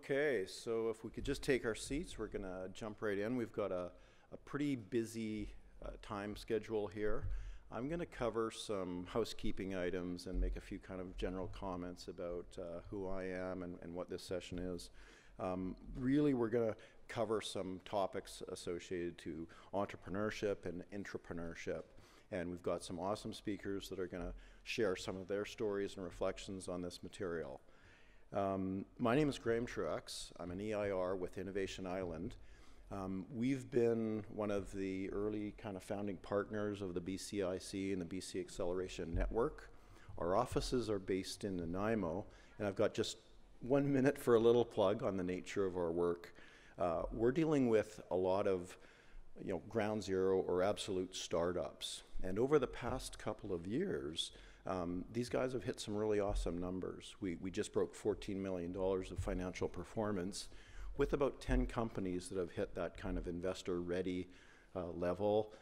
Okay, so if we could just take our seats, we're going to jump right in. We've got a pretty busy time schedule here. I'm going to cover some housekeeping items and make a few kind of general comments about who I am and what this session is. Really, we're going to cover some topics associated to entrepreneurship and intrapreneurship. And we've got some awesome speakers that are going to share some of their stories and reflections on this material. My name is Graham Traux. I'm an EIR with Innovation Island. We've been one of the early kind of founding partners of the BCIC and the BC Acceleration Network. Our offices are based in Nanaimo, and I've got just 1 minute for a little plug on the nature of our work. We're dealing with a lot of ground zero or absolute startups. And over the past couple of years, these guys have hit some really awesome numbers. We just broke $14 million of financial performance with about 10 companies that have hit that kind of investor-ready level,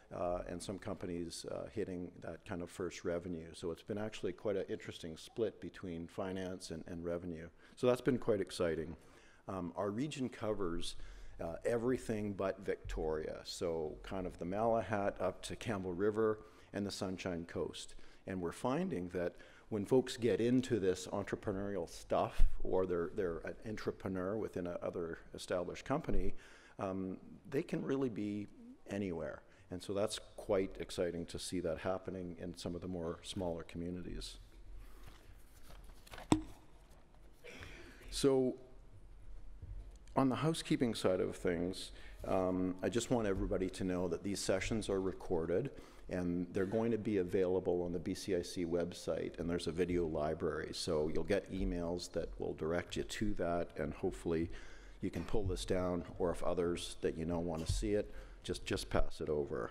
and some companies hitting that kind of first revenue. So it's been actually quite an interesting split between finance and revenue. So that's been quite exciting. Our region covers everything but Victoria, so kind of the Malahat up to Campbell River and the Sunshine Coast. And we're finding that when folks get into this entrepreneurial stuff, or they're an intrapreneur within another established company, they can really be anywhere. And so that's quite exciting to see that happening in some of the more smaller communities. So on the housekeeping side of things, I just want everybody to know that these sessions are recorded, and they're going to be available on the BCIC website, and there's a video library. So you'll get emails that will direct you to that, and hopefully you can pull this down, or if others that you know want to see it, just pass it over.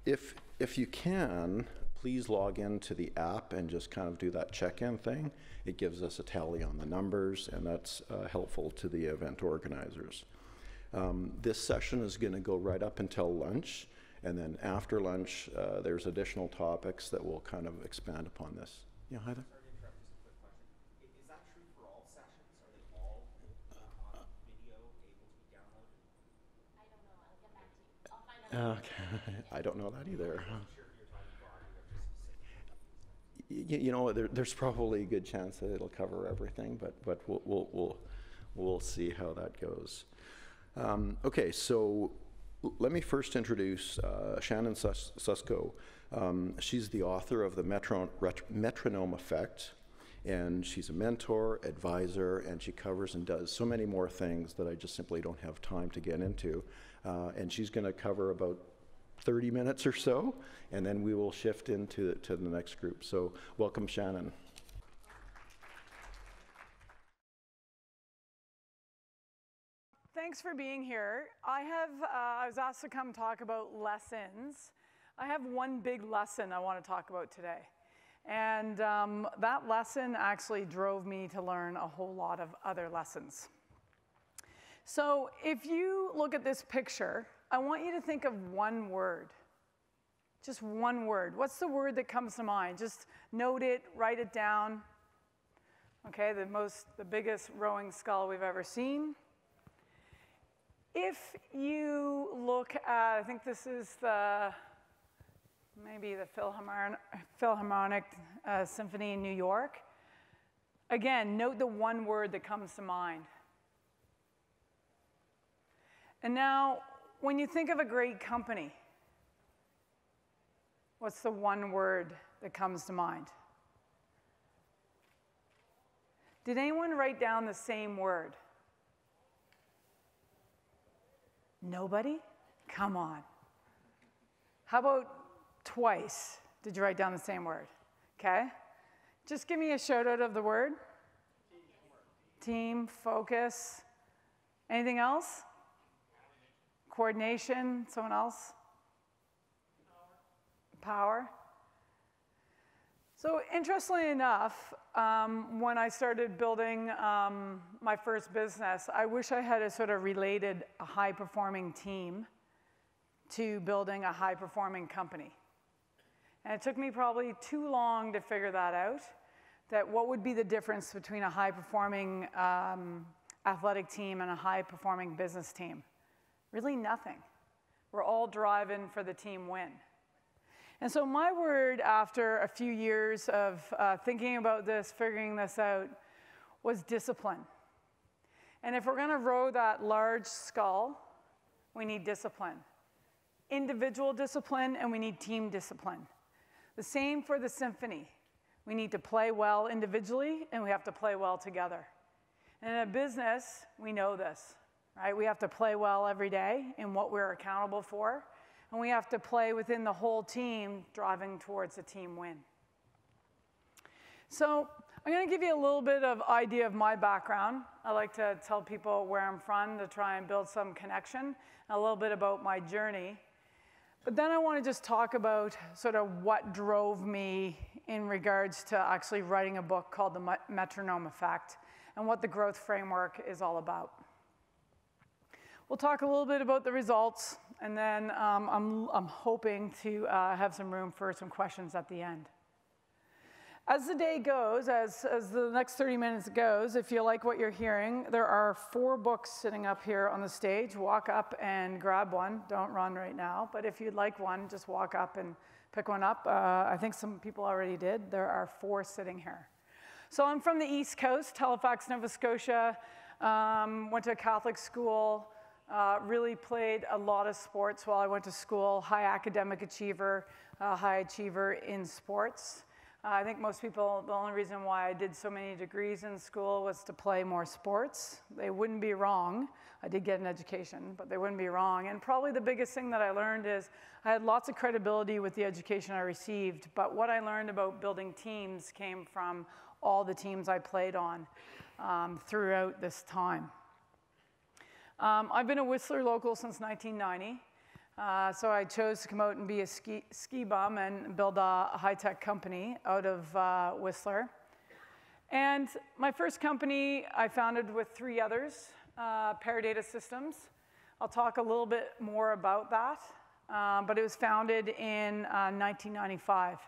If you can, please log into the app and just kind of do that check-in thing. It gives us a tally on the numbers, and that's helpful to the event organizers. This session is going to go right up until lunch, and then after lunch, there's additional topics that will kind of expand upon this. Yeah, hi there. Sorry to interrupt, just a quick question. Is that true for all sessions? Are they all on video, able to be downloaded? I don't know. I'll get back to you. I'll find out. Okay, I don't know that either. I'm sure you're talking broadly or just specific. You know, there's probably a good chance that it'll cover everything, but we'll see how that goes. Okay, so let me first introduce Shannon Susko. She's the author of the Metronome Effect, and she's a mentor, advisor, and she covers and does so many more things that I just simply don't have time to get into. And she's going to cover about 30 minutes or so, and then we will shift into the next group. So welcome, Shannon. Thanks for being here. I was asked to come talk about lessons. I have one big lesson I want to talk about today. And that lesson actually drove me to learn a whole lot of other lessons. So if you look at this picture, I want you to think of one word. Just one word. What's the word that comes to mind? Just note it, write it down. Okay, the biggest rowing scull we've ever seen. If you look at, I think this is maybe the Philharmonic Symphony in New York. Again, note the one word that comes to mind. And now, when you think of a great company, what's the one word that comes to mind? Did anyone write down the same word? Nobody? Come on. How about twice? Did you write down the same word? Okay. Just give me a shout out of the word. Team, focus. Anything else? Coordination. Someone else? Power. So interestingly enough, when I started building my first business, I wish I had sort of related a high-performing team to building a high-performing company. And it took me probably too long to figure that out. that what would be the difference between a high-performing athletic team and a high-performing business team? Really nothing. We're all driving for the team win. And so my word after a few years of thinking about this, figuring this out, was discipline. And if we're going to row that large skull, we need discipline. Individual discipline, and we need team discipline. The same for the symphony. We need to play well individually, and we have to play well together. And in a business, we know this, right? We have to play well every day in what we're accountable for, and we have to play within the whole team, driving towards a team win. So I'm going to give you a little bit of idea of my background. I like to tell people where I'm from to try and build some connection, and a little bit about my journey. But then I want to just talk about sort of what drove me in regards to actually writing a book called The Metronome Effect and what the growth framework is all about. We'll talk a little bit about the results, and then I'm hoping to have some room for some questions at the end. As the day goes, as the next 30 minutes goes, if you like what you're hearing, there are 4 books sitting up here on the stage. Walk up and grab one. Don't run right now, but if you'd like one, just walk up and pick one up. I think some people already did. There are 4 sitting here. So I'm from the East Coast, Halifax, Nova Scotia. Went to a Catholic school. Really played a lot of sports while I went to school. High academic achiever, high achiever in sports. I think most people, the only reason why I did so many degrees in school was to play more sports. They wouldn't be wrong. I did get an education, but they wouldn't be wrong. And probably the biggest thing that I learned is I had lots of credibility with the education I received, but what I learned about building teams came from all the teams I played on throughout this time. I've been a Whistler local since 1990. So I chose to come out and be a ski bum and build a high-tech company out of Whistler. And my first company I founded with 3 others, Parr Data Systems. I'll talk a little bit more about that, but it was founded in 1995.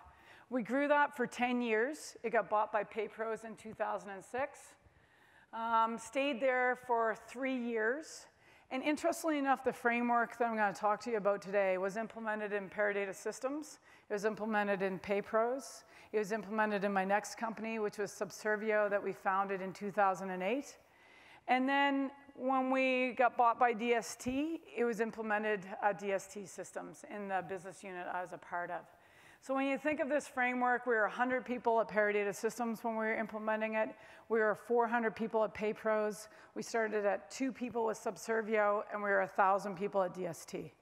We grew that for 10 years. It got bought by PayPros in 2006. Stayed there for 3 years. And interestingly enough, the framework that I'm going to talk to you about today was implemented in Parr Data Systems. It was implemented in PayPros. It was implemented in my next company, which was Subservio, that we founded in 2008. And then when we got bought by DST, it was implemented at DST Systems in the business unit I was a part of. So when you think of this framework, we were 100 people at Parr Data Systems when we were implementing it. We were 400 people at PayPros. We started at 2 people with Subservio, and we were 1,000 people at DST.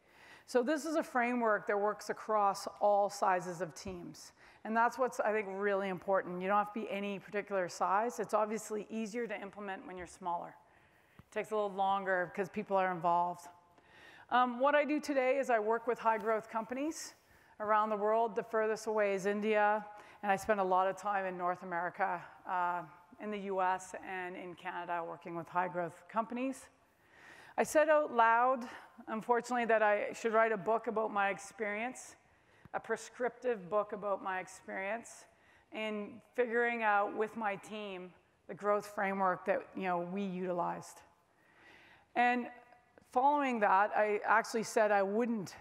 So this is a framework that works across all sizes of teams. And that's what's, I think, really important. You don't have to be any particular size. It's obviously easier to implement when you're smaller. It takes a little longer because people are involved. What I do today is I work with high-growth companies around the world. The furthest away is India, and I spend a lot of time in North America, in the US and in Canada, working with high-growth companies. I said out loud, unfortunately, that I should write a book about my experience, a prescriptive book about my experience in figuring out with my team the growth framework that we utilized. And following that, I actually said I wouldn't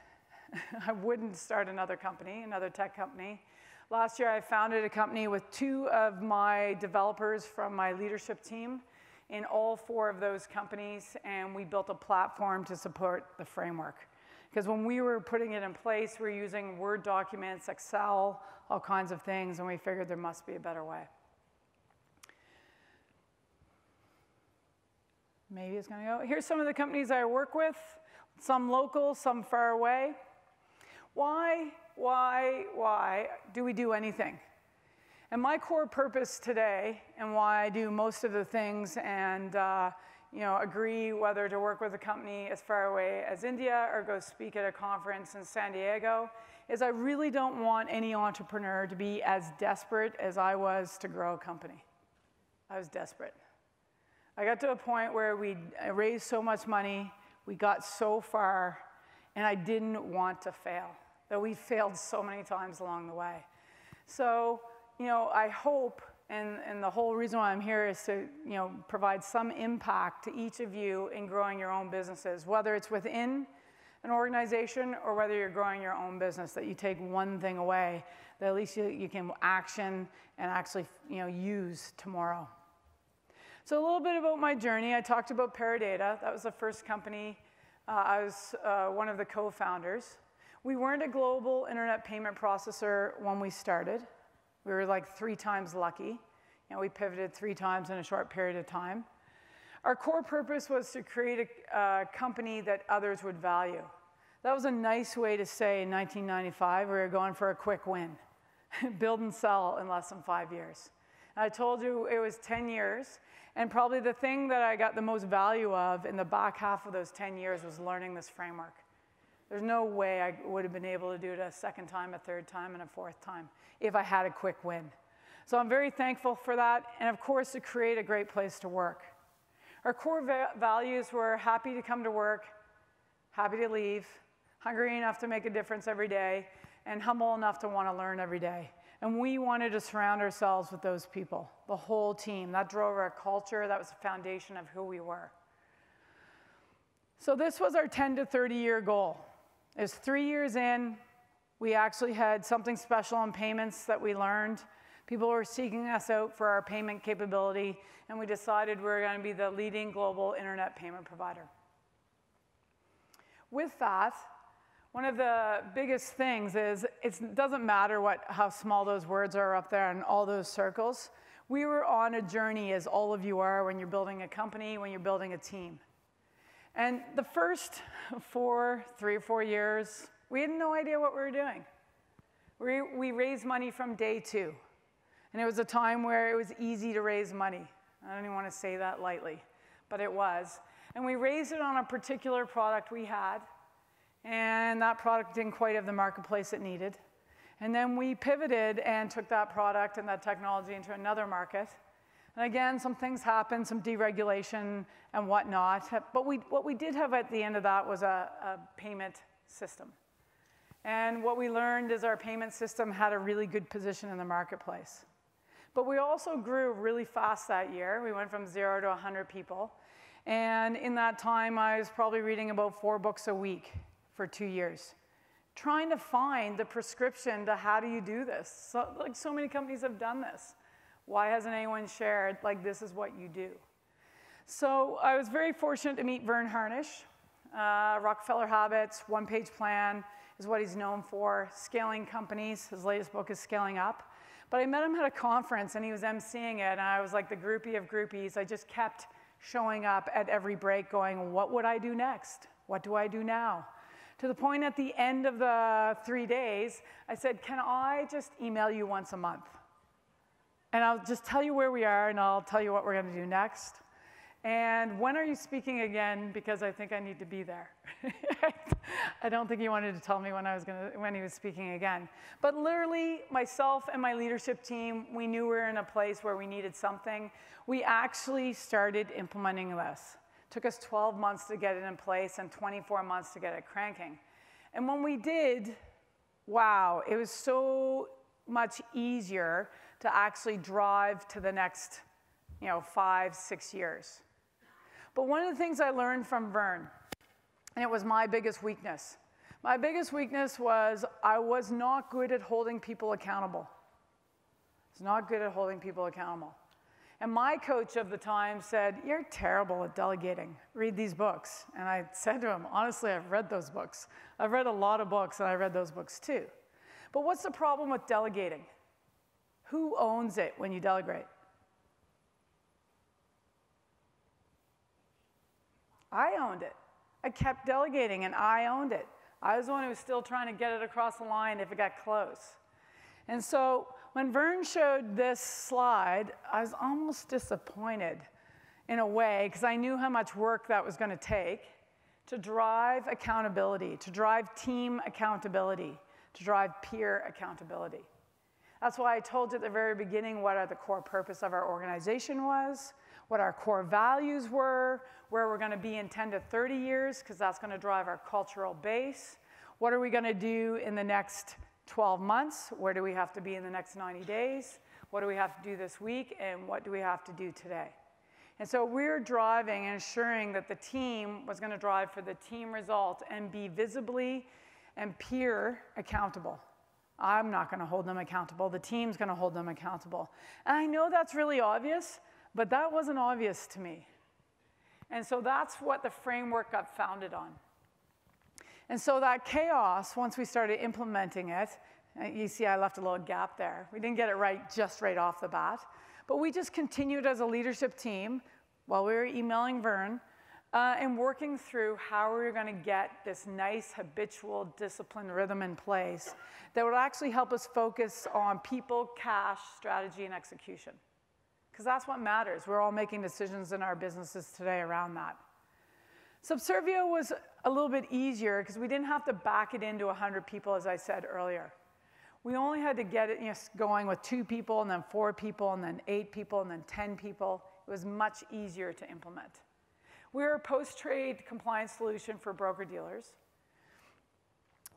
start another company, another tech company. Last year, I founded a company with 2 of my developers from my leadership team in all 4 of those companies, and we built a platform to support the framework. Because when we were putting it in place, we were using Word documents, Excel, all kinds of things, and we figured there must be a better way. Maybe it's gonna go. Here's some of the companies I work with, some local, some far away. Why do we do anything? And my core purpose today, and why I do most of the things and agree whether to work with a company as far away as India or go speak at a conference in San Diego, is I really don't want any entrepreneur to be as desperate as I was to grow a company. I was desperate. I got to a point where we raised so much money, we got so far, and I didn't want to fail. Though we failed so many times along the way. So, I hope And the whole reason why I'm here is to, provide some impact to each of you in growing your own businesses, whether it's within an organization or whether you're growing your own business, that you take one thing away that at least you can action and actually, use tomorrow. So a little bit about my journey. I talked about Paradata. That was the first company. I was one of the co-founders. We weren't a global internet payment processor when we started. We were like 3 times lucky. We pivoted 3 times in a short period of time. Our core purpose was to create a company that others would value. That was a nice way to say in 1995, we were going for a quick win. Build and sell in less than 5 years. And I told you it was 10 years, and probably the thing that I got the most value of in the back half of those 10 years was learning this framework. There's no way I would have been able to do it a second time, a third time, and a fourth time if I had a quick win. So I'm very thankful for that, and of course to create a great place to work. Our core values were happy to come to work, happy to leave, hungry enough to make a difference every day, and humble enough to want to learn every day. And we wanted to surround ourselves with those people, the whole team. That drove our culture. That was the foundation of who we were. So this was our 10 to 30-year goal. It was 3 years in. We actually had something special in payments that we learned. People were seeking us out for our payment capability, and we decided we were going to be the leading global internet payment provider. With that, one of the biggest things is it doesn't matter how small those words are up there in all those circles. We were on a journey, as all of you are, when you're building a company, when you're building a team. And the first 3 or 4 years, we had no idea what we were doing. We raised money from day 2. And it was a time where it was easy to raise money. I don't even want to say that lightly, but it was. And we raised it on a particular product we had, and that product didn't quite have the marketplace it needed. And then we pivoted and took that product and that technology into another market. And again, some things happened, some deregulation and whatnot. But what we did have at the end of that was a payment system. And what we learned is our payment system had a really good position in the marketplace. But we also grew really fast that year. We went from 0 to 100 people. And in that time, I was probably reading about 4 books a week for 2 years, trying to find the prescription to how do you do this. So many companies have done this. Why hasn't anyone shared, this is what you do? So I was very fortunate to meet Vern Harnish. Rockefeller Habits, one-page plan is what he's known for, scaling companies. His latest book is Scaling Up. But I met him at a conference, and he was emceeing it, and I was like the groupie of groupies. I just kept showing up at every break going, what would I do next? What do I do now? To the point at the end of the 3 days, I said, can I just email you once a month? And I'll just tell you where we are, and I'll tell you what we're going to do next. And when are you speaking again? Because I think I need to be there. I don't think he wanted to tell me when he was speaking again. But literally, myself and my leadership team, we knew we were in a place where we needed something. We actually started implementing this. It took us 12 months to get it in place and 24 months to get it cranking. And when we did, wow, it was so much easier to actually drive to the next 5, 6 years. But one of the things I learned from Vern, and it was my biggest weakness. My biggest weakness was I was not good at holding people accountable. I was not good at holding people accountable. And my coach of the time said, you're terrible at delegating. Read these books. And I said to him, honestly, I've read those books. I've read a lot of books, and I read those books too. But what's the problem with delegating? Who owns it when you delegate? I owned it. I kept delegating, and I owned it. I was the one who was still trying to get it across the line if it got close. And so when Vern showed this slide, I was almost disappointed in a way, because I knew how much work that was going to take to drive accountability, to drive team accountability, to drive peer accountability. That's why I told you at the very beginning what the core purpose of our organization was, what our core values were, where we're going to be in 10 to 30 years, because that's going to drive our cultural base. What are we going to do in the next 12 months? Where do we have to be in the next 90 days? what do we have to do this week, and what do we have to do today. And so we're driving and ensuring that the team was going to drive for the team result and be visibly and peer accountable. I'm not going to hold them accountable. The team's going to hold them accountable. And I know that's really obvious, but that wasn't obvious to me. And so that's what the framework got founded on. And so that chaos, once we started implementing it, you see I left a little gap there. We didn't get it right just right off the bat. But we just continued as a leadership team while we were emailing Vern and working through how we were going to get this nice habitual discipline rhythm in place that would actually help us focus on people, cash, strategy, and execution. Because that's what matters. We're all making decisions in our businesses today around that. Subservio was a little bit easier because we didn't have to back it into 100 people, as I said earlier. We only had to get it going with 2 people, and then 4 people, and then 8 people, and then 10 people. It was much easier to implement. We're a post-trade compliance solution for broker-dealers.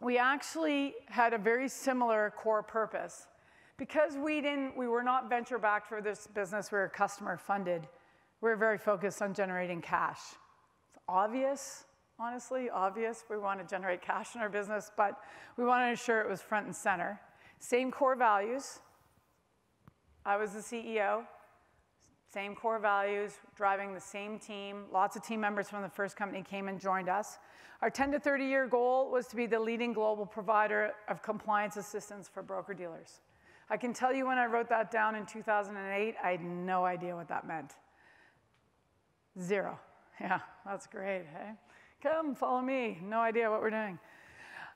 We actually had a very similar core purpose. Because we were not venture-backed for this business, we were customer-funded, we were very focused on generating cash. It's obvious, honestly, obvious. We want to generate cash in our business, but we want to ensure it was front and center. Same core values. I was the CEO. Same core values, driving the same team. Lots of team members from the first company came and joined us. Our 10 to 30-year goal was to be the leading global provider of compliance assistance for broker-dealers. I can tell you when I wrote that down in 2008, I had no idea what that meant. 0. Yeah, that's great, hey? Come, follow me. No idea what we're doing.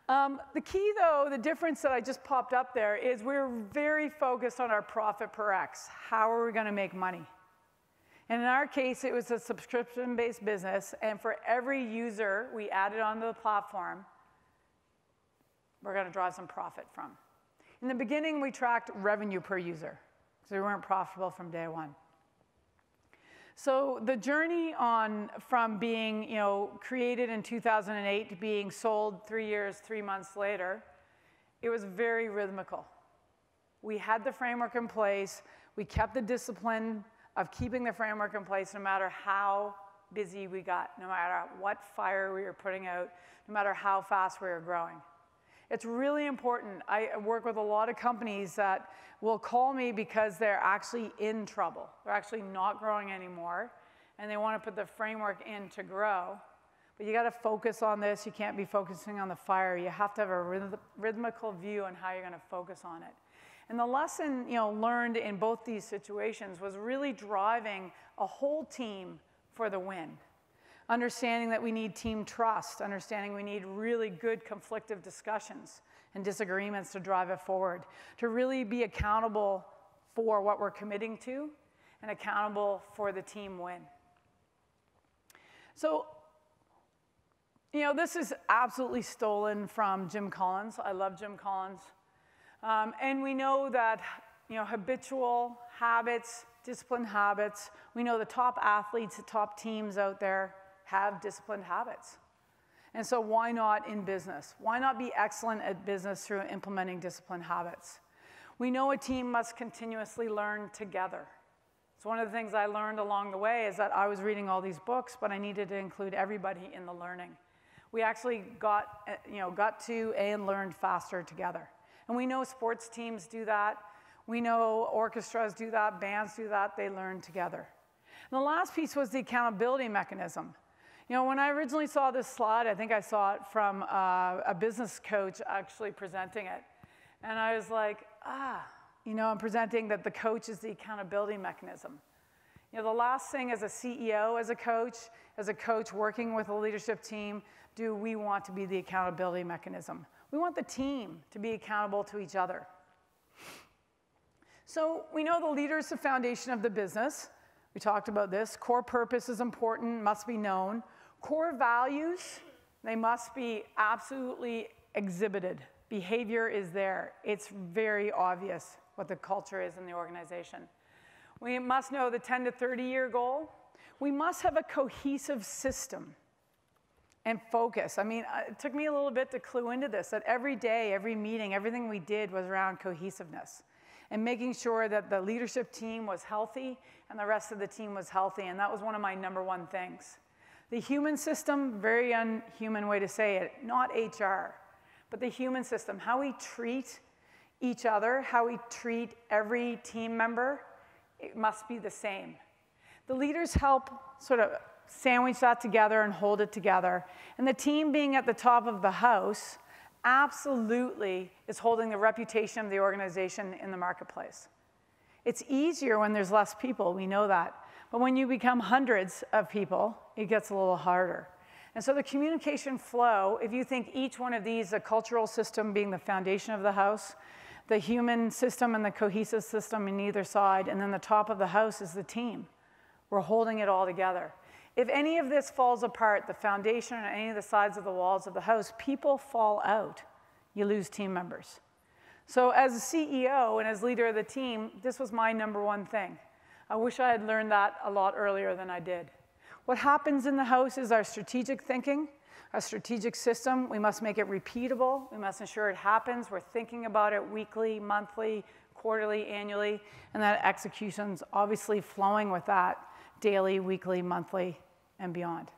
The key, though, the difference that I just popped up there is we're very focused on our profit per X. How are we going to make money? And in our case, it was a subscription-based business, and for every user we added onto the platform, we're going to drive some profit from. In the beginning, we tracked revenue per user, because we weren't profitable from day one. So the journey from being created in 2008 to being sold 3 years, 3 months later, it was very rhythmical. We had the framework in place. We kept the discipline of keeping the framework in place no matter how busy we got, no matter what fire we were putting out, no matter how fast we were growing. It's really important. I work with a lot of companies that will call me because they're actually in trouble. They're actually not growing anymore, and they want to put the framework in to grow. But you got to focus on this. You can't be focusing on the fire. You have to have a rhythmical view on how you're going to focus on it. And the lesson learned in both these situations was really driving a whole team for the win. Understanding that we need team trust, understanding we need really good conflictive discussions and disagreements to drive it forward, to really be accountable for what we're committing to and accountable for the team win. So, this is absolutely stolen from Jim Collins. I love Jim Collins. And we know that, habitual habits, disciplined habits, we know the top athletes, the top teams out there have disciplined habits. And so why not in business? Why not be excellent at business through implementing disciplined habits? We know a team must continuously learn together. It's one of the things I learned along the way is that I was reading all these books, but I needed to include everybody in the learning. We actually got to and learned faster together. And we know sports teams do that. We know orchestras do that, bands do that, they learn together. And the last piece was the accountability mechanism. When I originally saw this slide, I think I saw it from a business coach actually presenting it. And I was like, I'm presenting that the coach is the accountability mechanism. The last thing as a CEO, as a coach working with a leadership team, do we want to be the accountability mechanism? We want the team to be accountable to each other. So we know the leader is the foundation of the business. We talked about this. Core purpose is important, must be known. Core values, they must be absolutely exhibited. Behavior is there. It's very obvious what the culture is in the organization. We must know the 10 to 30-year goal. We must have a cohesive system and focus. It took me a little bit to clue into this, that every day, every meeting, everything we did was around cohesiveness. and making sure that the leadership team was healthy and the rest of the team was healthy, and that was one of my #1 things. The human system, very unhuman way to say it, not HR, but the human system, how we treat each other, how we treat every team member, it must be the same. The leaders help sort of sandwich that together and hold it together, and the team being at the top of the house absolutely is holding the reputation of the organization in the marketplace. It's easier when there's less people, we know that. But when you become hundreds of people, it gets a little harder. And so the communication flow, if you think each one of these, the cultural system being the foundation of the house, the human system and the cohesive system in either side, and then the top of the house is the team. We're holding it all together. If any of this falls apart, the foundation or any of the sides of the walls of the house, people fall out. You lose team members. So as a CEO and as leader of the team, this was my #1 thing. I wish I had learned that a lot earlier than I did. What happens in the house is our strategic thinking, our strategic system. We must make it repeatable. We must ensure it happens. We're thinking about it weekly, monthly, quarterly, annually, and that execution's obviously flowing with that daily, weekly, monthly, and beyond.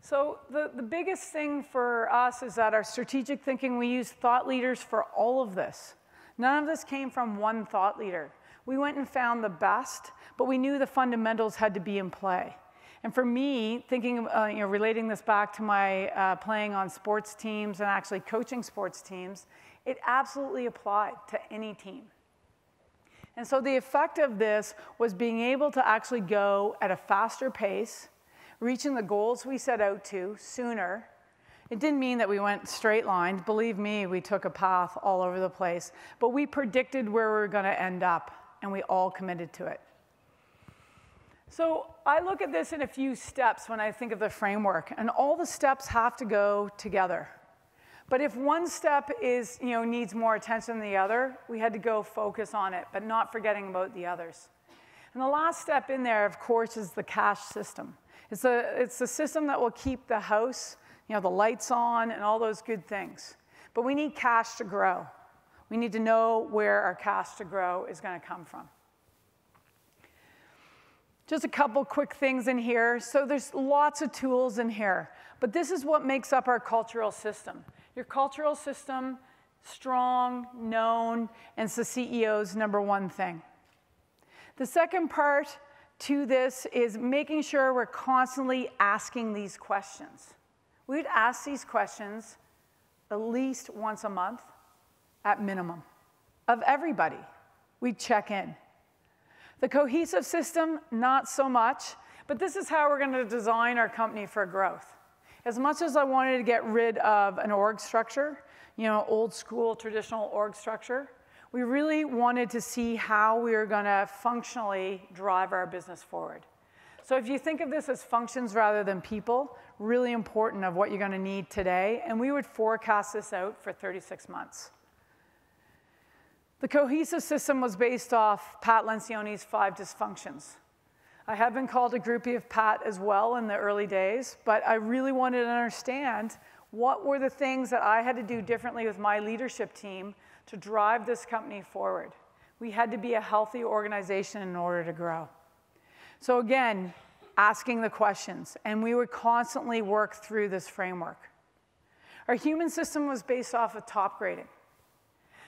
So the biggest thing for us is that our strategic thinking, we use thought leaders for all of this. None of this came from one thought leader. We went and found the best, but we knew the fundamentals had to be in play. And for me, thinking, relating this back to my playing on sports teams and actually coaching sports teams, it absolutely applied to any team. And so the effect of this was being able to actually go at a faster pace, reaching the goals we set out to sooner. It didn't mean that we went straight lined. Believe me, we took a path all over the place. But we predicted where we were going to end up, and we all committed to it. So I look at this in a few steps when I think of the framework, and all the steps have to go together. But if one step is, needs more attention than the other, we had to go focus on it, but not forgetting about the others. And the last step in there, of course, is the KAST system. It's the system that will keep the house, the lights on and all those good things. But we need KAST to grow. We need to know where our KAST to grow is going to come from. Just a couple quick things in here. So there's lots of tools in here, but this is what makes up our cultural system. Your cultural system, strong, known, and it's the CEO's #1 thing. The second part to this is making sure we're constantly asking these questions. We'd ask these questions at least once a month, at minimum, of everybody. We'd check in. The cohesive system, not so much, but this is how we're going to design our company for growth. As much as I wanted to get rid of an org structure, old school traditional org structure, we really wanted to see how we were going to functionally drive our business forward. So if you think of this as functions rather than people, really important of what you're going to need today, and we would forecast this out for 36 months. The cohesive system was based off Pat Lencioni's 5 dysfunctions. I have been called a groupie of Pat as well in the early days, but I really wanted to understand what were the things that I had to do differently with my leadership team to drive this company forward. We had to be a healthy organization in order to grow. So again, asking the questions, and we would constantly work through this framework. Our human system was based off of top grading.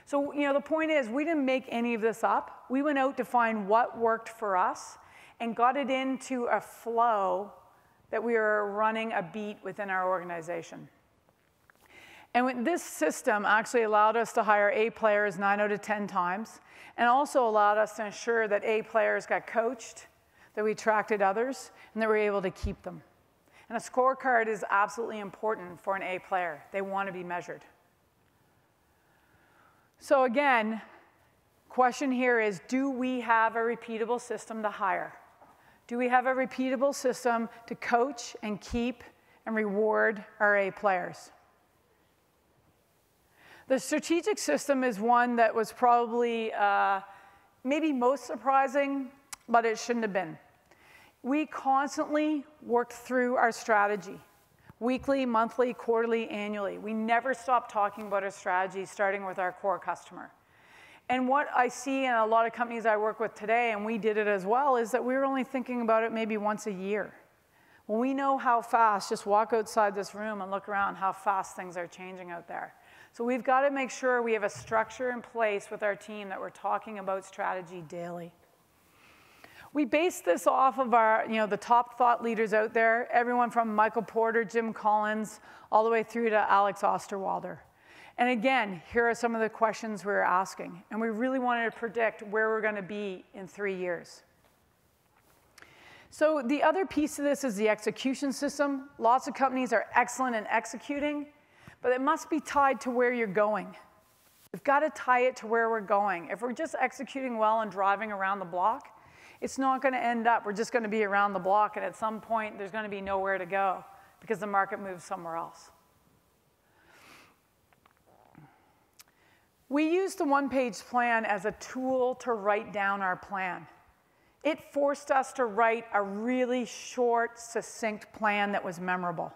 So, the point is, we didn't make any of this up. We went out to find what worked for us and got it into a flow that we were running a beat within our organization. And this system actually allowed us to hire A players 9 out of 10 times, and also allowed us to ensure that A players got coached, that we attracted others, and that we were able to keep them. And a scorecard is absolutely important for an A player. They want to be measured. So again, question here is, do we have a repeatable system to hire? Do we have a repeatable system to coach and keep and reward our A players? The strategic system is one that was probably maybe most surprising, but it shouldn't have been. We constantly worked through our strategy, weekly, monthly, quarterly, annually. We never stopped talking about our strategy, starting with our core customer. And what I see in a lot of companies I work with today, and we did it as well, is that we were only thinking about it maybe once a year. Well, we know how fast, just walk outside this room and look around how fast things are changing out there. So we've got to make sure we have a structure in place with our team that we're talking about strategy daily. We base this off of our, the top thought leaders out there, everyone from Michael Porter, Jim Collins, all the way through to Alex Osterwalder. And again, here are some of the questions we were asking. And we really wanted to predict where we're going to be in 3 years. So the other piece of this is the execution system. Lots of companies are excellent in executing, but it must be tied to where you're going. We've got to tie it to where we're going. If we're just executing well and driving around the block, it's not going to end up, we're just going to be around the block, and at some point, there's going to be nowhere to go because the market moves somewhere else. We used the one-page plan as a tool to write down our plan. It forced us to write a really short, succinct plan that was memorable.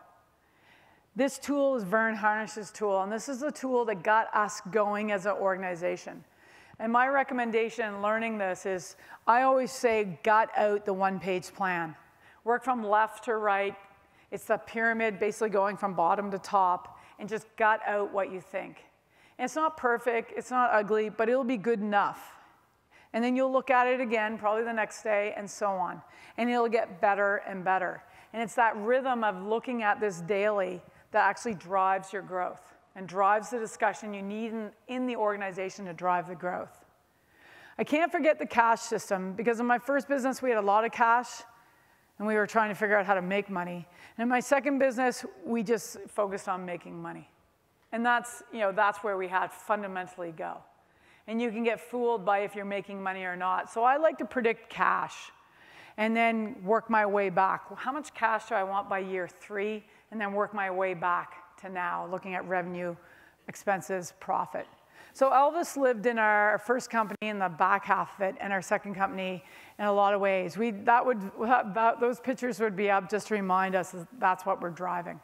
This tool is Vern Harnish's tool, and this is the tool that got us going as an organization. And my recommendation in learning this is, I always say, gut out the one-page plan. Work from left to right. It's the pyramid basically going from bottom to top, and just gut out what you think. And it's not perfect, it's not ugly, but it'll be good enough. And then you'll look at it again, probably the next day, and so on. And it'll get better and better. And it's that rhythm of looking at this daily that actually drives your growth and drives the discussion you need in the organization to drive the growth. I can't forget the cash system, because in my first business, we had a lot of cash, and we were trying to figure out how to make money. And in my second business, we just focused on making money. And that's where we had to fundamentally go. And you can get fooled by if you're making money or not. So I like to predict cash and then work my way back. Well, how much cash do I want by year 3? And then work my way back to now, looking at revenue, expenses, profit. So Elvis lived in our first company in the back half of it, and our second company in a lot of ways. Those pictures would be up just to remind us that that's what we're driving.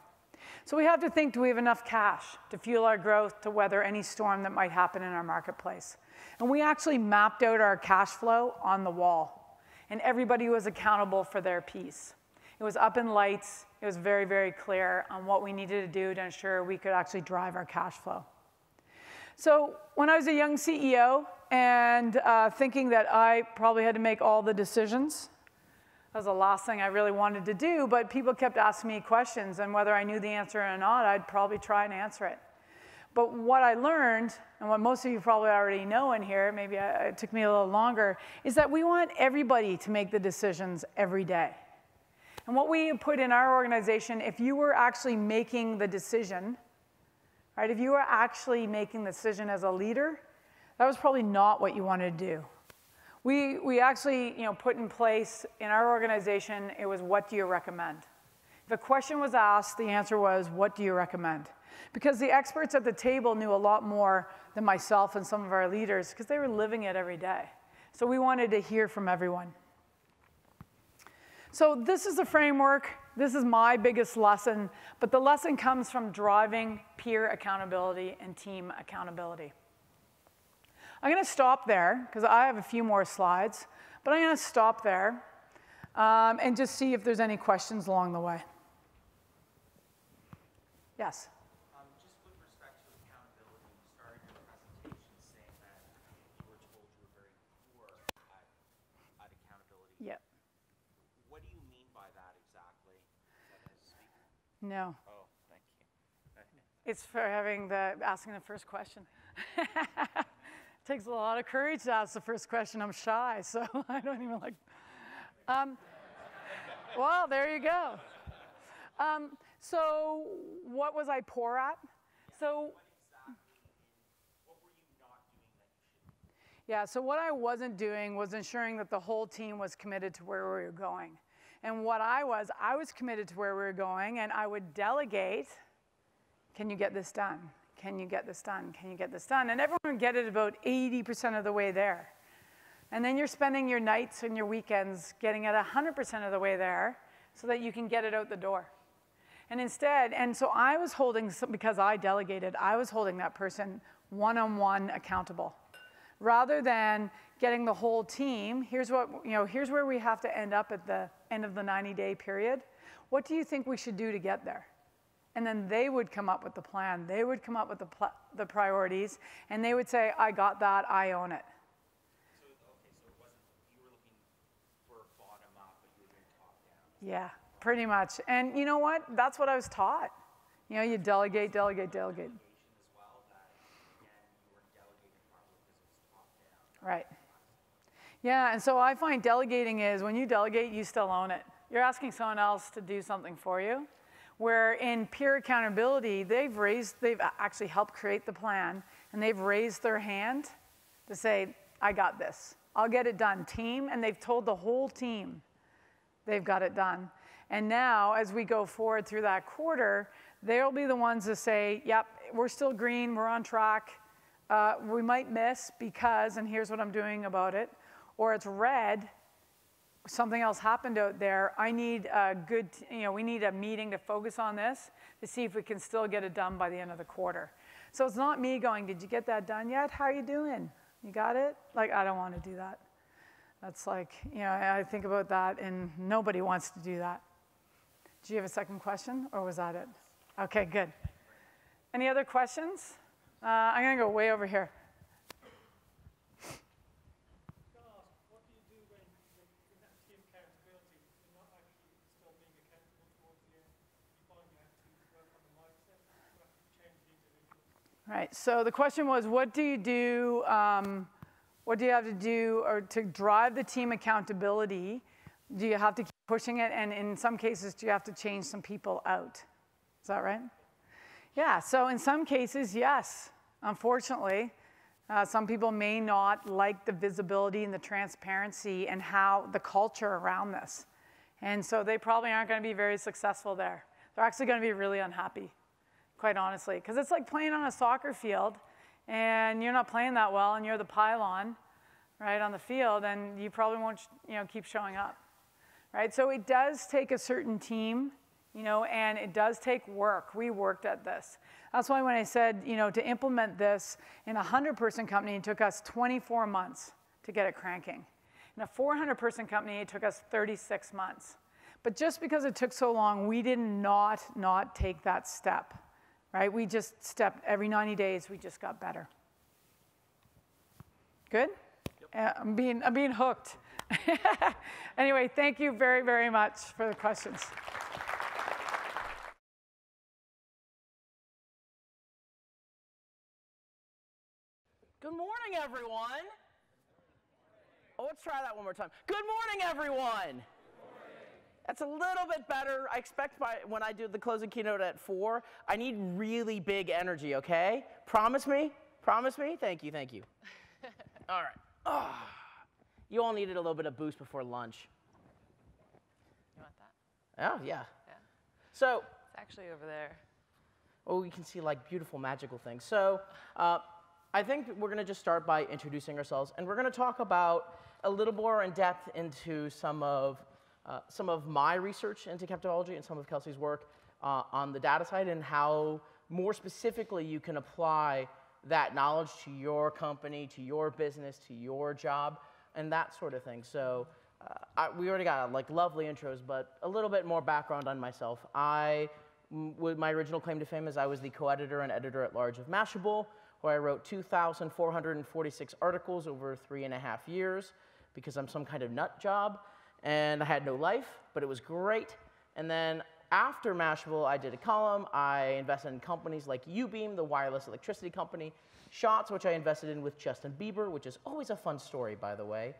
So we have to think, do we have enough cash to fuel our growth, to weather any storm that might happen in our marketplace? And we actually mapped out our cash flow on the wall, and everybody was accountable for their piece. It was up in lights. It was very, very clear on what we needed to do to ensure we could actually drive our cash flow. So when I was a young CEO and thinking that I probably had to make all the decisions, that was the last thing I really wanted to do, but people kept asking me questions, and whether I knew the answer or not, I'd probably try and answer it. But what I learned, and what most of you probably already know in here, maybe it took me a little longer, is that we want everybody to make the decisions every day. And what we put in our organization, if you were actually making the decision, right, if you were actually making the decision as a leader, that was probably not what you wanted to do. We actually put in place in our organization, it was, what do you recommend? If a question was asked, the answer was, what do you recommend? Because the experts at the table knew a lot more than myself and some of our leaders, because they were living it every day. So we wanted to hear from everyone. So this is the framework. This is my biggest lesson, but the lesson comes from driving peer accountability and team accountability. I'm going to stop there, because I have a few more slides, but I'm going to stop there and just see if there's any questions along the way. Yes? Just with respect to accountability, you started your presentation saying that you were told you were very poor at accountability. Yeah. What do you mean by that exactly? Is that a speaker? No. Oh, thank you. It's for asking the first question. Takes a lot of courage to ask the first question. I'm shy, so I don't even like. Well, there you go. So what was I poor at? So. What were you not doing that you should? Yeah, so what I wasn't doing was ensuring that the whole team was committed to where we were going. And what I was committed to where we were going, and I would delegate, can you get this done? Can you get this done? Can you get this done? And everyone would get it about 80% of the way there. And then you're spending your nights and your weekends getting it 100% of the way there so that you can get it out the door. And instead, and so I was holding, because I delegated, I was holding that person one-on-one accountable. rather than getting the whole team, here's where we have to end up at the end of the 90-day period. What do you think we should do to get there? And then they would come up with the plan. They would come up with the priorities, and they would say, I got that, I own it. So, okay, so it wasn't, you were looking for bottom up, but you were doing top down. Yeah, pretty much. And you know what? That's what I was taught. You know, you delegate, delegate, delegate. As well, that, again, you were delegating partly because it was top down. Right. Yeah, and so I find delegating is when you delegate, you still own it. You're asking someone else to do something for you. Where in peer accountability, they've actually helped create the plan, and they've raised their hand to say, I got this. I'll get it done, team, and they've told the whole team they've got it done. And now, as we go forward through that quarter, they'll be the ones to say, yep, we're still green, we're on track. We might miss because, and here's what I'm doing about it, or it's red, something else happened out there. I need a good, we need a meeting to focus on this to see if we can still get it done by the end of the quarter. So it's not me going, did you get that done yet? How are you doing? You got it? Like, I don't want to do that. That's like, I think about that and nobody wants to do that. Do you have a second question or was that it? Okay, good. Any other questions? I'm going to go way over here. Right, so the question was, what do you do, what do you have to do or to drive the team accountability? Do you have to keep pushing it? And in some cases, do you have to change some people out? Is that right? Yeah, so in some cases, yes, unfortunately. Some people may not like the visibility and the transparency and how the culture around this. And so they probably aren't going to be very successful there. They're actually going to be really unhappy, quite honestly. Because it's like playing on a soccer field, and you're not playing that well, and you're the pylon, right, on the field, and you probably won't, keep showing up, right? So it does take a certain team, and it does take work. We worked at this. That's why when I said, to implement this in a 100-person company, it took us 24 months to get it cranking. In a 400-person company, it took us 36 months. But just because it took so long, we did not take that step. Right? We just stepped every 90 days, we just got better. Good? Yep. I'm being hooked. Anyway, thank you very, very much for the questions. Good morning, everyone. Oh, let's try that one more time. Good morning, everyone. That's a little bit better. I expect when I do the closing keynote at 4, I need really big energy, okay? Promise me? Promise me? Thank you, thank you. All right. Oh, you all needed a little bit of boost before lunch. You want that? Oh, yeah. Yeah. So. It's actually over there. Oh, we can see like beautiful magical things. So I think we're going to just start by introducing ourselves, and we're going to talk about a little more in depth into some of my research into Captivology and some of Kelsey's work on the data side and how more specifically you can apply that knowledge to your company, to your business, to your job, and that sort of thing. So we already got like lovely intros, but a little bit more background on myself. My original claim to fame is I was the co-editor and editor-at-large of Mashable, where I wrote 2,446 articles over 3.5 years because I'm some kind of nut job. And I had no life, but it was great. And then after Mashable, I did a column. I invested in companies like Ubeam, the wireless electricity company, Shots, which I invested in with Justin Bieber, which is always a fun story, by the way.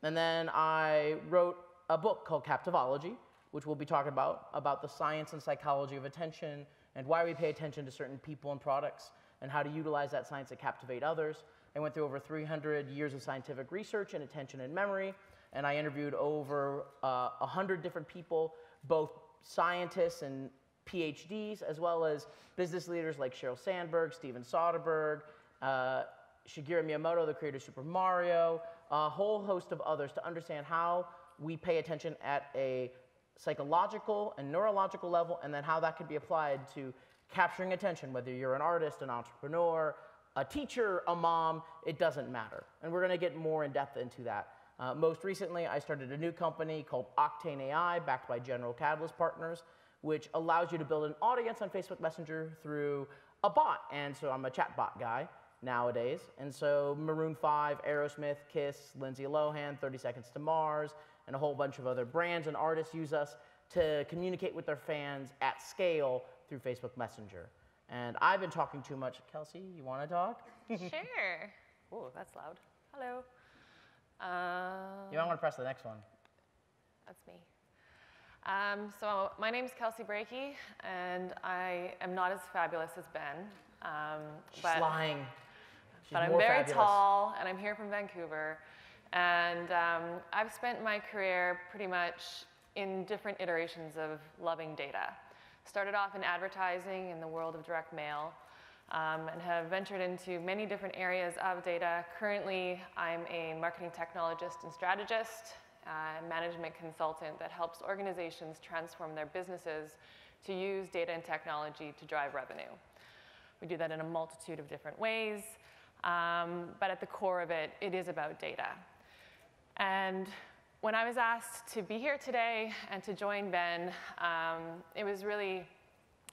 And then I wrote a book called Captivology, which we'll be talking about the science and psychology of attention and why we pay attention to certain people and products and how to utilize that science to captivate others. I went through over 300 years of scientific research in attention and memory. And I interviewed over 100 different people, both scientists and PhDs, as well as business leaders like Sheryl Sandberg, Steven Soderbergh, Shigeru Miyamoto, the creator of Super Mario, a whole host of others to understand how we pay attention at a psychological and neurological level, and then how that can be applied to capturing attention, whether you're an artist, an entrepreneur, a teacher, a mom, it doesn't matter. And we're going to get more in depth into that. Most recently, I started a new company called Octane AI, backed by General Catalyst Partners, which allows you to build an audience on Facebook Messenger through a bot. And so I'm a chatbot guy nowadays. And so Maroon 5, Aerosmith, Kiss, Lindsay Lohan, 30 Seconds to Mars, and a whole bunch of other brands and artists use us to communicate with their fans at scale through Facebook Messenger. And I've been talking too much. Kelsey, you want to talk? Sure. Oh, that's loud. Hello. You might want to press the next one. That's me. So my name's Kelsey Breakey, and I am not as fabulous as Ben. She's lying. She's but I'm more very fabulous. Tall, and I'm here from Vancouver. And I've spent my career pretty much in different iterations of loving data. Started off in advertising in the world of direct mail, and have ventured into many different areas of data. Currently, I'm a marketing technologist and strategist, management consultant that helps organizations transform their businesses to use data and technology to drive revenue. We do that in a multitude of different ways, but at the core of it, it is about data. And when I was asked to be here today and to join Ben, it was really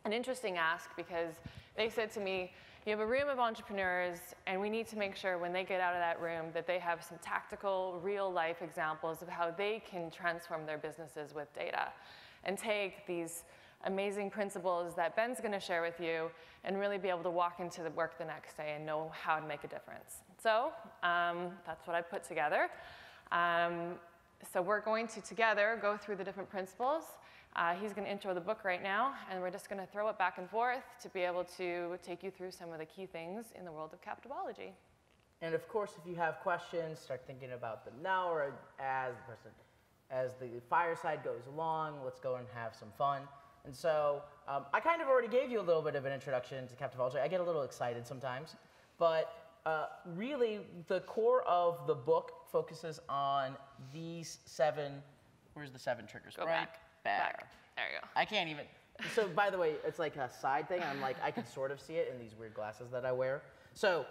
an interesting ask because they said to me, you have a room of entrepreneurs, and we need to make sure when they get out of that room that they have some tactical, real-life examples of how they can transform their businesses with data and take these amazing principles that Ben's going to share with you and really be able to walk into the work the next day and know how to make a difference. So that's what I put together. So we're going to together go through the different principles. He's going to intro the book right now, and we're just going to throw it back and forth to be able to take you through some of the key things in the world of Captivology. And of course, if you have questions, start thinking about them now or as the fireside goes along. Let's go and have some fun. And so I kind of already gave you a little bit of an introduction to Captivology. I get a little excited sometimes, but really the core of the book focuses on these 7, where's the 7 triggers? Go right back. There you go. I can't even. So by the way, it's like a side thing. I'm like, I can sort of see it in these weird glasses that I wear. So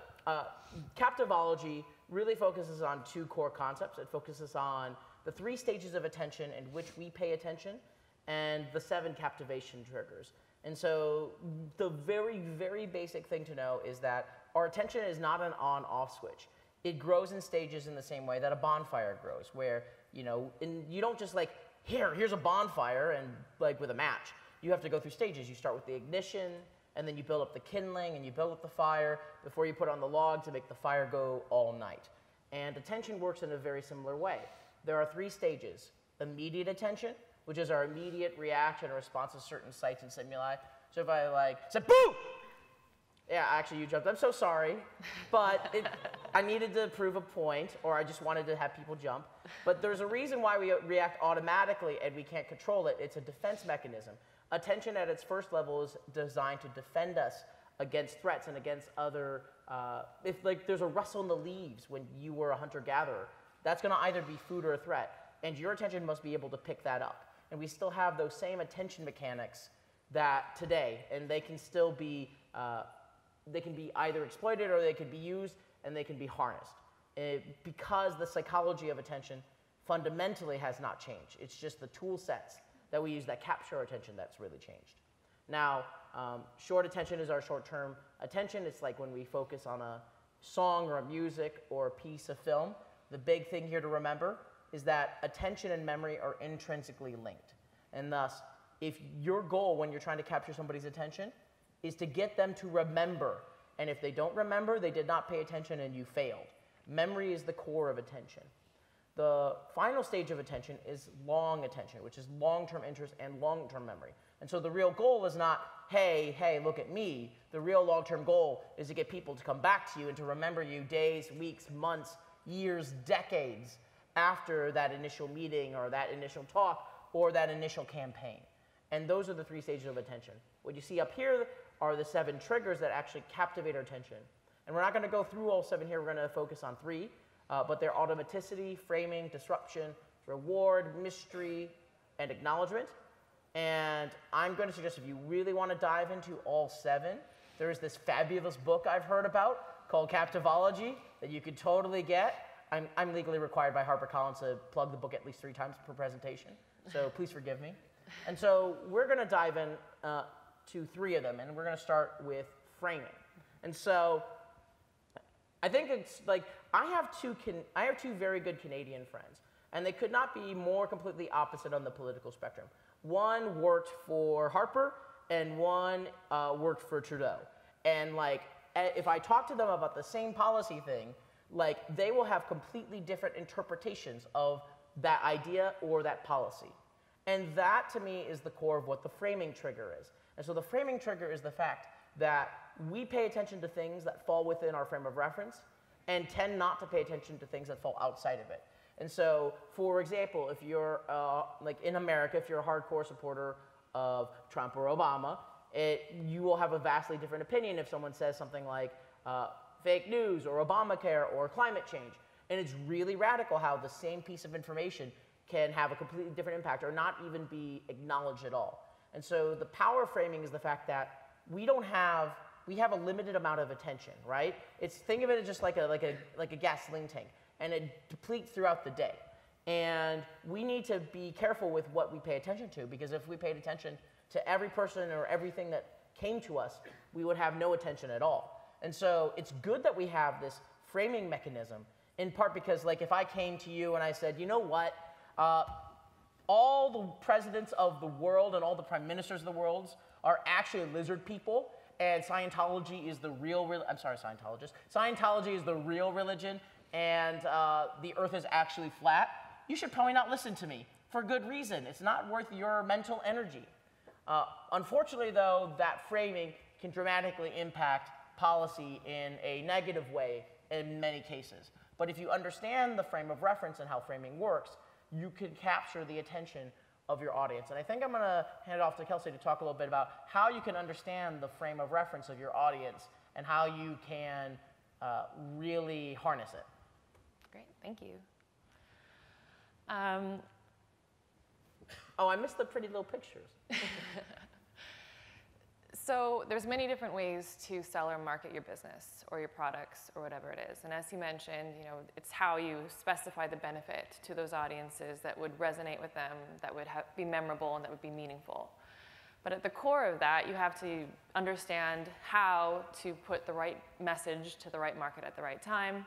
Captivology really focuses on 2 core concepts. It focuses on the 3 stages of attention in which we pay attention and the 7 captivation triggers. And so the very, very basic thing to know is that our attention is not an on-off switch. It grows in stages in the same way that a bonfire grows, where, you know, you don't just like, here's a bonfire and like with a match. You have to go through stages. You start with the ignition, and then you build up the kindling, and you build up the fire before you put on the log to make the fire go all night. And attention works in a very similar way. There are 3 stages. Immediate attention, which is our immediate reaction or response to certain sights and stimuli. So if I said, boo! Yeah, actually you jumped. I'm so sorry, but I needed to prove a point, or I just wanted to have people jump. But there's a reason why we react automatically and we can't control it. It's a defense mechanism. Attention at its first level is designed to defend us against threats and against other, if like there's a rustle in the leaves when you were a hunter-gatherer, that's gonna either be food or a threat, and your attention must be able to pick that up. And we still have those same attention mechanics that today, and they can still be, they can be either exploited or they can be used and they can be harnessed. Because the psychology of attention fundamentally has not changed. It's just the tool sets that we use that capture our attention that's really changed. Now, short attention is our short-term attention. It's like when we focus on a song or a music or a piece of film. The big thing here to remember is that attention and memory are intrinsically linked. And thus, if your goal when you're trying to capture somebody's attention is to get them to remember, and if they don't remember, they did not pay attention and you failed. Memory is the core of attention. The final stage of attention is long attention, which is long-term interest and long-term memory. And so the real goal is not, hey, look at me. The real long-term goal is to get people to come back to you and to remember you days, weeks, months, years, decades after that initial meeting or that initial talk or that initial campaign. And those are the 3 stages of attention. What you see up here are the 7 triggers that actually captivate our attention. And we're not going to go through all 7 here. We're going to focus on 3. But they're automaticity, framing, disruption, reward, mystery, and acknowledgement. And I'm going to suggest if you really want to dive into all 7, there is this fabulous book I've heard about called Captivology that you could totally get. I'm legally required by HarperCollins to plug the book at least 3 times per presentation, so please forgive me. And so we're going to dive in to 3 of them, and we're going to start with framing. And so I think it's like I have two very good Canadian friends, and they could not be more completely opposite on the political spectrum. One worked for Harper, and one worked for Trudeau. And like, if I talk to them about the same policy thing, like they will have completely different interpretations of that idea or that policy. And that to me is the core of what the framing trigger is. And so the framing trigger is the fact that we pay attention to things that fall within our frame of reference and tend not to pay attention to things that fall outside of it. And so, for example, if you're, like in America, if you're a hardcore supporter of Trump or Obama, you will have a vastly different opinion if someone says something like fake news or Obamacare or climate change. And it's really radical how the same piece of information can have a completely different impact or not even be acknowledged at all. And so the power of framing is the fact that we have a limited amount of attention, right? Think of it as just like a gasoline tank, and it depletes throughout the day. And we need to be careful with what we pay attention to, because if we paid attention to every person or everything that came to us, we would have no attention at all. And so it's good that we have this framing mechanism, in part because like if I came to you and I said, you know what, all the presidents of the world and all the prime ministers of the world are actually lizard people, and Scientology is the real, I'm sorry, Scientologist. Scientology is the real religion, and the earth is actually flat. You should probably not listen to me, for good reason. It's not worth your mental energy. Unfortunately, though, that framing can dramatically impact policy in a negative way in many cases. But if you understand the frame of reference and how framing works, you can capture the attention of your audience. And I think I'm going to hand it off to Kelsey to talk a little bit about how you can understand the frame of reference of your audience and how you can really harness it. Great, thank you. Oh, I missed the pretty little pictures. So there's many different ways to sell or market your business or your products or whatever it is. And as you mentioned, it's how you specify the benefit to those audiences that would resonate with them, that would be memorable, and that would be meaningful. But at the core of that, you have to understand how to put the right message to the right market at the right time,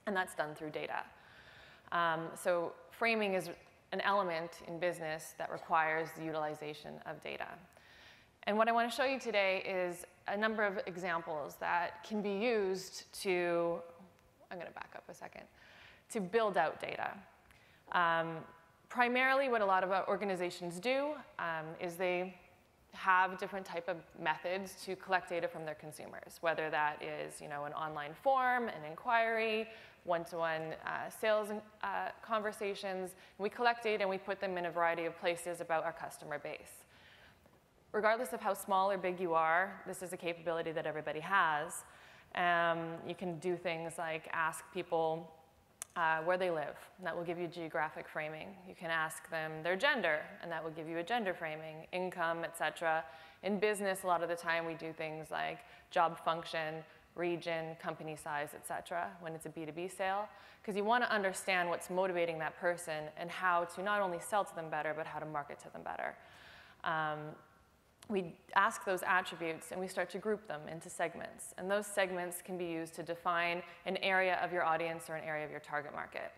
and that's done through data. So framing is an element in business that requires the utilization of data. And what I want to show you today is a number of examples that can be used to, I'm going to back up a second, to build out data. Primarily what a lot of organizations do is they have different type of methods to collect data from their consumers, whether that is an online form, an inquiry, one-to-one sales conversations. We collect data and we put them in a variety of places about our customer base. Regardless of how small or big you are, this is a capability that everybody has. You can do things like ask people where they live, and that will give you geographic framing. You can ask them their gender, and that will give you a gender framing, income, etc. In business, a lot of the time we do things like job function, region, company size, etc. when it's a B2B sale, because you want to understand what's motivating that person and how to not only sell to them better, but how to market to them better. We ask those attributes and we start to group them into segments. And those segments can be used to define an area of your audience or an area of your target market.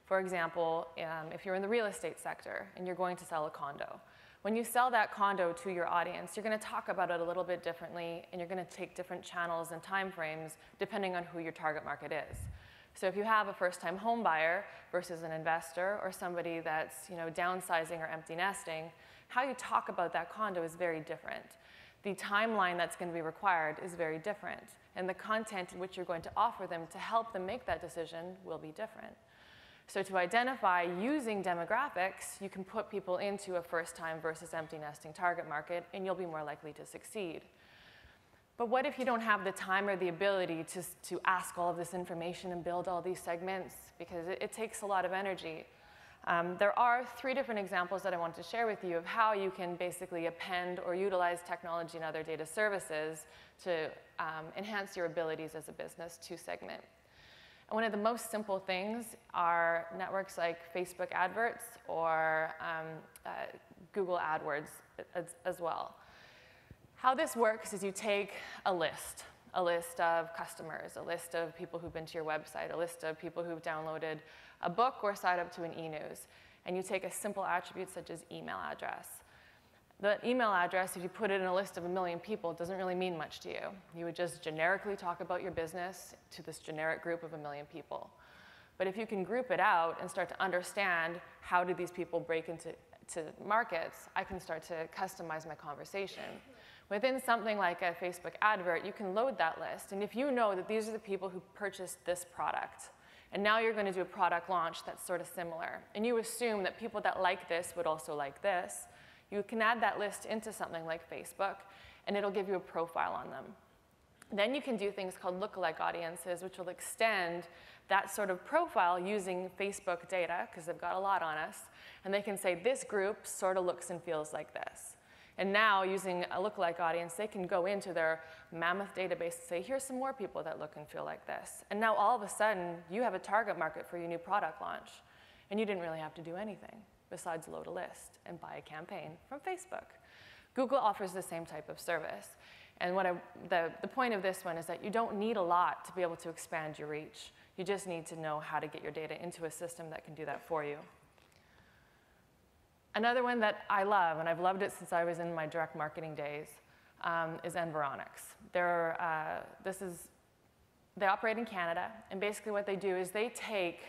For example, if you're in the real estate sector and you're going to sell a condo, when you sell that condo to your audience, you're going to talk about it a little bit differently, and you're going to take different channels and time frames depending on who your target market is. So if you have a first-time home buyer versus an investor or somebody that's downsizing or empty nesting, how you talk about that condo is very different. The timeline that's going to be required is very different, and the content in which you're going to offer them to help them make that decision will be different. So to identify using demographics, you can put people into a first-time versus empty nesting target market, and you'll be more likely to succeed. But what if you don't have the time or the ability to ask all of this information and build all these segments? Because it takes a lot of energy. There are 3 different examples that I want to share with you of how you can basically append or utilize technology and other data services to enhance your abilities as a business to segment. And one of the most simple things are networks like Facebook adverts or Google AdWords as well. How this works is you take a list of customers, a list of people who've been to your website, a list of people who've downloaded a book or signed up to an e-news, and you take a simple attribute such as email address. The email address, if you put it in a list of 1 million people, doesn't really mean much to you. You would just generically talk about your business to this generic group of 1 million people. But if you can group it out and start to understand how do these people break into markets, I can start to customize my conversation. Within something like a Facebook advert, you can load that list. And if you know that these are the people who purchased this product, and now you're going to do a product launch that's sort of similar, and you assume that people that like this would also like this, you can add that list into something like Facebook, and it'll give you a profile on them. Then you can do things called lookalike audiences, which will extend that sort of profile using Facebook data, because they've got a lot on us, and they can say, this group sort of looks and feels like this. And now, using a lookalike audience, they can go into their mammoth database and say, here's some more people that look and feel like this. And now, all of a sudden, you have a target market for your new product launch, and you didn't really have to do anything besides load a list and buy a campaign from Facebook. Google offers the same type of service. And the point of this one is that you don't need a lot to be able to expand your reach. You just need to know how to get your data into a system that can do that for you. Another one that I love, and I've loved it since I was in my direct marketing days, is Environics. They operate in Canada, and basically what they do is they take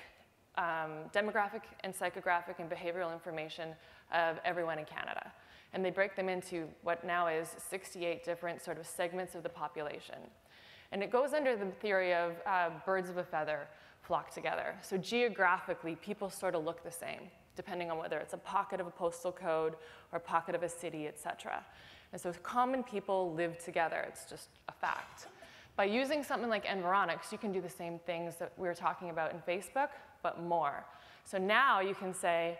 demographic and psychographic and behavioral information of everyone in Canada. And they break them into what now is 68 different sort of segments of the population. And it goes under the theory of birds of a feather flock together. So geographically, people sort of look the same, depending on whether it's a pocket of a postal code or a pocket of a city, et cetera. And so common people live together. It's just a fact. By using something like Environics, you can do the same things that we were talking about in Facebook, but more. So now you can say,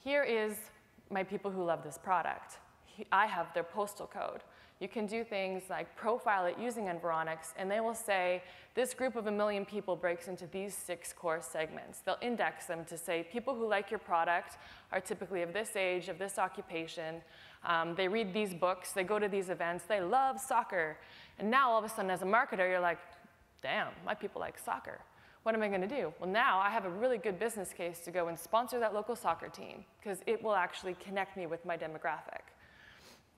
here is my people who love this product. I have their postal code. You can do things like profile it using Environics, and they will say, this group of 1 million people breaks into these 6 core segments. They'll index them to say, people who like your product are typically of this age, of this occupation. They read these books, they go to these events, they love soccer. And now all of a sudden as a marketer, you're like, damn, my people like soccer. What am I going to do? Well, now I have a really good business case to go and sponsor that local soccer team, because it will actually connect me with my demographic.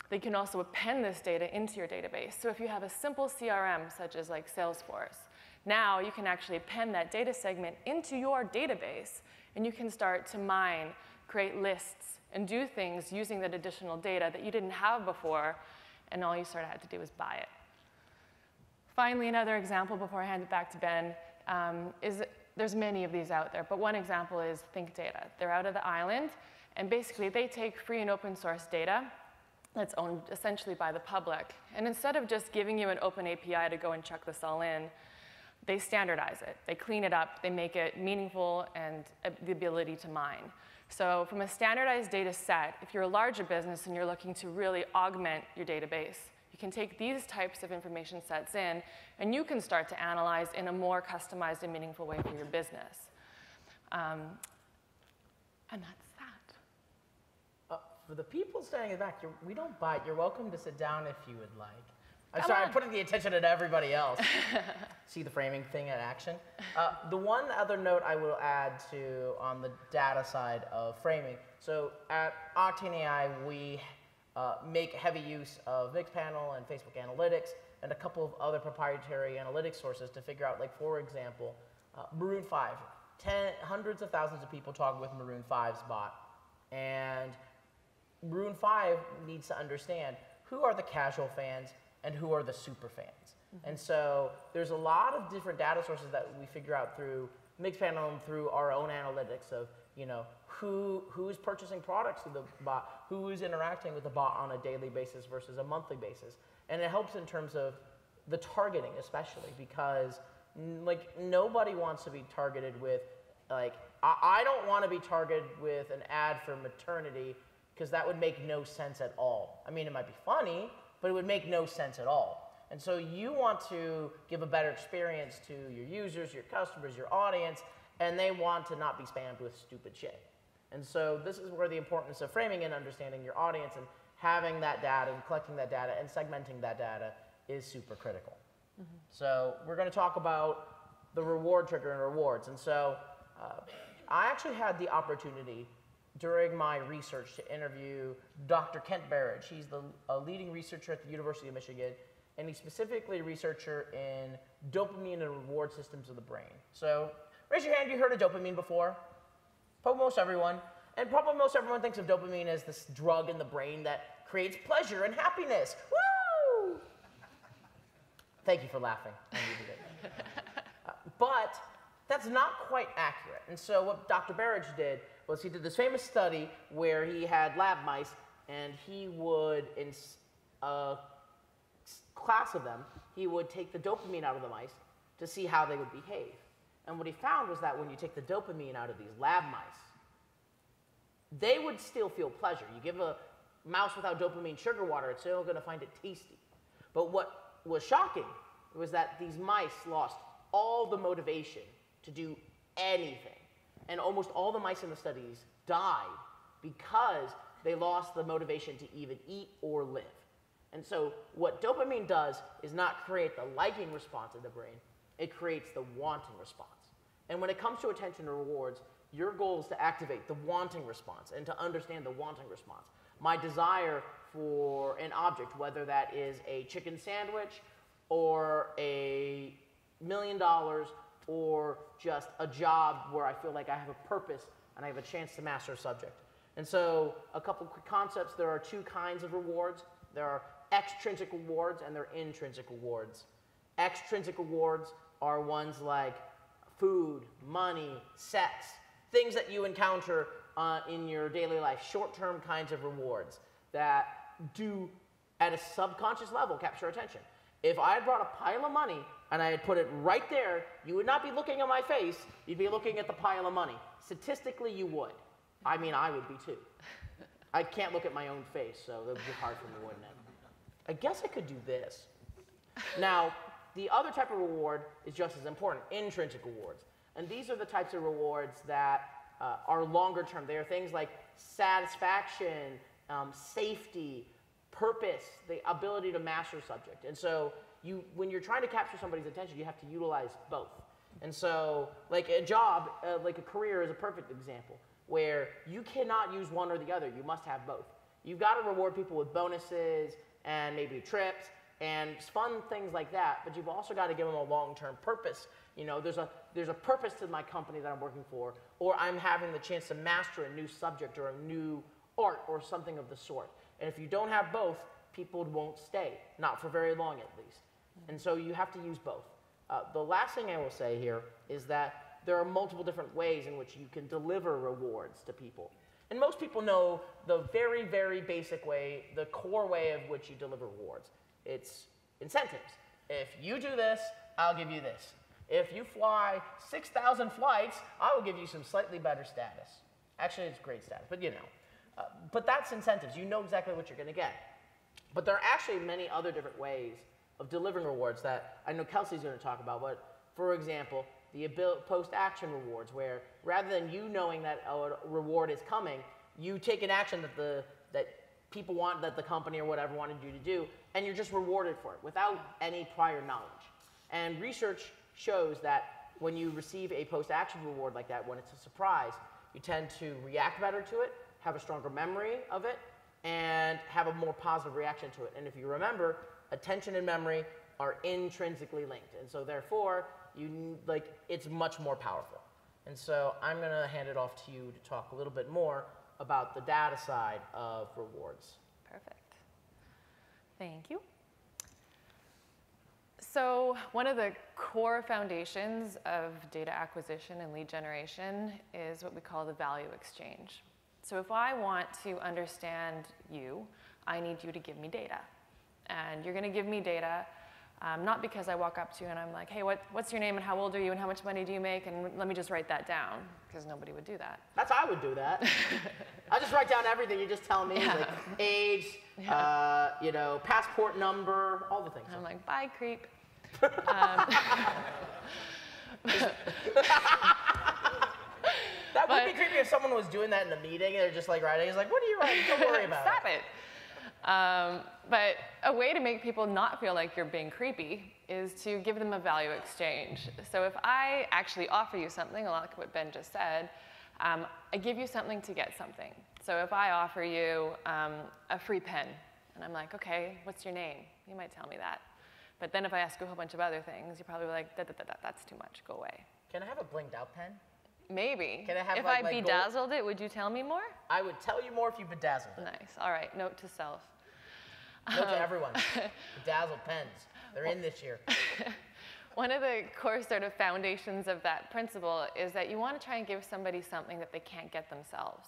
They can also append this data into your database. So if you have a simple CRM, such as like Salesforce, now you can actually append that data segment into your database, and you can start to mine, create lists, and do things using that additional data that you didn't have before, and all you sort of had to do was buy it. Finally, another example before I hand it back to Ben, is there's many of these out there, but one example is Think Data. They're out of the island, and basically they take free and open source data that's owned essentially by the public. And instead of just giving you an open API to go and check this all in, they standardize it. They clean it up. They make it meaningful and the ability to mine. So from a standardized data set, if you're a larger business and you're looking to really augment your database, you can take these types of information sets in, and you can start to analyze in a more customized and meaningful way for your business. And that's that. For the people standing in the back, we don't bite. You're welcome to sit down if you would like. I'm sorry, I'm putting the attention to everybody else. See the framing thing in action? The one other note I will add to on the data side of framing. So at Octane AI, we make heavy use of Mixpanel and Facebook Analytics and a couple of other proprietary analytics sources to figure out, like, for example, Maroon 5. Hundreds of thousands of people talk with Maroon 5's bot. And Maroon 5 needs to understand who are the casual fans and who are the super fans. Mm-hmm. And so there's a lot of different data sources that we figure out through Mixpanel and through our own analytics of, you know, who is purchasing products through the bot, who is interacting with the bot on a daily basis versus a monthly basis. And it helps in terms of the targeting, especially because like nobody wants to be targeted with like I don't want to be targeted with an ad for maternity because that would make no sense at all. I mean, it might be funny, but it would make no sense at all. And so you want to give a better experience to your users, your customers, your audience, and they want to not be spammed with stupid shit. And so this is where the importance of framing and understanding your audience and having that data and collecting that data and segmenting that data is super critical. So we're going to talk about the reward trigger and rewards. And so I actually had the opportunity during my research to interview Dr. Kent Berridge. He's a leading researcher at the University of Michigan, and he's specifically a researcher in dopamine and reward systems of the brain. So raise your hand, you heard of dopamine before? Probably most everyone. And probably most everyone thinks of dopamine as this drug in the brain that creates pleasure and happiness. Woo! Thank you for laughing. I needed it. But that's not quite accurate. And so what Dr. Berridge did was he did this famous study where he had lab mice, and he would, in a class of them, he would take the dopamine out of the mice to see how they would behave. And what he found was that when you take the dopamine out of these lab mice, they would still feel pleasure. You give a mouse without dopamine sugar water, it's still going to find it tasty. But what was shocking was that these mice lost all the motivation to do anything. And almost all the mice in the studies died because they lost the motivation to even eat or live. And so what dopamine does is not create the liking response in the brain, it creates the wanting response. And when it comes to attention and rewards, your goal is to activate the wanting response and to understand the wanting response. My desire for an object, whether that is a chicken sandwich or $1 million or just a job where I feel like I have a purpose and I have a chance to master a subject. And so a couple quick concepts. There are two kinds of rewards. There are extrinsic rewards and there are intrinsic rewards. Extrinsic rewards are ones like food, money, sex, things that you encounter in your daily life, short-term kinds of rewards that do, at a subconscious level, capture attention. If I had brought a pile of money and I had put it right there, you would not be looking at my face, you'd be looking at the pile of money. Statistically, you would. I mean, I would be too. I can't look at my own face, so it would be hard for me, wouldn't it? I guess I could do this. Now, the other type of reward is just as important, intrinsic rewards. And these are the types of rewards that are longer term. They are things like satisfaction, safety, purpose, the ability to master subject. And so when you're trying to capture somebody's attention, you have to utilize both. And so like a job, like a career is a perfect example where you cannot use one or the other. You must have both. You've got to reward people with bonuses and maybe trips and fun things like that, but you've also got to give them a long-term purpose. You know, there's a purpose to my company that I'm working for, or I'm having the chance to master a new subject or a new art or something of the sort. And if you don't have both, people won't stay, not for very long at least. And so you have to use both. The last thing I will say here is that there are multiple different ways in which you can deliver rewards to people. And most people know the very, very basic way, the core way of which you deliver rewards. It's incentives. If you do this, I'll give you this. If you fly 6,000 flights, I will give you some slightly better status. Actually, it's great status, but you know. But that's incentives. You know exactly what you're going to get. But there are actually many other different ways of delivering rewards that I know Kelsey's going to talk about. But for example, the post-action rewards, where rather than you knowing that a reward is coming, you take an action that people want, that the company or whatever wanted you to do, and you're just rewarded for it without any prior knowledge. And research shows that when you receive a post-action reward like that, when it's a surprise, you tend to react better to it, have a stronger memory of it, and have a more positive reaction to it. And if you remember, attention and memory are intrinsically linked. And so therefore, it's much more powerful. And so I'm going to hand it off to you to talk a little bit more about the data side of rewards. Perfect. Thank you. So one of the core foundations of data acquisition and lead generation is what we call the value exchange. So if I want to understand you, I need you to give me data. And you're going to give me data Not because I walk up to you and I'm like, hey, what's your name and how old are you and how much money do you make, and let me just write that down, because nobody would do that. That's how I would do that. I just write down everything. You just tell me, like age, you know, passport number, all the things. I'm like, bye, creep. That would be creepy if someone was doing that in a meeting and they're just like writing. It's like, what are you writing? Don't worry about Stop it. But a way to make people not feel like you're being creepy is to give them a value exchange. So if I actually offer you something, a lot like what Ben just said, I give you something to get something. So if I offer you a free pen, and I'm like, okay, what's your name? You might tell me that. But then if I ask you a whole bunch of other things, you're probably like, that's too much, go away. Can I have a blinged out pen? Maybe. Can I have if like I bedazzled it, would you tell me more? I would tell you more if you bedazzled it. Nice. All right. Note to self. Note to everyone. Bedazzled pens. They're in this year. One of the core sort of foundations of that principle is that you want to try and give somebody something that they can't get themselves,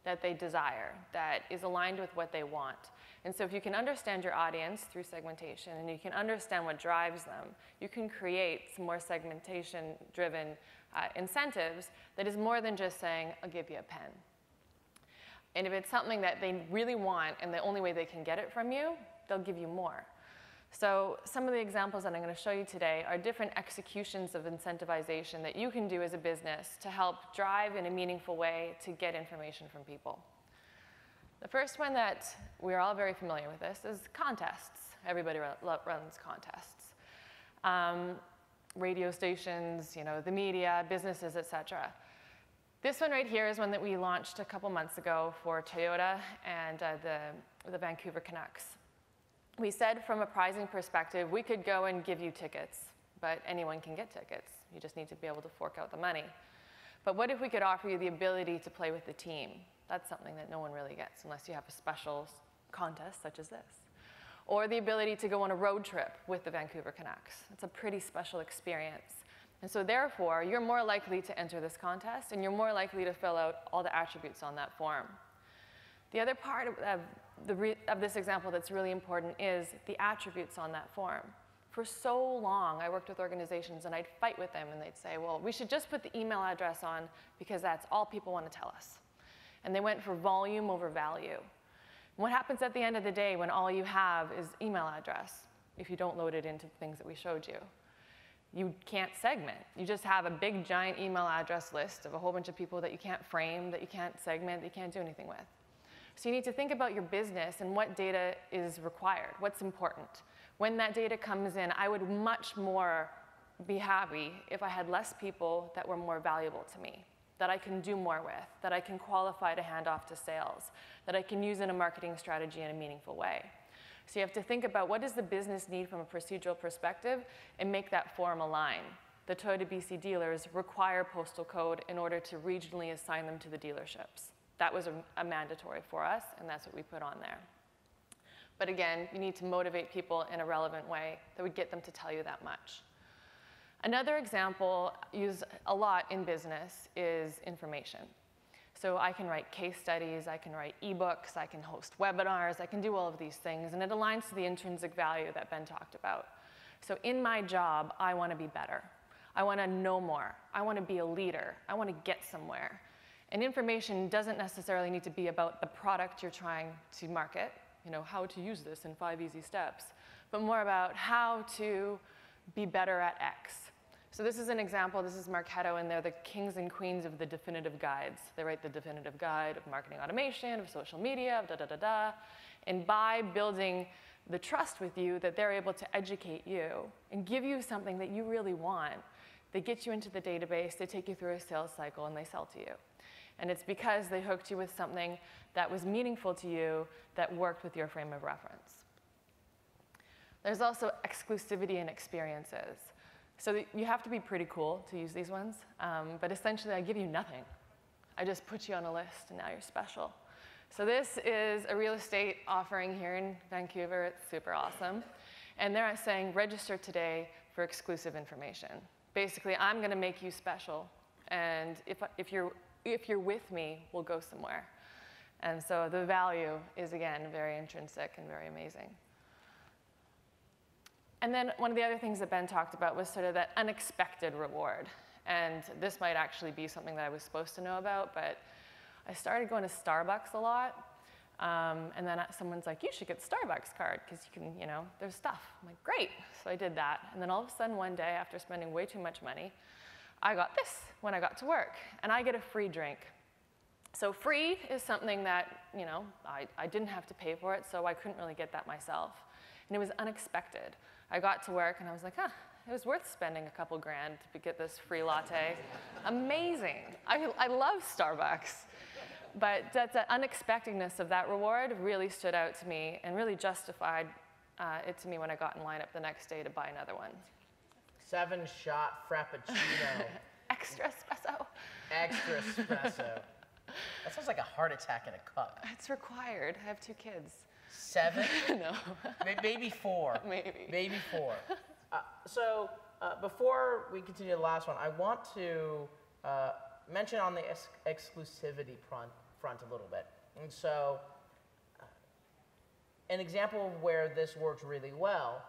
that they desire, that is aligned with what they want. And so if you can understand your audience through segmentation and you can understand what drives them, you can create some more segmentation-driven incentives that is more than just saying, I'll give you a pen. And if it's something that they really want and the only way they can get it from you, they'll give you more. So some of the examples that I'm going to show you today are different executions of incentivization that you can do as a business to help drive in a meaningful way to get information from people. The first one that we're all very familiar with this is contests. Everybody runs contests. Radio stations, you know, the media, businesses, etc. This one right here is one that we launched a couple months ago for Toyota and the Vancouver Canucks. We said from a pricing perspective, we could go and give you tickets, but anyone can get tickets. You just need to be able to fork out the money. But what if we could offer you the ability to play with the team? That's something that no one really gets unless you have a special contest such as this. Or the ability to go on a road trip with the Vancouver Canucks. It's a pretty special experience. And so therefore, you're more likely to enter this contest and you're more likely to fill out all the attributes on that form. The other part of this example that's really important is the attributes on that form. For so long, I worked with organizations and I'd fight with them and they'd say, well, we should just put the email address on because that's all people want to tell us. And they went for volume over value. What happens at the end of the day when all you have is email address, if you don't load it into things that we showed you? You can't segment. You just have a big, giant email address list of a whole bunch of people that you can't frame, that you can't segment, that you can't do anything with. So you need to think about your business and what data is required, what's important. When that data comes in, I would much more be happy if I had less people that were more valuable to me, that I can do more with, that I can qualify to hand off to sales, that I can use in a marketing strategy in a meaningful way. So you have to think about what does the business need from a procedural perspective and make that form align. The Toyota BC dealers require postal code in order to regionally assign them to the dealerships. That was a mandatory for us, and that's what we put on there. But again, you need to motivate people in a relevant way that would get them to tell you that much. Another example used a lot in business is information. So I can write case studies, I can write ebooks, I can host webinars, I can do all of these things, and it aligns to the intrinsic value that Ben talked about. So in my job, I want to be better. I want to know more. I want to be a leader. I want to get somewhere. And information doesn't necessarily need to be about the product you're trying to market, you know, how to use this in 5 easy steps, but more about how to be better at X. So this is an example. This is Marketo, and they're the kings and queens of the definitive guides. They write the definitive guide of marketing automation, of social media, of da-da-da-da. And by building the trust with you that they're able to educate you and give you something that you really want, they get you into the database, they take you through a sales cycle, and they sell to you. And it's because they hooked you with something that was meaningful to you that worked with your frame of reference. There's also exclusivity and experiences. So you have to be pretty cool to use these ones, but essentially I give you nothing. I just put you on a list and now you're special. So this is a real estate offering here in Vancouver. It's super awesome. And they're saying register today for exclusive information. Basically, I'm going to make you special, and if you're with me, we'll go somewhere. And so the value is, again, very intrinsic and very amazing. And then one of the other things that Ben talked about was sort of that unexpected reward. And this might actually be something that I was supposed to know about, but I started going to Starbucks a lot. And then someone's like, you should get the Starbucks card because you can, you know, there's stuff. I'm like, great. So I did that. And then all of a sudden one day, after spending way too much money, I got this when I got to work. And I get a free drink. So free is something that, you know, I didn't have to pay for it, so I couldn't really get that myself. And it was unexpected. I got to work and I was like, it was worth spending a couple grand to get this free latte. Amazing. I love Starbucks. But that unexpectedness of that reward really stood out to me and really justified it to me when I got in line up the next day to buy another one. 7-shot Frappuccino. Extra espresso. Extra espresso. That sounds like a heart attack in a cup. It's required. I have 2 kids. 7? No. Maybe 4. Maybe. Maybe 4. So before we continue the last one, I want to mention on the exclusivity front a little bit. And so an example of where this works really well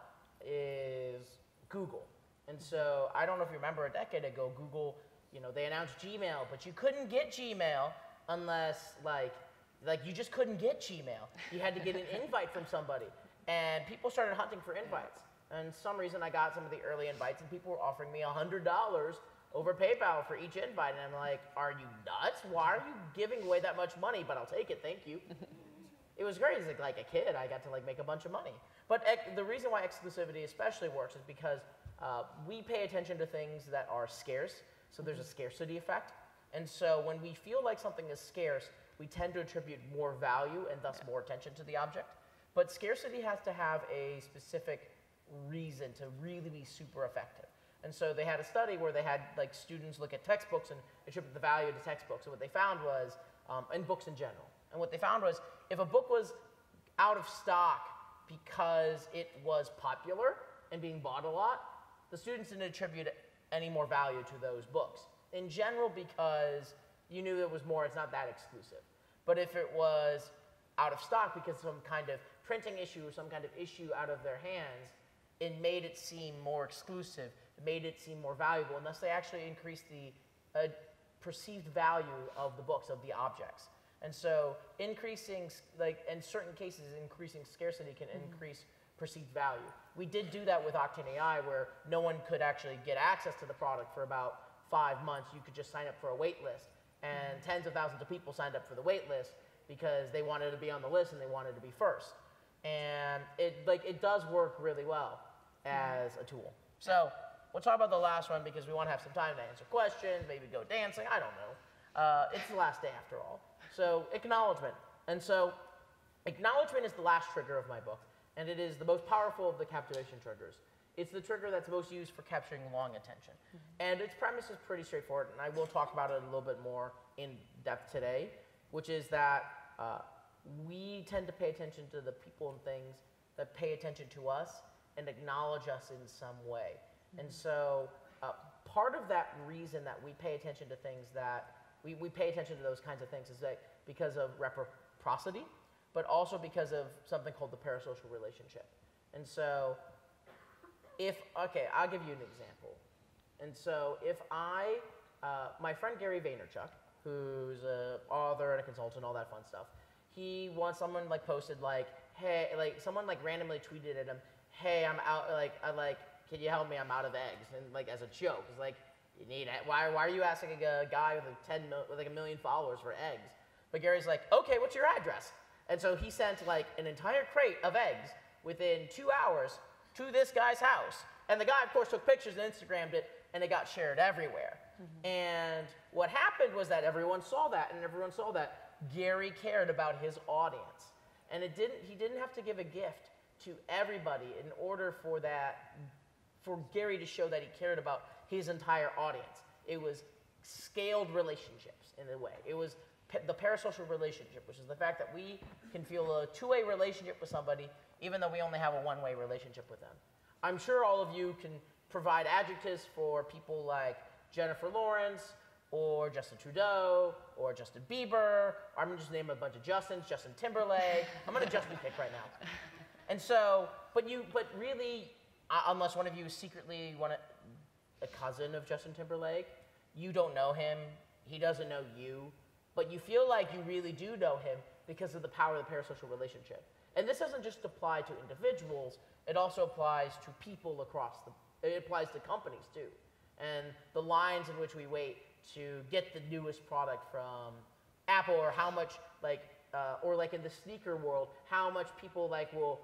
is Google. And so I don't know if you remember a decade ago, Google, you know, they announced Gmail, but you couldn't get Gmail unless like you just couldn't get Gmail. You had to get an invite from somebody. And people started hunting for invites. And for some reason I got some of the early invites and people were offering me $100 over PayPal for each invite. And I'm like, are you nuts? Why are you giving away that much money? But I'll take it, thank you. It was great. As like a kid, I got to like make a bunch of money. But the reason why exclusivity especially works is because we pay attention to things that are scarce. So there's a scarcity effect. And so when we feel like something is scarce, we tend to attribute more value and thus more attention to the object. But scarcity has to have a specific reason to really be super effective. And so they had a study where they had like students look at textbooks and attribute the value to textbooks. And what they found was, and books in general, and what they found was if a book was out of stock because it was popular and being bought a lot, the students didn't attribute any more value to those books. In general, because you knew it was more, it's not that exclusive. But if it was out of stock because some kind of printing issue or some kind of issue out of their hands, it made it seem more exclusive, it made it seem more valuable, and thus they actually increased the perceived value of the books, of the objects. And so increasing, like in certain cases, increasing scarcity can increase perceived value. We did do that with Octane AI where no one could actually get access to the product for about 5 months. You could just sign up for a wait list. And tens of thousands of people signed up for the wait list because they wanted to be on the list and they wanted to be first. And it does work really well as a tool. So we'll talk about the last one because we want to have some time to answer questions, maybe go dancing, I don't know. It's the last day after all. So acknowledgement. And so acknowledgement is the last trigger of my book. And it is the most powerful of the captivation triggers. It's the trigger that's most used for capturing long attention. And its premise is pretty straightforward, and I will talk about it a little bit more in depth today, which is that we tend to pay attention to the people and things that pay attention to us and acknowledge us in some way. And so part of that reason that we pay attention to things that, we pay attention to those kinds of things is that because of reciprocity, but also because of something called the parasocial relationship. And so okay, I'll give you an example. And so if my friend Gary Vaynerchuk, who's an author and a consultant, all that fun stuff, someone like posted like, hey, like someone like randomly tweeted at him, hey, I'm out, can you help me? I'm out of eggs. And like as a joke, it's like, you need it. Why are you asking a guy with like 1 million followers for eggs? But Gary's like, okay, what's your address? And so he sent like an entire crate of eggs within 2 hours to this guy's house. And the guy, of course, took pictures and Instagrammed it, and it got shared everywhere. And what happened was that everyone saw that, and everyone saw that Gary cared about his audience. And he didn't have to give a gift to everybody in order for Gary to show that he cared about his entire audience. It was scaled relationships in a way. It was the parasocial relationship, which is the fact that we can feel a two-way relationship with somebody even though we only have a one-way relationship with them. I'm sure all of you can provide adjectives for people like Jennifer Lawrence or Justin Trudeau or Justin Bieber. I'm going to just name a bunch of Justins, Justin Timberlake. I'm going to Justin pick right now. And so, but really, unless one of you is secretly a cousin of Justin Timberlake, you don't know him, he doesn't know you, but you feel like you really do know him because of the power of the parasocial relationship. And this doesn't just apply to individuals, it also applies to people it applies to companies too. And the lines in which we wait to get the newest product from Apple, or how much, or in the sneaker world, how much people will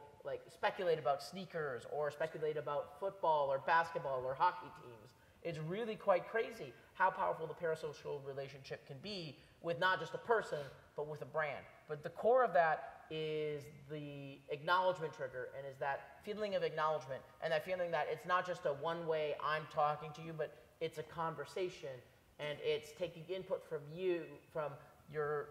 speculate about sneakers or speculate about football or basketball or hockey teams. It's really quite crazy how powerful the parasocial relationship can be with not just a person, but with a brand. But the core of that is the acknowledgement trigger, and is that feeling of acknowledgement, and that feeling that it's not just a one-way I'm talking to you, but it's a conversation, and it's taking input from you,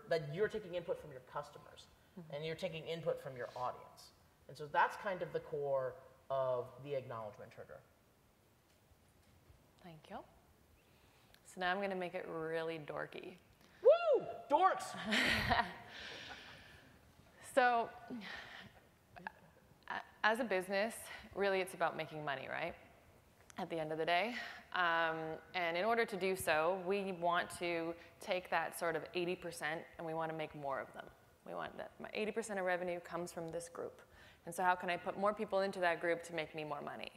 that you're taking input from your customers, and you're taking input from your audience. And so that's kind of the core of the acknowledgement trigger. Thank you. So now I'm going to make it really dorky. Woo! Dorks! So as a business, really it's about making money, right? At the end of the day. And in order to do so, we want to take that sort of 80% and we want to make more of them. We want that 80% of revenue comes from this group. And so how can I put more people into that group to make me more money?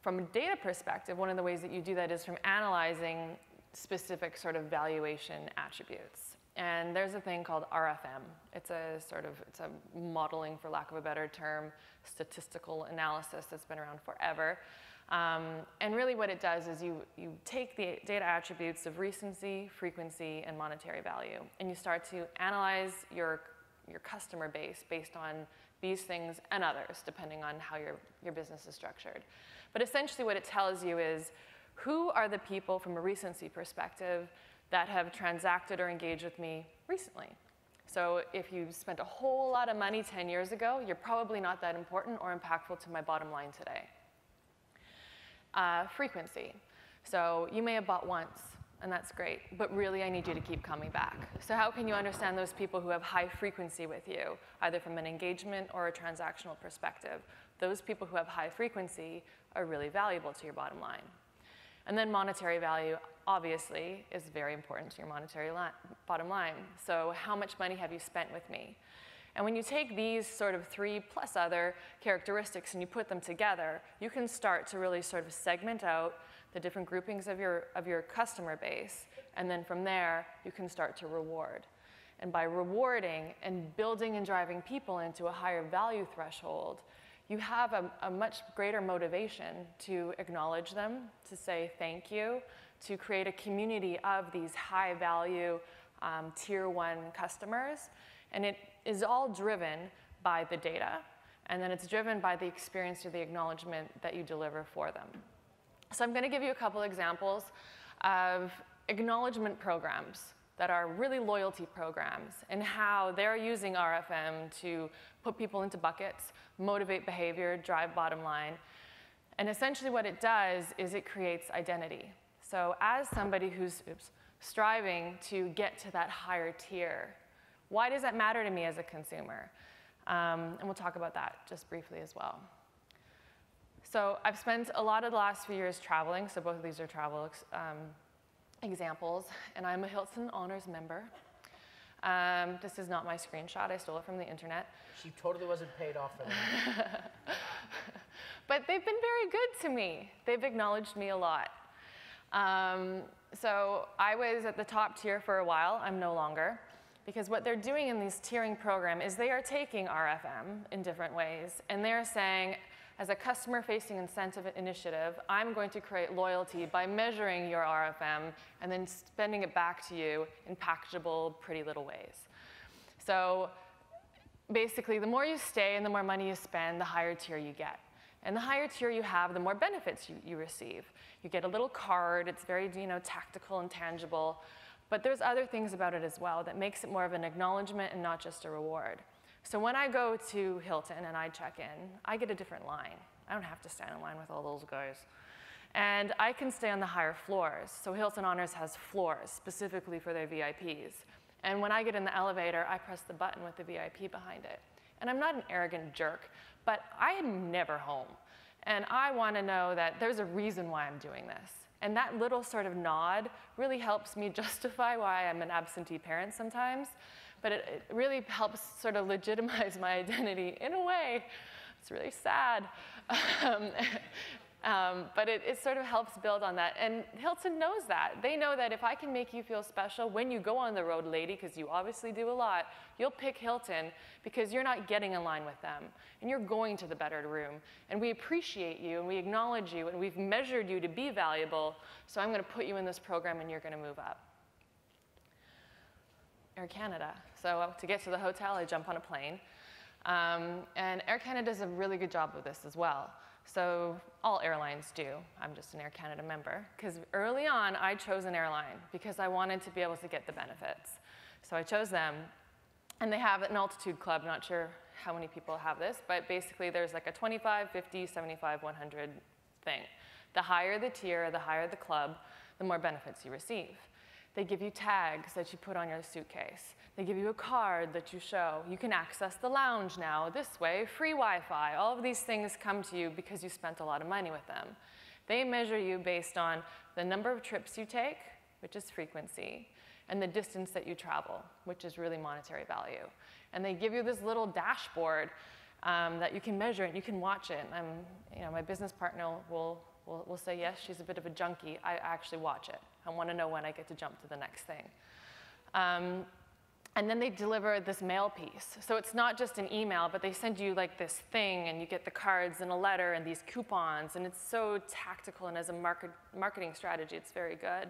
From a data perspective, one of the ways that you do that is from analyzing specific sort of valuation attributes. And there's a thing called RFM. It's a modeling, for lack of a better term, statistical analysis that's been around forever. And really what it does is you take the data attributes of recency, frequency, and monetary value, and you start to analyze your customer base based on these things and others, depending on how your business is structured. But essentially what it tells you is, who are the people from a recency perspective that have transacted or engaged with me recently? So if you spent a whole lot of money 10 years ago, you're probably not that important or impactful to my bottom line today. Frequency. So you may have bought once, and that's great, but really I need you to keep coming back. So how can you understand those people who have high frequency with you, either from an engagement or a transactional perspective? Those people who have high frequency are really valuable to your bottom line. And then monetary value, obviously, is very important to your monetary bottom line. So how much money have you spent with me? And when you take these sort of 3 plus other characteristics and you put them together, you can start to really sort of segment out the different groupings of your customer base. And then from there, you can start to reward. And by rewarding and building and driving people into a higher value threshold, you have a much greater motivation to acknowledge them, to say thank you, to create a community of these high value tier 1 customers. And it is all driven by the data, and then it's driven by the experience or the acknowledgement that you deliver for them. So I'm going to give you a couple examples of acknowledgement programs that are really loyalty programs, and how they're using RFM to put people into buckets, motivate behavior, drive bottom line. And essentially what it does is it creates identity. So as somebody who's striving to get to that higher tier, why does that matter to me as a consumer? And we'll talk about that just briefly as well. So I've spent a lot of the last few years traveling, so both of these are travel examples, and I'm a Hilton Honors member. This is not my screenshot, I stole it from the internet. She totally wasn't paid off for that. But they've been very good to me. They've acknowledged me a lot. So I was at the top tier for a while, I'm no longer, because what they're doing in this tiering program is they are taking RFM in different ways, and they're saying, as a customer-facing incentive initiative, I'm going to create loyalty by measuring your RFM and then spending it back to you in packageable, pretty little ways. So basically, the more you stay and the more money you spend, the higher tier you get. And the higher tier you have, the more benefits you receive. You get a little card, it's very tactical and tangible, but there's other things about it as well that makes it more of an acknowledgement and not just a reward. So when I go to Hilton and I check in, I get a different line. I don't have to stand in line with all those guys. And I can stay on the higher floors. So Hilton Honors has floors specifically for their VIPs. And when I get in the elevator, I press the button with the VIP behind it. And I'm not an arrogant jerk, but I am never home. And I want to know that there's a reason why I'm doing this. And that little sort of nod really helps me justify why I'm an absentee parent sometimes. But it really helps sort of legitimize my identity in a way. It's really sad. But it sort of helps build on that. And Hilton knows that. They know that if I can make you feel special when you go on the road, lady, because you obviously do a lot, you'll pick Hilton because you're not getting in line with them. And you're going to the better room. And we appreciate you, and we acknowledge you, and we've measured you to be valuable. So I'm going to put you in this program, and you're going to move up. Air Canada. So to get to the hotel, I jump on a plane. And Air Canada does a really good job of this as well. So all airlines do. I'm just an Air Canada member. Because early on, I chose an airline because I wanted to be able to get the benefits. So I chose them. And they have an altitude club. Not sure how many people have this, but basically there's like a 25, 50, 75, 100 thing. The higher the tier, the higher the club, the more benefits you receive. They give you tags that you put on your suitcase. They give you a card that you show. You can access the lounge now this way, free Wi-Fi. All of these things come to you because you spent a lot of money with them. They measure you based on the number of trips you take, which is frequency, and the distance that you travel, which is really monetary value. And they give you this little dashboard that you can measure and you can watch it. My business partner will say, yes, she's a bit of a junkie. I actually watch it. I want to know when I get to jump to the next thing. And then they deliver this mail piece. So it's not just an email, but they send you like this thing, and you get the cards and a letter and these coupons, and it's so tactical, and as a marketing strategy, it's very good.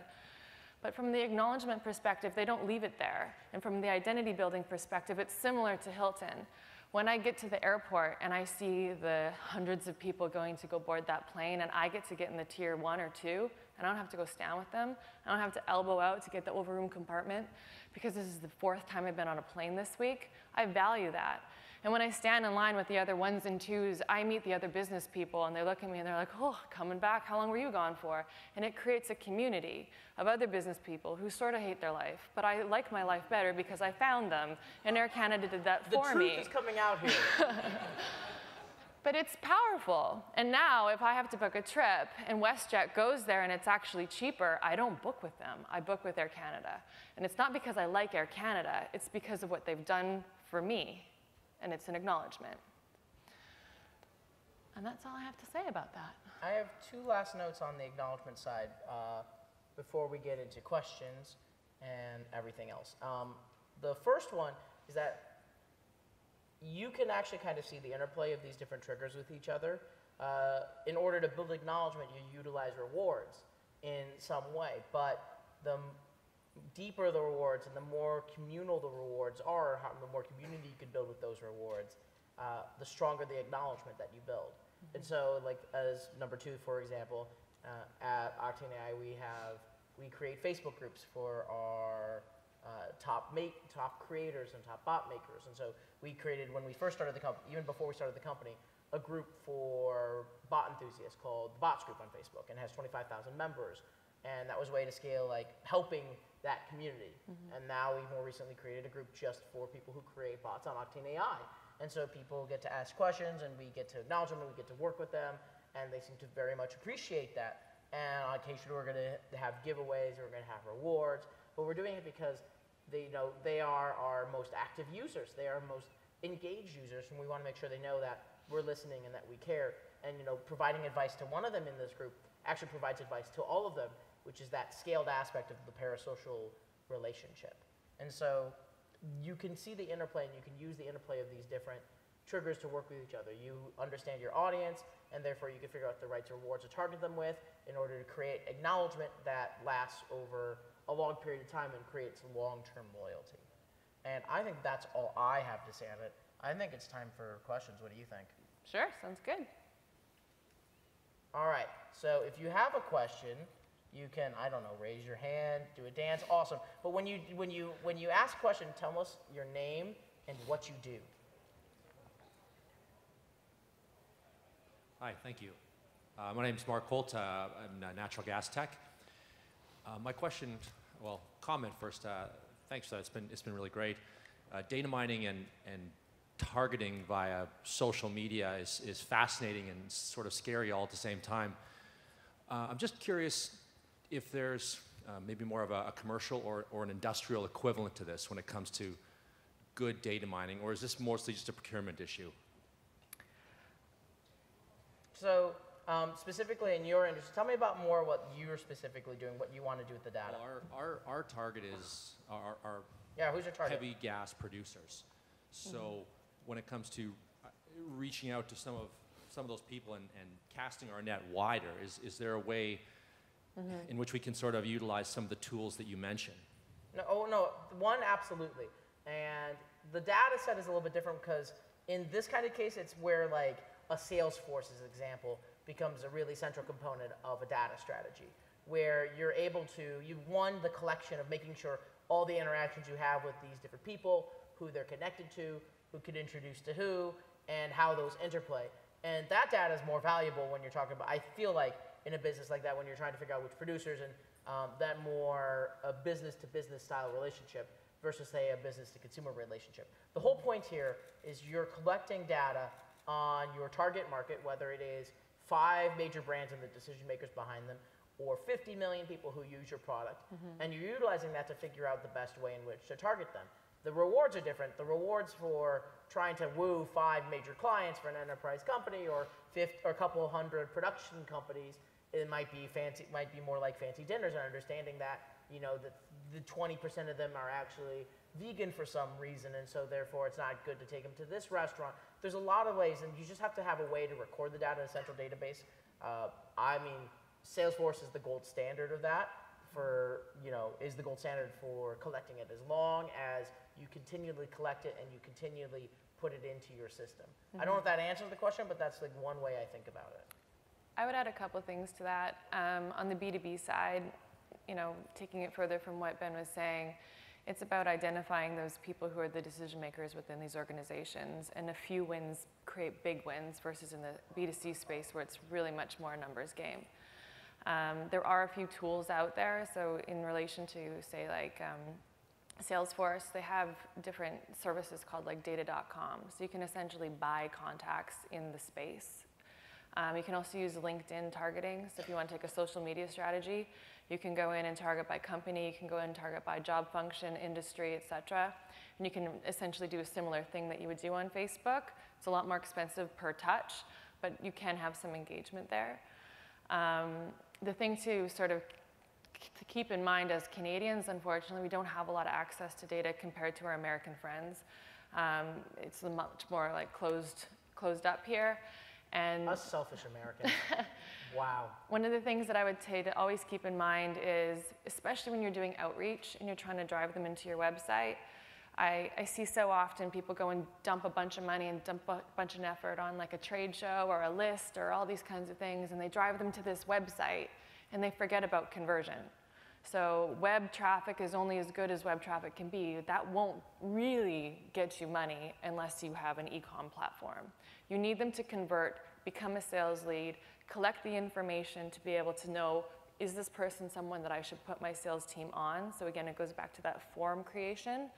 But from the acknowledgement perspective, they don't leave it there. And from the identity building perspective, it's similar to Hilton. When I get to the airport and I see the hundreds of people going to go board that plane, and I get to get in the tier 1 or 2, and I don't have to go stand with them, I don't have to elbow out to get the overroom compartment, because this is the 4th time I've been on a plane this week, I value that. And when I stand in line with the other 1s and 2s, I meet the other business people, and they look at me and they're like, oh, coming back, how long were you gone for? And it creates a community of other business people who sort of hate their life, but I like my life better because I found them, and Air Canada did that for me. The truth is coming out here. But it's powerful. And now, if I have to book a trip and WestJet goes there and it's actually cheaper, I don't book with them. I book with Air Canada. And it's not because I like Air Canada, it's because of what they've done for me. And it's an acknowledgement. And that's all I have to say about that. I have 2 last notes on the acknowledgement side before we get into questions and everything else. The first one is that you can actually kind of see the interplay of these different triggers with each other. In order to build acknowledgement, you utilize rewards in some way, but the deeper the rewards and the more communal the rewards are, the more community you can build with those rewards, the stronger the acknowledgement that you build. Mm-hmm. And so, like as number 2, for example, at Octane AI, we create Facebook groups for our top creators and top bot makers. And so we created, when we first started the company, even before we started the company, a group for bot enthusiasts called the Bots Group on Facebook, and has 25,000 members. And that was a way to scale, like helping that community. Mm-hmm. And now we've more recently created a group just for people who create bots on Octane AI. And so people get to ask questions, and we get to acknowledge them, and we get to work with them, and they seem to very much appreciate that. And on occasion, we're going to have giveaways, we're going to have rewards, but we're doing it because they are our most active users, they are our most engaged users, and we want to make sure they know that we're listening and that we care. And providing advice to one of them in this group actually provides advice to all of them, which is that scaled aspect of the parasocial relationship. And so you can see the interplay, and you can use the interplay of these different triggers to work with each other. You understand your audience, and therefore you can figure out the right rewards to target them with in order to create acknowledgement that lasts over a long period of time and creates long-term loyalty. And I think that's all I have to say on it. I think it's time for questions. What do you think? Sure, sounds good. All right, so if you have a question, you can, I don't know, raise your hand, do a dance, awesome. But when you ask a question, tell us your name and what you do. Hi, thank you. My name is Mark Holt. I'm a natural gas tech. My question, comment first. Thanks for that. It's been really great. Data mining and targeting via social media is fascinating and sort of scary all at the same time. I'm just curious if there's maybe more of a commercial or an industrial equivalent to this when it comes to good data mining, or is this mostly just a procurement issue? So specifically in your industry, tell me about more what you're specifically doing, what you want to do with the data. Well, our target is our Yeah, who's your target? heavy gas producers. So when it comes to reaching out to some of those people and casting our net wider, is there a way in which we can sort of utilize some of the tools that you mentioned? No, one, absolutely. And the data set is a little bit different because in this kind of case, it's where like a Salesforce, as an example, becomes a really central component of a data strategy, where you're able to, you've won the collection of making sure all the interactions you have with these different people, who they're connected to, who could introduce to who, and how those interplay. And that data is more valuable when you're talking about, I feel like in a business like that, when you're trying to figure out which producers and that more a business-to-business style relationship versus, say, a business-to-consumer relationship. The whole point here is you're collecting data on your target market, whether it is 5 major brands and the decision makers behind them, or 50 million people who use your product, and you're utilizing that to figure out the best way in which to target them. The rewards are different. The rewards for trying to woo 5 major clients for an enterprise company or a couple hundred production companies, it might be more like fancy dinners, and understanding that, you know, the 20% of them are actually vegan for some reason, and so therefore it's not good to take them to this restaurant. There's a lot of ways, and you just have to have a way to record the data in a central database. I mean, Salesforce is the gold standard of that is the gold standard for collecting it, as long as you continually collect it and you continually put it into your system. I don't know if that answers the question, but that's like one way I think about it. I would add a couple things to that. On the B2B side, you know, taking it further from what Ben was saying, it's about identifying those people who are the decision makers within these organizations, and a few wins create big wins versus in the B2C space where it's really much more a numbers game. There are a few tools out there, so in relation to, say, like Salesforce, they have different services called like data.com, so you can essentially buy contacts in the space. You can also use LinkedIn targeting, so if you want to take a social media strategy, you can go in and target by company, you can go in and target by job function, industry, etc. And you can essentially do a similar thing that you would do on Facebook. It's a lot more expensive per touch, but you can have some engagement there. The thing to sort of keep in mind as Canadians, unfortunately, we don't have a lot of access to data compared to our American friends. It's much more like closed up here. And us selfish Americans. Wow. One of the things that I would say to always keep in mind is, especially when you're doing outreach and you're trying to drive them into your website, I see so often people go and dump a bunch of money and dump a bunch of effort on like a trade show or a list or all these kinds of things, and they drive them to this website and they forget about conversion. So web traffic is only as good as web traffic can be. That won't really get you money unless you have an e-com platform. You need them to convert, become a sales lead, collect the information to be able to know, is this person someone that I should put my sales team on? So again, it goes back to that form creation.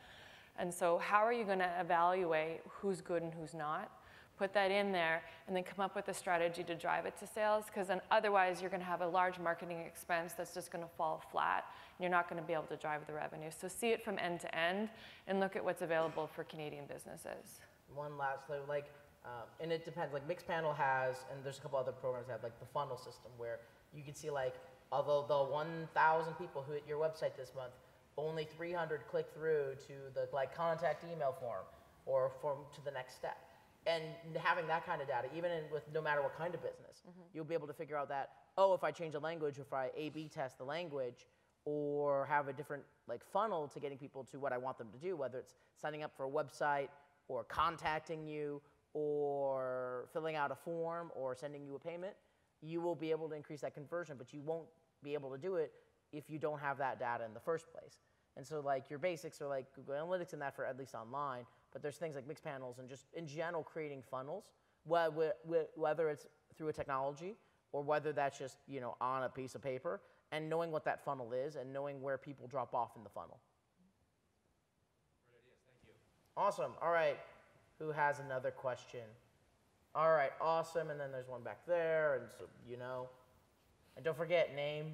And so how are you going to evaluate who's good and who's not? Put that in there and then come up with a strategy to drive it to sales, because then otherwise you're going to have a large marketing expense that's just going to fall flat and you're not going to be able to drive the revenue. So see it from end to end and look at what's available for Canadian businesses. One last, and it depends, like Mixpanel has, and there's a couple other programs that have like the funnel system where you can see like, although the 1,000 people who hit your website this month, only 300 click through to the like contact email form or form to the next step. And having that kind of data, even with no matter what kind of business, you'll be able to figure out that, oh, if I change a language, if I A/B test the language, or have a different like funnel to getting people to what I want them to do, whether it's signing up for a website or contacting you or filling out a form or sending you a payment, you will be able to increase that conversion, but you won't be able to do it if you don't have that data in the first place. And so like your basics are like Google Analytics and that for at least online, but there's things like Mixpanels and just in general creating funnels, whether it's through a technology or whether that's just, you know, on a piece of paper, and knowing what that funnel is and knowing where people drop off in the funnel. Great ideas, thank you. Awesome, all right. who has another question? All right, awesome. And then there's one back there, and so, you know. And don't forget name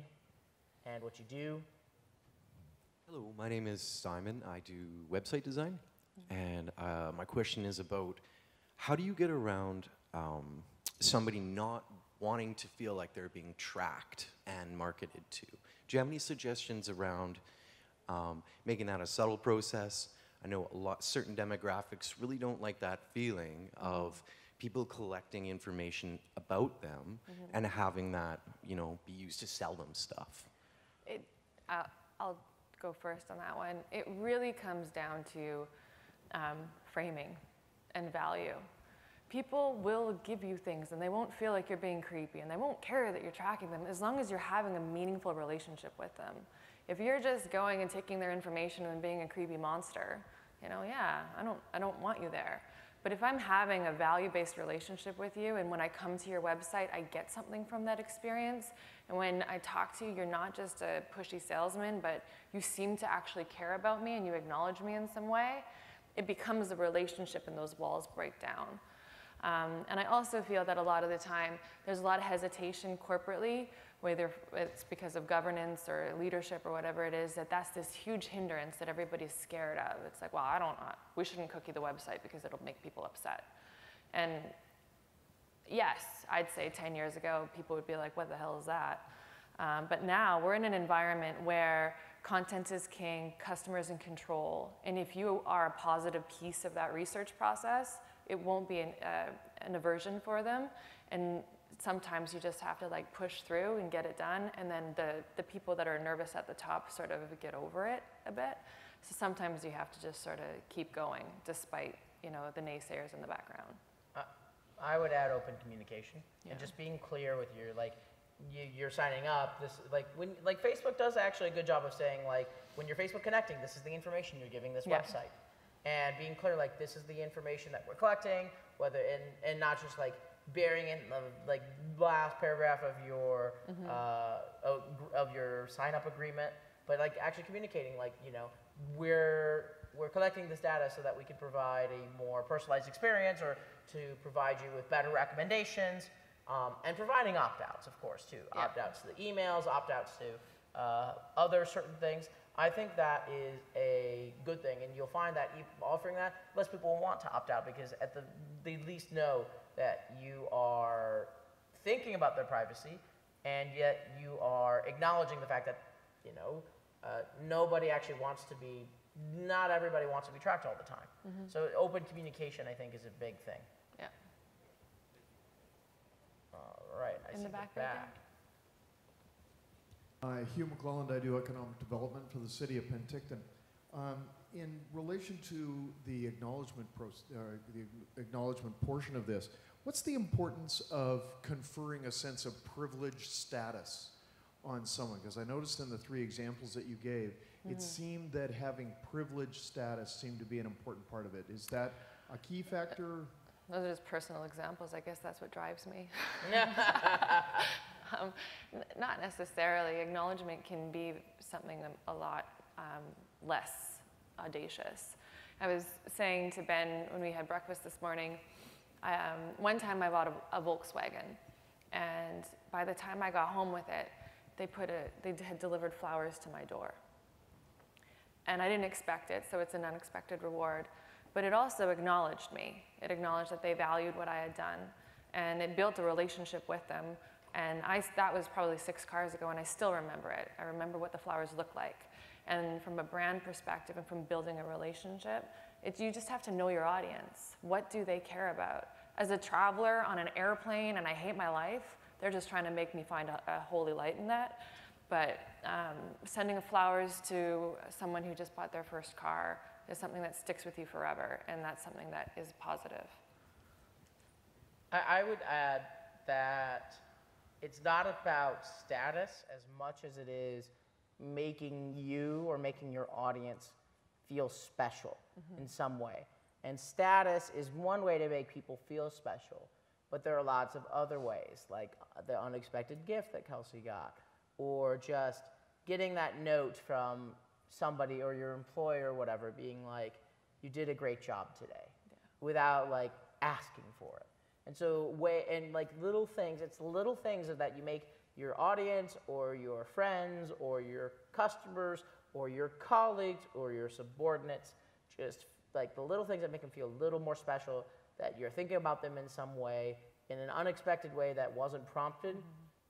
and what you do. Hello, my name is Simon. I do website design. And my question is about how do you get around somebody not wanting to feel like they're being tracked and marketed to? Do you have any suggestions around making that a subtle process? I know certain demographics really don't like that feeling of people collecting information about them and having that, you know, be used to sell them stuff. I'll go first on that one. It really comes down to framing and value. People will give you things and they won't feel like you're being creepy and they won't care that you're tracking them as long as you're having a meaningful relationship with them. If you're just going and taking their information and being a creepy monster, you know, yeah, I don't want you there. But if I'm having a value-based relationship with you and when I come to your website, I get something from that experience, and when I talk to you, you're not just a pushy salesman, but you seem to actually care about me and you acknowledge me in some way, it becomes a relationship and those walls break down. And I also feel that a lot of the time, there's a lot of hesitation corporately, whether it's because of governance or leadership or whatever it is, that's this huge hindrance that everybody's scared of. It's like, well, we shouldn't cookie the website because it'll make people upset. And yes, I'd say 10 years ago, people would be like, what the hell is that? But now we're in an environment where content is king, customers in control, and if you are a positive piece of that research process, it won't be an aversion for them. And sometimes you just have to like push through and get it done, and then the people that are nervous at the top sort of get over it a bit. So sometimes you have to just sort of keep going despite, you know, the naysayers in the background. I would add open communication and just being clear with your, like, you're signing up. This, like, when, like, Facebook does actually a good job of saying, like, when you're Facebook connecting, this is the information you're giving this website, and being clear, like, this is the information that we're collecting, whether and not just like burying it in the like last paragraph of your of your sign up agreement, but like actually communicating, like, you know, we're collecting this data so that we can provide a more personalized experience or to provide you with better recommendations, and providing opt-outs, of course, too. Opt-outs to the emails, opt-outs to other certain things. I think that is a good thing, and you'll find that offering that, less people will want to opt out because they at least know that you are thinking about their privacy, and yet you are acknowledging the fact that, you know, nobody actually wants to be, not everybody wants to be tracked all the time. So open communication, I think, is a big thing. Yeah. All right, I see In the back right there. Hugh McClelland, I do economic development for the city of Penticton. In relation to the acknowledgement portion of this, what's the importance of conferring a sense of privileged status on someone? Because I noticed in the 3 examples that you gave, it seemed that having privileged status seemed to be an important part of it. Is that a key factor? Those are just personal examples. I guess that's what drives me. Not necessarily. Acknowledgement can be something a lot less audacious. I was saying to Ben when we had breakfast this morning, one time I bought a Volkswagen, and by the time I got home with it, they had delivered flowers to my door. And I didn't expect it, so it's an unexpected reward. But it also acknowledged me. It acknowledged that they valued what I had done, and it built a relationship with them. And that was probably 6 cars ago, and I still remember it. I remember what the flowers looked like. And from a brand perspective and from building a relationship, you just have to know your audience. What do they care about? As a traveler on an airplane, and I hate my life, they're just trying to make me find a holy light in that. But sending flowers to someone who just bought their first car is something that sticks with you forever, and that's something that is positive. I would add that it's not about status as much as it is making you or making your audience feel special in some way. And status is one way to make people feel special, but there are lots of other ways, like the unexpected gift that Kelsey got, or just getting that note from somebody or your employer or whatever being like, you did a great job today. without like asking for it. And so, like little things, it's little things that you make your audience or your friends or your customers or your colleagues or your subordinates, just like the little things that make them feel a little more special, that you're thinking about them in some way, in an unexpected way that wasn't prompted,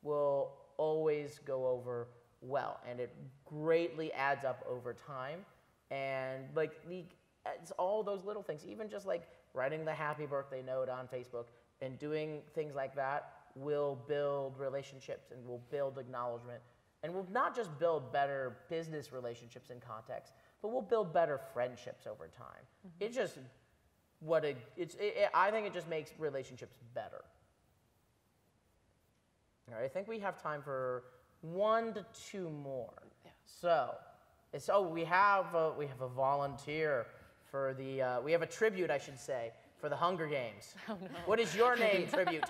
will always go over well. And it greatly adds up over time. And like it's all those little things, even just like writing the happy birthday note on Facebook and doing things like that will build relationships and will build acknowledgement and will not just build better business relationships in context, but we'll build better friendships over time. It's just I think it just makes relationships better. All right, I think we have time for 1 to 2 more. Yeah. So we have a volunteer for the we have a tribute, I should say, for the Hunger Games. Oh, no. What is your name, tribute?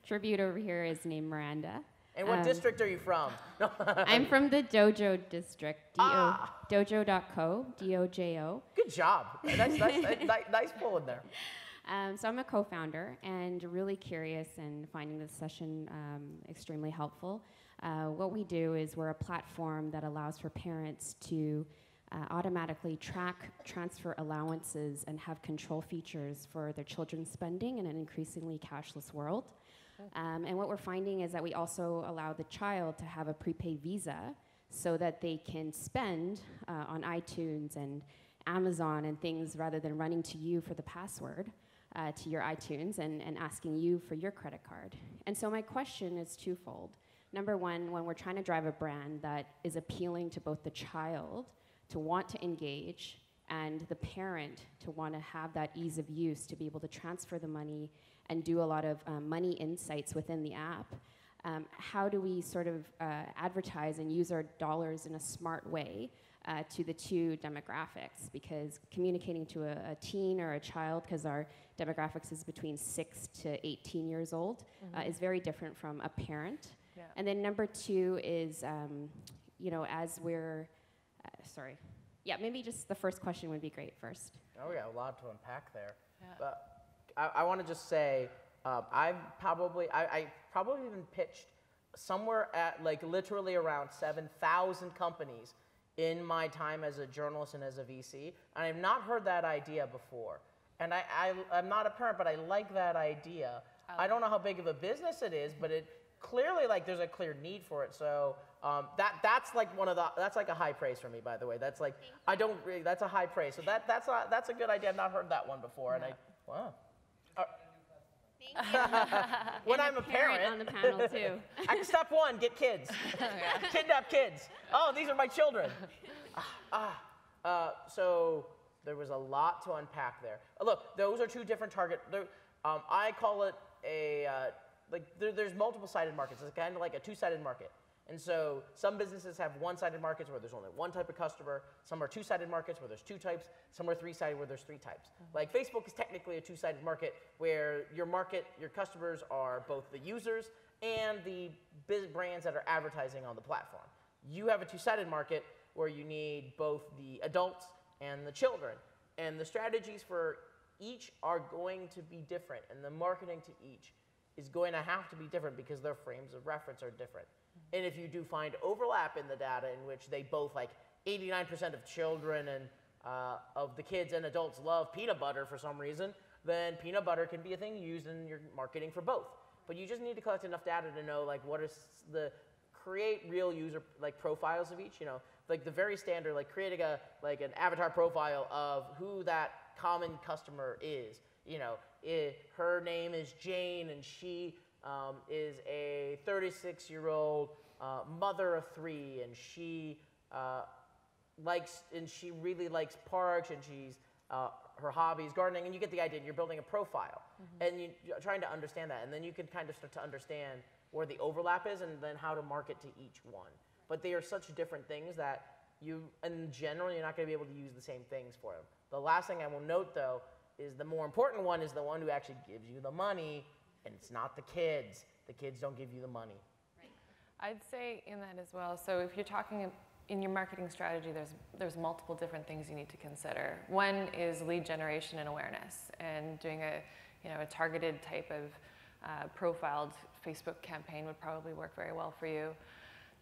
Tribute over here is named Miranda. And what district are you from? I'm from the Dojo district, dojo.co, D-O-J-O. Good job. Nice pull in there. So I'm a co-founder and really curious and finding this session extremely helpful. What we do is we're a platform that allows for parents to automatically track transfer allowances and have control features for their children's spending in an increasingly cashless world. And what we're finding is that we also allow the child to have a prepaid visa so that they can spend on iTunes and Amazon and things rather than running to you for the password to your iTunes and asking you for your credit card. And so my question is twofold. Number one, when we're trying to drive a brand that is appealing to both the child to want to engage and the parent to want to have that ease of use to be able to transfer the money and do a lot of money insights within the app, how do we sort of advertise and use our dollars in a smart way to the two demographics? Because communicating to a teen or a child, because our demographics is between 6 to 18 years old, is very different from a parent. Yeah. And then number two is, as we're, maybe just the first question would be great first. Oh yeah, a lot to unpack there. Yeah. But I want to just say, I probably even pitched somewhere at like literally around 7,000 companies in my time as a journalist and as a VC, and I've not heard that idea before. And I'm not a parent, but I like that idea. Oh. I don't know how big of a business it is, but it clearly like there's a clear need for it. So that's like that's like a high praise for me, by the way. That's like that's a high praise. So that's a good idea. I've not heard that one before, and wow. When I'm a parent on the panel too. Step one, get kids. Kidnap kids. Oh, these are my children. So there was a lot to unpack there. Look, those are two different target. I call it there's multiple sided markets. It's kind of like a two-sided market. And so some businesses have one-sided markets where there's only one type of customer. Some are two-sided markets where there's two types. Some are three-sided where there's three types. Like Facebook is technically a two-sided market where your customers are both the users and the brands that are advertising on the platform. You have a two-sided market where you need both the adults and the children. And the strategies for each are going to be different. And the marketing to each is going to have to be different because their frames of reference are different. And if you do find overlap in the data in which they both, like 89% of children and of the kids and adults love peanut butter for some reason, then peanut butter can be a thing used in your marketing for both. But you just need to collect enough data to know like what is create real user like profiles of each, like the very standard, like creating an avatar profile of who that common customer is. Her name is Jane and she is a 36-year-old mother of 3, and she really likes parks, and she's her hobby is gardening, and you get the idea. You're building a profile, and you're trying to understand that, and then you can kind of start to understand where the overlap is, and then how to market to each one. But they are such different things that in general, you're not going to be able to use the same things for them. The last thing I will note, though, is the more important one is the one who actually gives you the money. And it's not the kids. The kids don't give you the money. Right. I'd say in that as well. So if you're talking in your marketing strategy, there's multiple different things you need to consider. One is lead generation and awareness, and doing a targeted type of profiled Facebook campaign would probably work very well for you.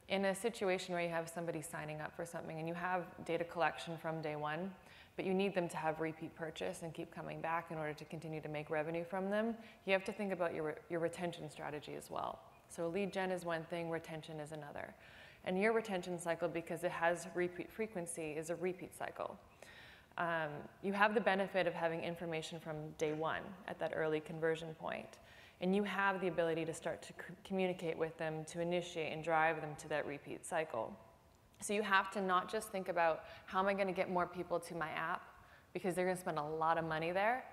In a situation where you have somebody signing up for something and you have data collection from day one, but you need them to have repeat purchase and keep coming back in order to continue to make revenue from them, you have to think about your retention strategy as well. So lead gen is one thing, retention is another. And your retention cycle, because it has repeat frequency, is a repeat cycle. You have the benefit of having information from day one at that early conversion point. And you have the ability to start to communicate with them, to initiate and drive them to that repeat cycle. So you have to not just think about how am I going to get more people to my app, because they're going to spend a lot of money there.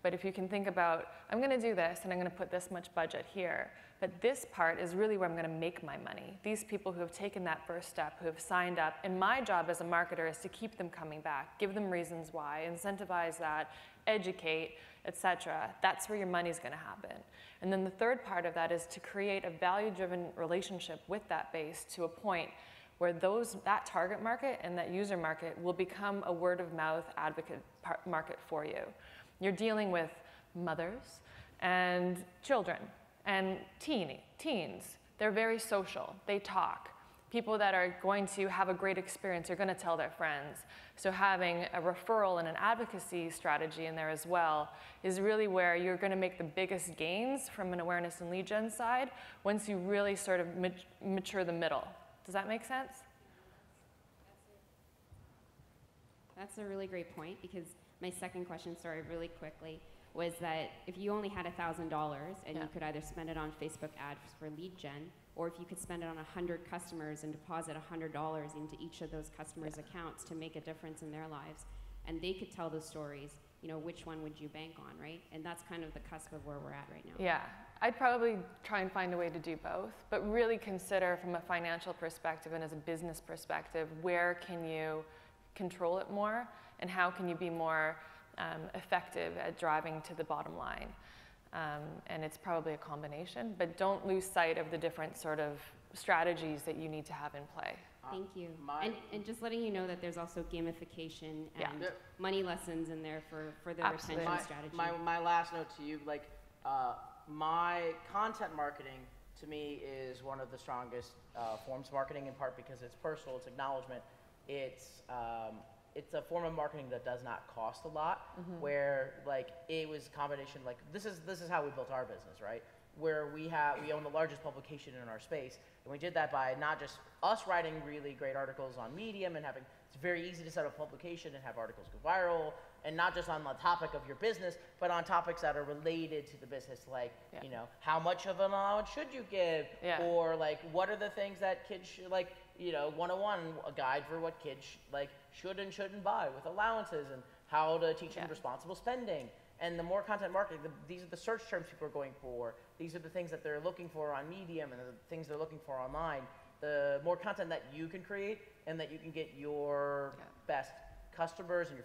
But if you can think about, I'm going to do this and I'm going to put this much budget here, but this part is really where I'm going to make my money. These people who have taken that first step, who have signed up, and my job as a marketer is to keep them coming back, give them reasons why, incentivize that, educate, etc. That's where your money's going to happen. And then the third part of that is to create a value-driven relationship with that base to a point where that target market and that user market will become a word-of-mouth advocate market for you. You're dealing with mothers and children and teens. They're very social. They talk. People that are going to have a great experience are going to tell their friends. So having a referral and an advocacy strategy in there as well is really where you're going to make the biggest gains from an awareness and lead gen side once you really sort of mature the middle. Does that make sense? That's a really great point, because my second question, sorry, really quickly, was that if you only had $1,000 and you could either spend it on Facebook ads for lead gen, or if you could spend it on 100 customers and deposit $100 into each of those customers' accounts to make a difference in their lives, and they could tell those stories, which one would you bank on, right? And that's kind of the cusp of where we're at right now. Yeah, I'd probably try and find a way to do both, but really consider from a financial perspective and as a business perspective, where can you control it more, and how can you be more effective at driving to the bottom line. And it's probably a combination, but don't lose sight of the different sort of strategies that you need to have in play. Thank you. And just letting you know that there's also gamification and money lessons in there for the retention strategy. My last note to you, my content marketing to me is one of the strongest forms of marketing, in part because it's personal, it's acknowledgement, it's a form of marketing that does not cost a lot, where it was a combination, this is how we built our business, right? Where we own the largest publication in our space, and we did that by not just us writing really great articles on Medium and it's very easy to set up a publication and have articles go viral, and not just on the topic of your business, but on topics that are related to the business, how much of an allowance should you give, or what are the things that kids should, 101, a guide for what kids should and shouldn't buy with allowances, and how to teach them responsible spending. And the more content marketing, these are the search terms people are going for. These are the things that they're looking for on Medium and the things they're looking for online. The more content that you can create and that you can get your best customers and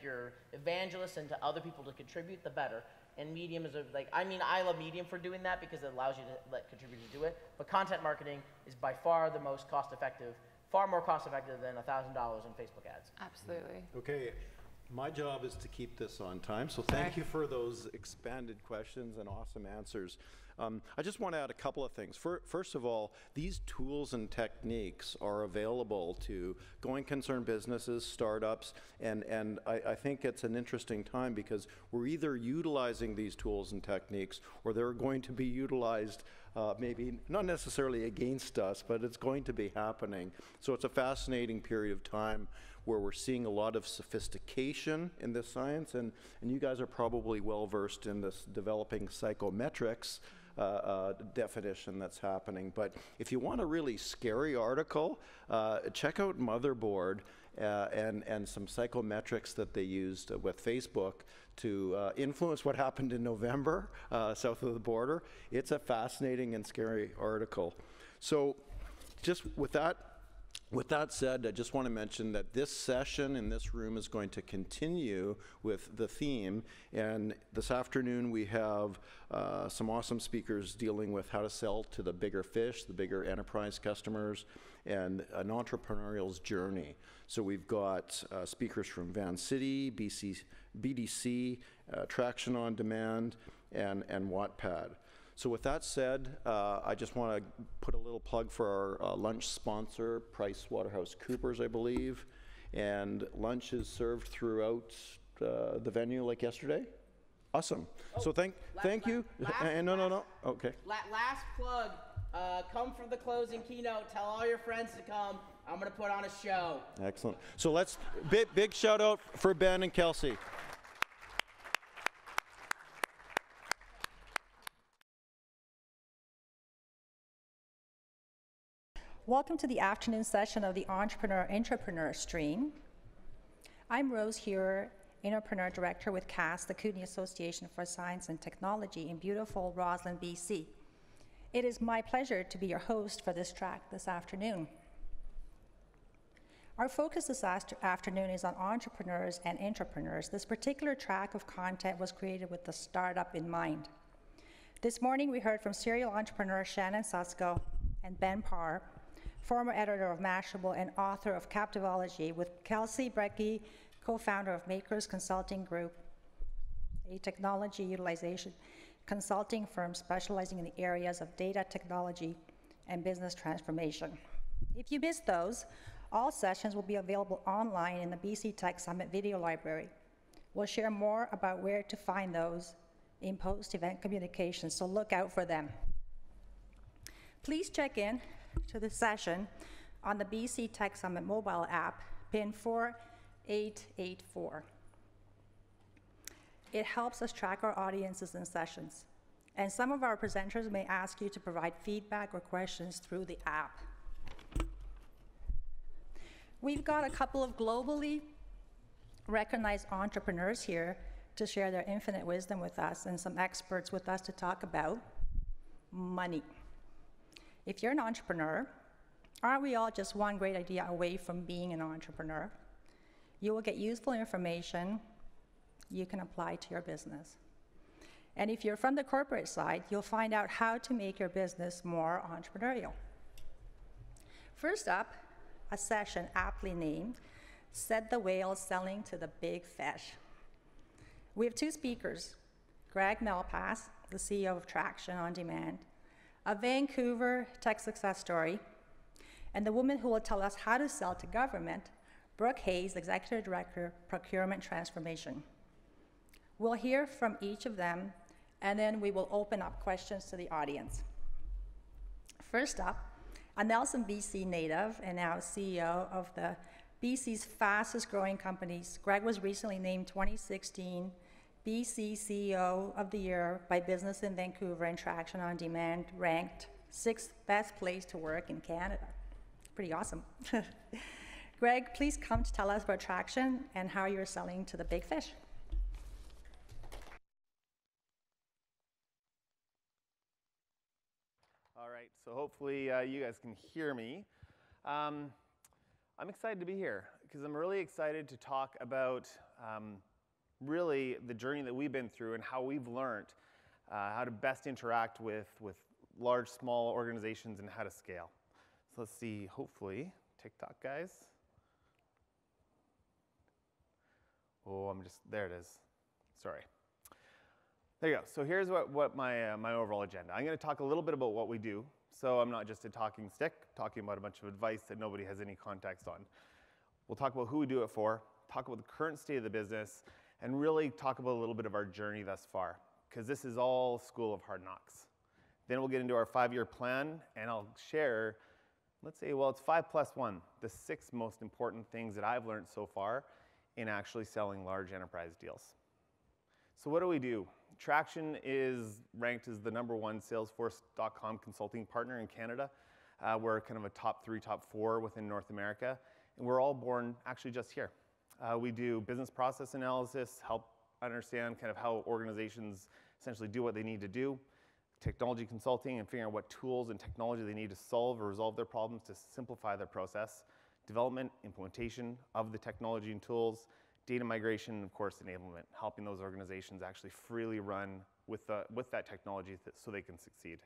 your evangelists and to other people to contribute, the better. And Medium is I love Medium for doing that because it allows you to let contributors do it. But content marketing is by far the most cost-effective, far more cost-effective than $1,000 in Facebook ads. Absolutely. Okay, my job is to keep this on time, so thank you for those expanded questions and awesome answers. I just want to add a couple of things. First of all, these tools and techniques are available to going concern businesses, startups, and I think it's an interesting time because we're either utilizing these tools and techniques or they're going to be utilized maybe not necessarily against us, but it's going to be happening. So it's a fascinating period of time where we're seeing a lot of sophistication in this science, and you guys are probably well versed in this developing psychometrics definition that's happening. But if you want a really scary article, check out Motherboard and some psychometrics that they used with Facebook to influence what happened in November south of the border. It's a fascinating and scary article. So just with that With that said, I just want to mention that this session in this room is going to continue with the theme, and this afternoon we have some awesome speakers dealing with how to sell to the bigger fish, the bigger enterprise customers, and an entrepreneurial's journey. So we've got speakers from Vancity, BDC, Traction on Demand, and Wattpad. So with that said, I just want to put a little plug for our lunch sponsor, PricewaterhouseCoopers, I believe. And lunch is served throughout the venue like yesterday. Awesome. Oh, so thank you. No. Okay. Last plug. Come for the closing keynote. Tell all your friends to come. I'm going to put on a show. Excellent. So let's, big shout out for Ben and Kelsey. Welcome to the afternoon session of the Intrapreneur stream. I'm Rose Hoeher, Intrapreneur Director with KAST, the Kootenai Association for Science and Technology in beautiful Rosanne, BC. It is my pleasure to be your host for this track this afternoon. Our focus this afternoon is on entrepreneurs and intrapreneurs. This particular track of content was created with the startup in mind. This morning we heard from serial entrepreneur Shannon Susko and Ben Parr, former editor of Mashable and author of Captivology, with Kelsey, Breckey, co-founder of Makers Consulting Group, a technology utilization consulting firm specializing in the areas of data technology and business transformation. If you missed those, all sessions will be available online in the BCTECH Summit video library. We'll share more about where to find those in post-event communications, so look out for them. Please check in to the session on the BCTECH Summit mobile app, pin 4884. It helps us track our audiences and sessions. And some of our presenters may ask you to provide feedback or questions through the app. We've got a couple of globally recognized entrepreneurs here to share their infinite wisdom with us, and some experts with us to talk about money. If you're an entrepreneur, aren't we all just one great idea away from being an entrepreneur? You will get useful information you can apply to your business. And if you're from the corporate side, you'll find out how to make your business more entrepreneurial. First up, a session aptly named, Said the Whale Selling to the Big Fish. We have two speakers, Greg Malpass, the CEO of Traction on Demand, a Vancouver tech success story, and the woman who will tell us how to sell to government, Brooke Hayes, Executive Director, Procurement Transformation. We'll hear from each of them, and then we will open up questions to the audience. First up, a Nelson, BC native and now CEO of the BC's fastest growing companies, Greg was recently named 2016 BC CEO of the Year by Business in Vancouver, and Traction on Demand ranked 6th best place to work in Canada. Pretty awesome. Greg, please come to tell us about Traction and how you're selling to the big fish. All right, so hopefully you guys can hear me. I'm excited to be here because I'm really excited to talk about really the journey that we've been through and how we've learned how to best interact with large, small organizations and how to scale. So let's see, hopefully, TikTok guys. Oh, there it is. Sorry. There you go. So here's what my overall agenda. I'm going to talk a little bit about what we do. So I'm not just a talking stick, talking about a bunch of advice that nobody has any context on. We'll talk about who we do it for, talk about the current state of the business, and really talk about a little bit of our journey thus far, because this is all School of Hard Knocks. Then we'll get into our 5-year plan, and I'll share, let's say, well, it's 5+1, the 6 most important things that I've learned so far in actually selling large enterprise deals. So what do we do? Traction is ranked as the #1 Salesforce.com consulting partner in Canada. We're kind of a top 3, top 4 within North America, and we're all born actually just here. We do business process analysis, help understand kind of how organizations essentially do what they need to do. technology consulting and figuring out what tools and technology they need to solve or resolve their problems to simplify their process, development, implementation of the technology and tools, data migration, and of course enablement, helping those organizations actually freely run with that technology so they can succeed.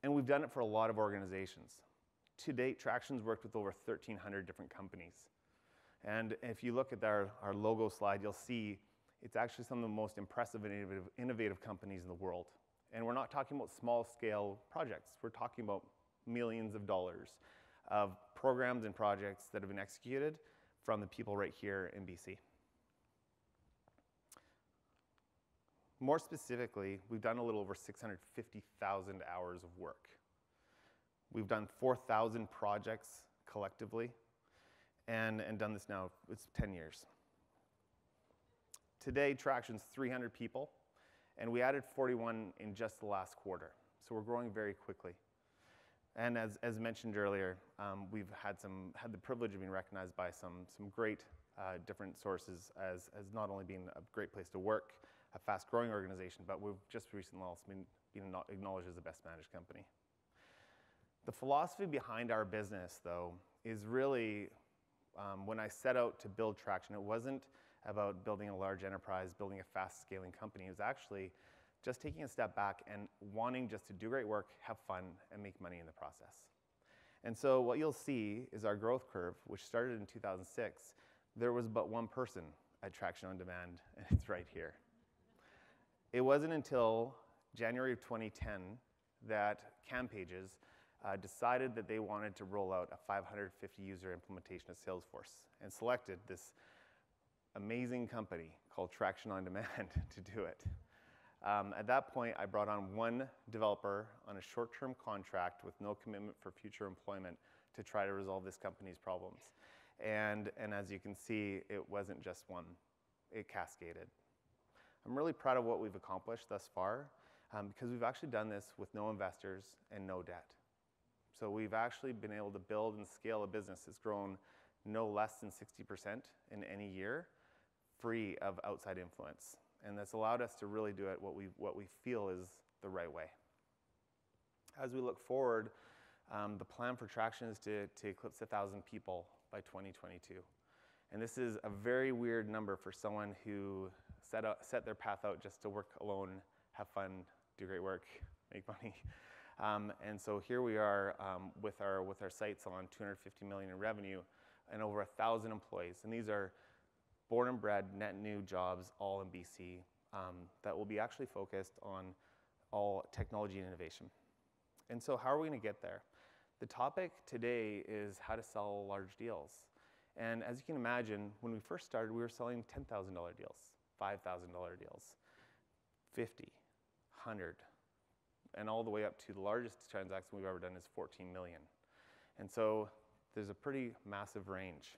And we've done it for a lot of organizations. To date, Traction's worked with over 1,300 different companies. And if you look at our logo slide, you'll see it's actually some of the most impressive and innovative companies in the world. And we're not talking about small scale projects. We're talking about millions of dollars of programs and projects that have been executed from the people right here in BC. More specifically, we've done a little over 650,000 hours of work. We've done 4,000 projects collectively, and done this now, it's 10 years. Today, Traction's 300 people, and we added 41 in just the last quarter. So we're growing very quickly. And as mentioned earlier, we've had the privilege of being recognized by some great different sources as not only being a great place to work, a fast-growing organization, but we've just recently also been acknowledged as the best managed company. The philosophy behind our business, though, is really, when I set out to build Traction, it wasn't about building a large enterprise, building a fast-scaling company. It was actually just taking a step back and wanting just to do great work, have fun, and make money in the process. And so what you'll see is our growth curve, which started in 2006. There was but one person at Traction On Demand, and it's right here. It wasn't until January of 2010 that Campages decided that they wanted to roll out a 550 user implementation of Salesforce and selected this amazing company called Traction On Demand to do it. At that point, I brought on one developer on a short-term contract with no commitment for future employment to try to resolve this company's problems. And as you can see, it wasn't just one, it cascaded. I'm really proud of what we've accomplished thus far because we've actually done this with no investors and no debt. So we've actually been able to build and scale a business that's grown no less than 60% in any year, free of outside influence. And that's allowed us to really do it what we feel is the right way. As we look forward, the plan for Traction is to eclipse 1,000 people by 2022. And this is a very weird number for someone who set their path out just to work alone, have fun, do great work, make money. And so here we are with our sights on $250 million in revenue and over 1,000 employees. And these are born and bred, net new jobs, all in BC, that will be actually focused on all technology and innovation. And so how are we going to get there? The topic today is how to sell large deals. And as you can imagine, when we first started, we were selling $10,000 deals, $5,000 deals, 50, 100, and all the way up to the largest transaction we've ever done is 14 million. And so there's a pretty massive range.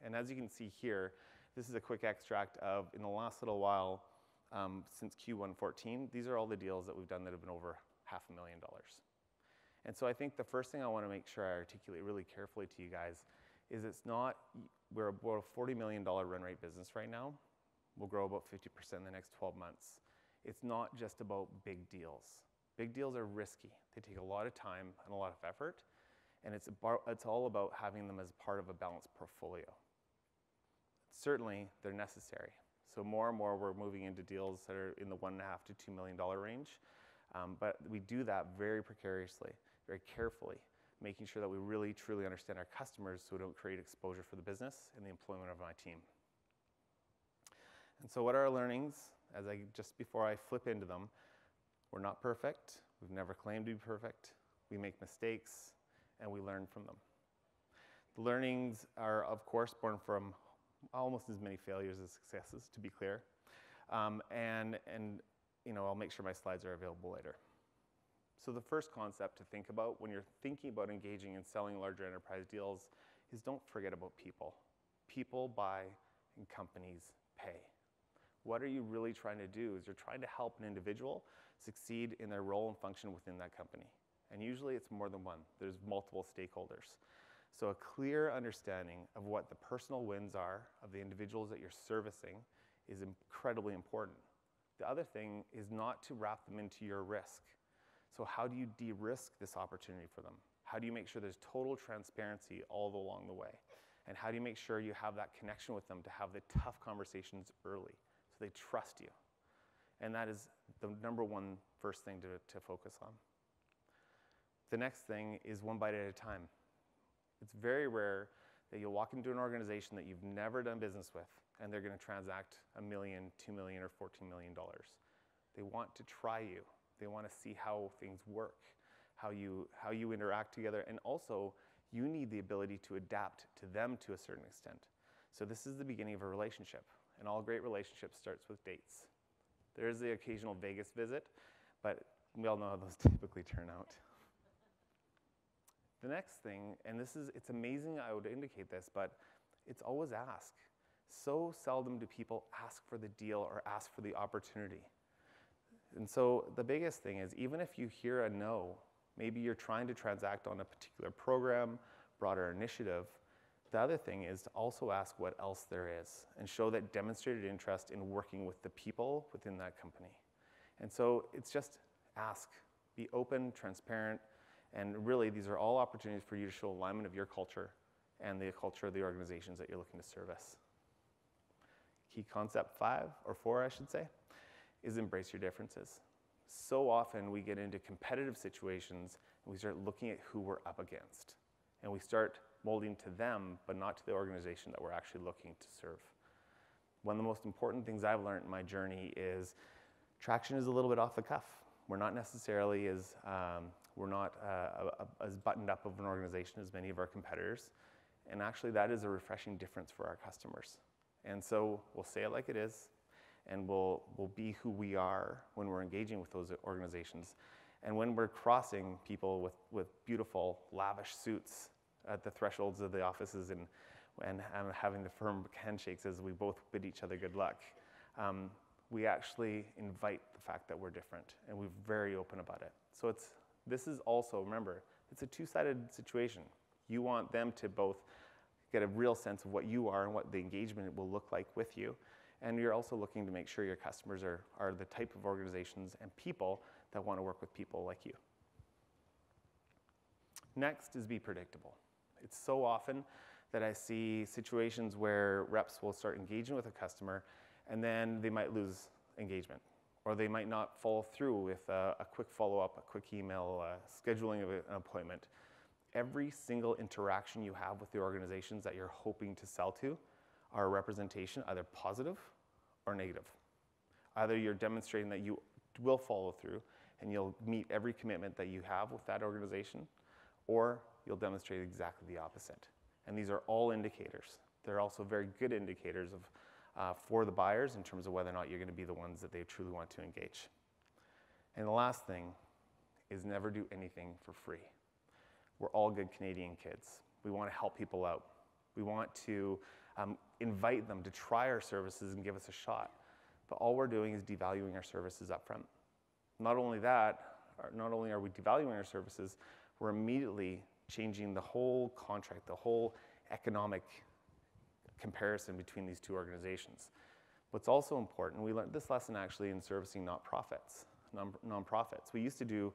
And as you can see here, this is a quick extract of, in the last little while, since Q1 14, these are all the deals that we've done that have been over $500,000. And so I think the first thing I want to make sure I articulate really carefully to you guys is we're about a $40 million run rate business right now. We'll grow about 50% in the next 12 months. It's not just about big deals. Big deals are risky. They take a lot of time and a lot of effort, and it's all about having them as part of a balanced portfolio. Certainly, they're necessary. So more and more, we're moving into deals that are in the $1.5 to $2 million range, but we do that very precariously, very carefully, making sure that we really, truly understand our customers so we don't create exposure for the business and the employment of my team. And so what are our learnings? Just before I flip into them, we're not perfect. We've never claimed to be perfect. We make mistakes, and we learn from them. The learnings are, of course, born from almost as many failures as successes, to be clear. And I'll make sure my slides are available later. So the first concept to think about when you're thinking about engaging in selling larger enterprise deals is don't forget about people. People buy and companies pay. What are you really trying to do is you're trying to help an individual succeed in their role and function within that company. And usually it's more than one. There's multiple stakeholders. So a clear understanding of what the personal wins are of the individuals that you're servicing is incredibly important. The other thing is not to wrap them into your risk. So how do you de-risk this opportunity for them? How do you make sure there's total transparency all along the way? And how do you make sure you have that connection with them to have the tough conversations early so they trust you? And that is the number one first thing to focus on. The next thing is one bite at a time. It's very rare that you'll walk into an organization that you've never done business with and they're going to transact $1 million, $2 million, or $14 million. They want to try you. They want to see how things work, how you interact together, and also you need the ability to adapt to them to a certain extent. So this is the beginning of a relationship, and all great relationships starts with dates. There is the occasional Vegas visit, but we all know how those typically turn out. The next thing, and it's amazing I would indicate this, but it's always ask. So seldom do people ask for the deal or ask for the opportunity. And so the biggest thing is, even if you hear a no, maybe you're trying to transact on a particular program, broader initiative, the other thing is to also ask what else there is and show that demonstrated interest in working with the people within that company. And so it's just ask, be open, transparent, and really these are all opportunities for you to show alignment of your culture and the culture of the organizations that you're looking to service. Key concept 4, I should say, is embrace your differences. So often we get into competitive situations and we start looking at who we're up against. And we start molding to them, but not to the organization that we're actually looking to serve. One of the most important things I've learned in my journey is traction is a little bit off the cuff. We're not necessarily as buttoned up of an organization as many of our competitors. And actually that is a refreshing difference for our customers. And so we'll say it like it is, and we'll be who we are when we're engaging with those organizations. And when we're crossing people with beautiful, lavish suits at the thresholds of the offices and having the firm handshakes as we both bid each other good luck, we actually invite the fact that we're different, and we're very open about it. So this is also, remember, it's a two-sided situation. You want them to both get a real sense of what you are and what the engagement will look like with you. And you're also looking to make sure your customers are the type of organizations and people that want to work with people like you. Next is be predictable. It's so often that I see situations where reps will start engaging with a customer and then they might lose engagement, or they might not follow through with a quick follow-up, a quick email, scheduling of an appointment. Every single interaction you have with the organizations that you're hoping to sell to are a representation, either positive or negative. Either you're demonstrating that you will follow through and you'll meet every commitment that you have with that organization, or you'll demonstrate exactly the opposite. And these are all indicators. They're also very good indicators for the buyers in terms of whether or not you're going to be the ones that they truly want to engage. And the last thing is never do anything for free. We're all good Canadian kids. We want to help people out. We want to invite them to try our services and give us a shot. But all we're doing is devaluing our services up front. Not only that, not only are we devaluing our services, we're immediately changing the whole contract, the whole economic comparison between these two organizations. What's also important, we learned this lesson actually in servicing nonprofits. We used to do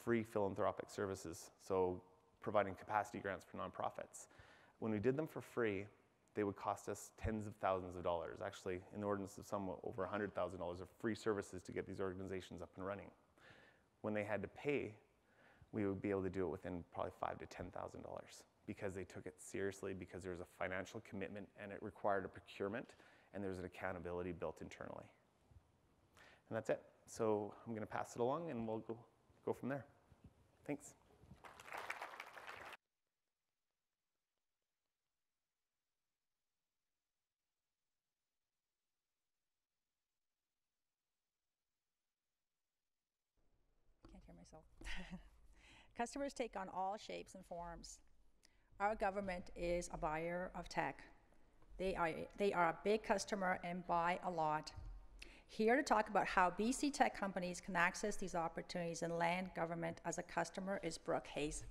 free philanthropic services, so providing capacity grants for nonprofits. When we did them for free, they would cost us tens of thousands of dollars, actually in the ordinance of some over $100,000 of free services to get these organizations up and running. When they had to pay, we would be able to do it within probably $5,000 to $10,000 because they took it seriously, because there was a financial commitment and it required a procurement and there was an accountability built internally. And that's it. So I'm going to pass it along and we'll go from there. Thanks. Can't hear myself. Customers take on all shapes and forms. Our government is a buyer of tech. They are a big customer and buy a lot. Here to talk about how BC tech companies can access these opportunities and land government as a customer is Brooke Hayes.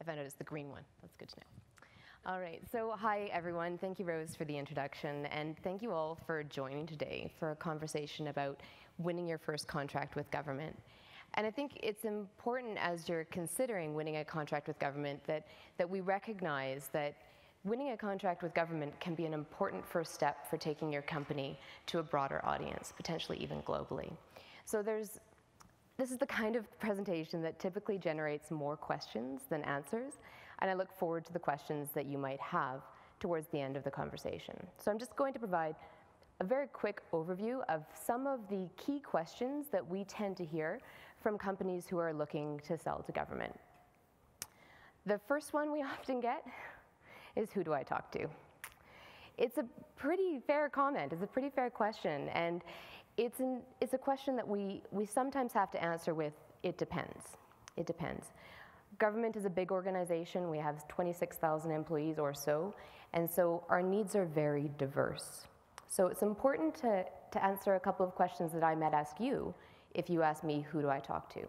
I found out it's the green one. That's good to know. All right, so hi everyone. Thank you, Rose, for the introduction, and thank you all for joining today for a conversation about winning your first contract with government. And I think it's important as you're considering winning a contract with government that we recognize that winning a contract with government can be an important first step for taking your company to a broader audience, potentially even globally. So this is the kind of presentation that typically generates more questions than answers, and I look forward to the questions that you might have towards the end of the conversation. So I'm just going to provide a very quick overview of some of the key questions that we tend to hear from companies who are looking to sell to government. The first one we often get is, who do I talk to? It's a pretty fair comment, it's a pretty fair question, and it's a question that we sometimes have to answer with, it depends. It depends. Government is a big organization, we have 26,000 employees or so, and so our needs are very diverse. So it's important to answer a couple of questions that I might ask you if you ask me, who do I talk to?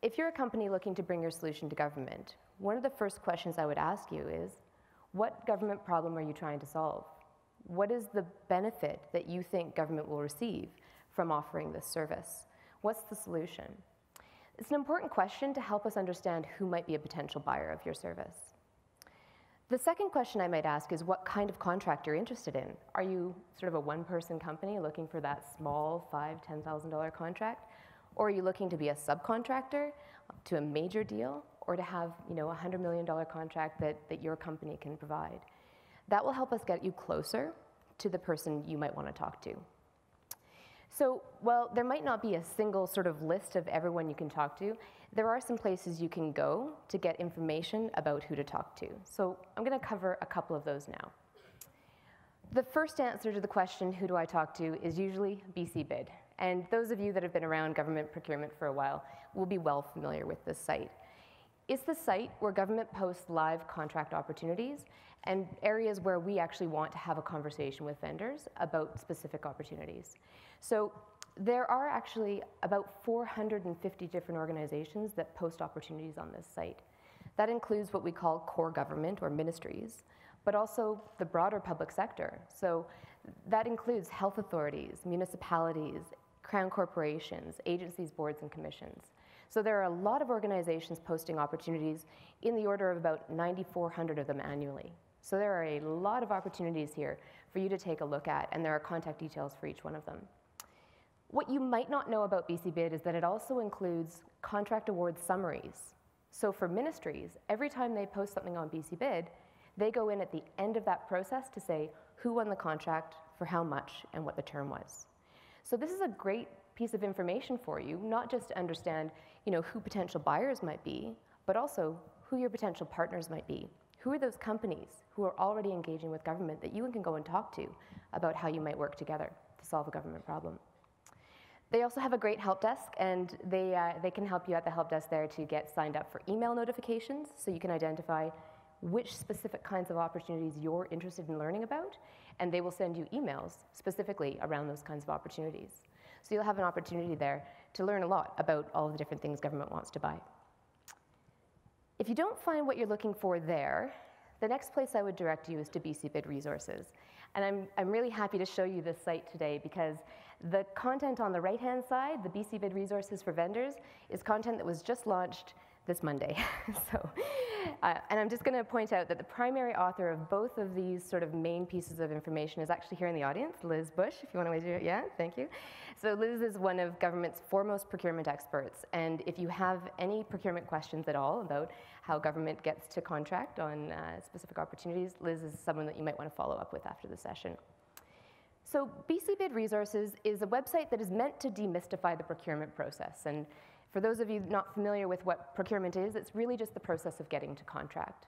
If you're a company looking to bring your solution to government, one of the first questions I would ask you is, what government problem are you trying to solve? What is the benefit that you think government will receive from offering this service? What's the solution? It's an important question to help us understand who might be a potential buyer of your service. The second question I might ask is, what kind of contract you're interested in? Are you sort of a one-person company looking for that small $5,000, $10,000 contract? Or are you looking to be a subcontractor to a major deal, or to have a $100 million contract that your company can provide? That will help us get you closer to the person you might want to talk to. So while there might not be a single sort of list of everyone you can talk to, there are some places you can go to get information about who to talk to. So I'm going to cover a couple of those now. The first answer to the question, who do I talk to, is usually BCBid. And those of you that have been around government procurement for a while will be well familiar with this site. It's the site where government posts live contract opportunities and areas where we actually want to have a conversation with vendors about specific opportunities. So there are actually about 450 different organizations that post opportunities on this site. That includes what we call core government or ministries, but also the broader public sector. So that includes health authorities, municipalities, crown corporations, agencies, boards, and commissions. So there are a lot of organizations posting opportunities, in the order of about 9,400 of them annually. So there are a lot of opportunities here for you to take a look at, and there are contact details for each one of them. What you might not know about BCBid is that it also includes contract award summaries. So for ministries, every time they post something on BCBid, they go in at the end of that process to say who won the contract, for how much, and what the term was. So this is a great piece of information for you, not just to understand who potential buyers might be, but also who your potential partners might be. Who are those companies who are already engaging with government that you can go and talk to about how you might work together to solve a government problem? They also have a great help desk, and they can help you at the help desk there to get signed up for email notifications, so you can identify which specific kinds of opportunities you're interested in learning about, and they will send you emails specifically around those kinds of opportunities. So you'll have an opportunity there to learn a lot about all of the different things government wants to buy. If you don't find what you're looking for there, the next place I would direct you is to BCBid Resources. And I'm really happy to show you this site today, because the content on the right-hand side, the BCBid Resources for Vendors, is content that was just launched this Monday. And I'm just going to point out that the primary author of both of these sort of main pieces of information is actually here in the audience, Liz Bush, if you want to wave your, yeah, thank you. So Liz is one of government's foremost procurement experts, and if you have any procurement questions at all about how government gets to contract on specific opportunities, Liz is someone that you might want to follow up with after the session. So BCBid Resources is a website that is meant to demystify the procurement process. And for those of you not familiar with what procurement is, it's really just the process of getting to contract.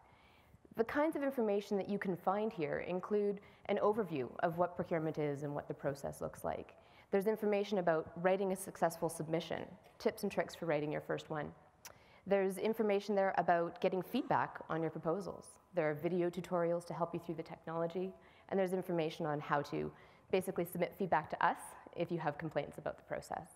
The kinds of information that you can find here include an overview of what procurement is and what the process looks like. There's information about writing a successful submission, tips and tricks for writing your first one. There's information there about getting feedback on your proposals. There are video tutorials to help you through the technology, and there's information on how to basically submit feedback to us if you have complaints about the process.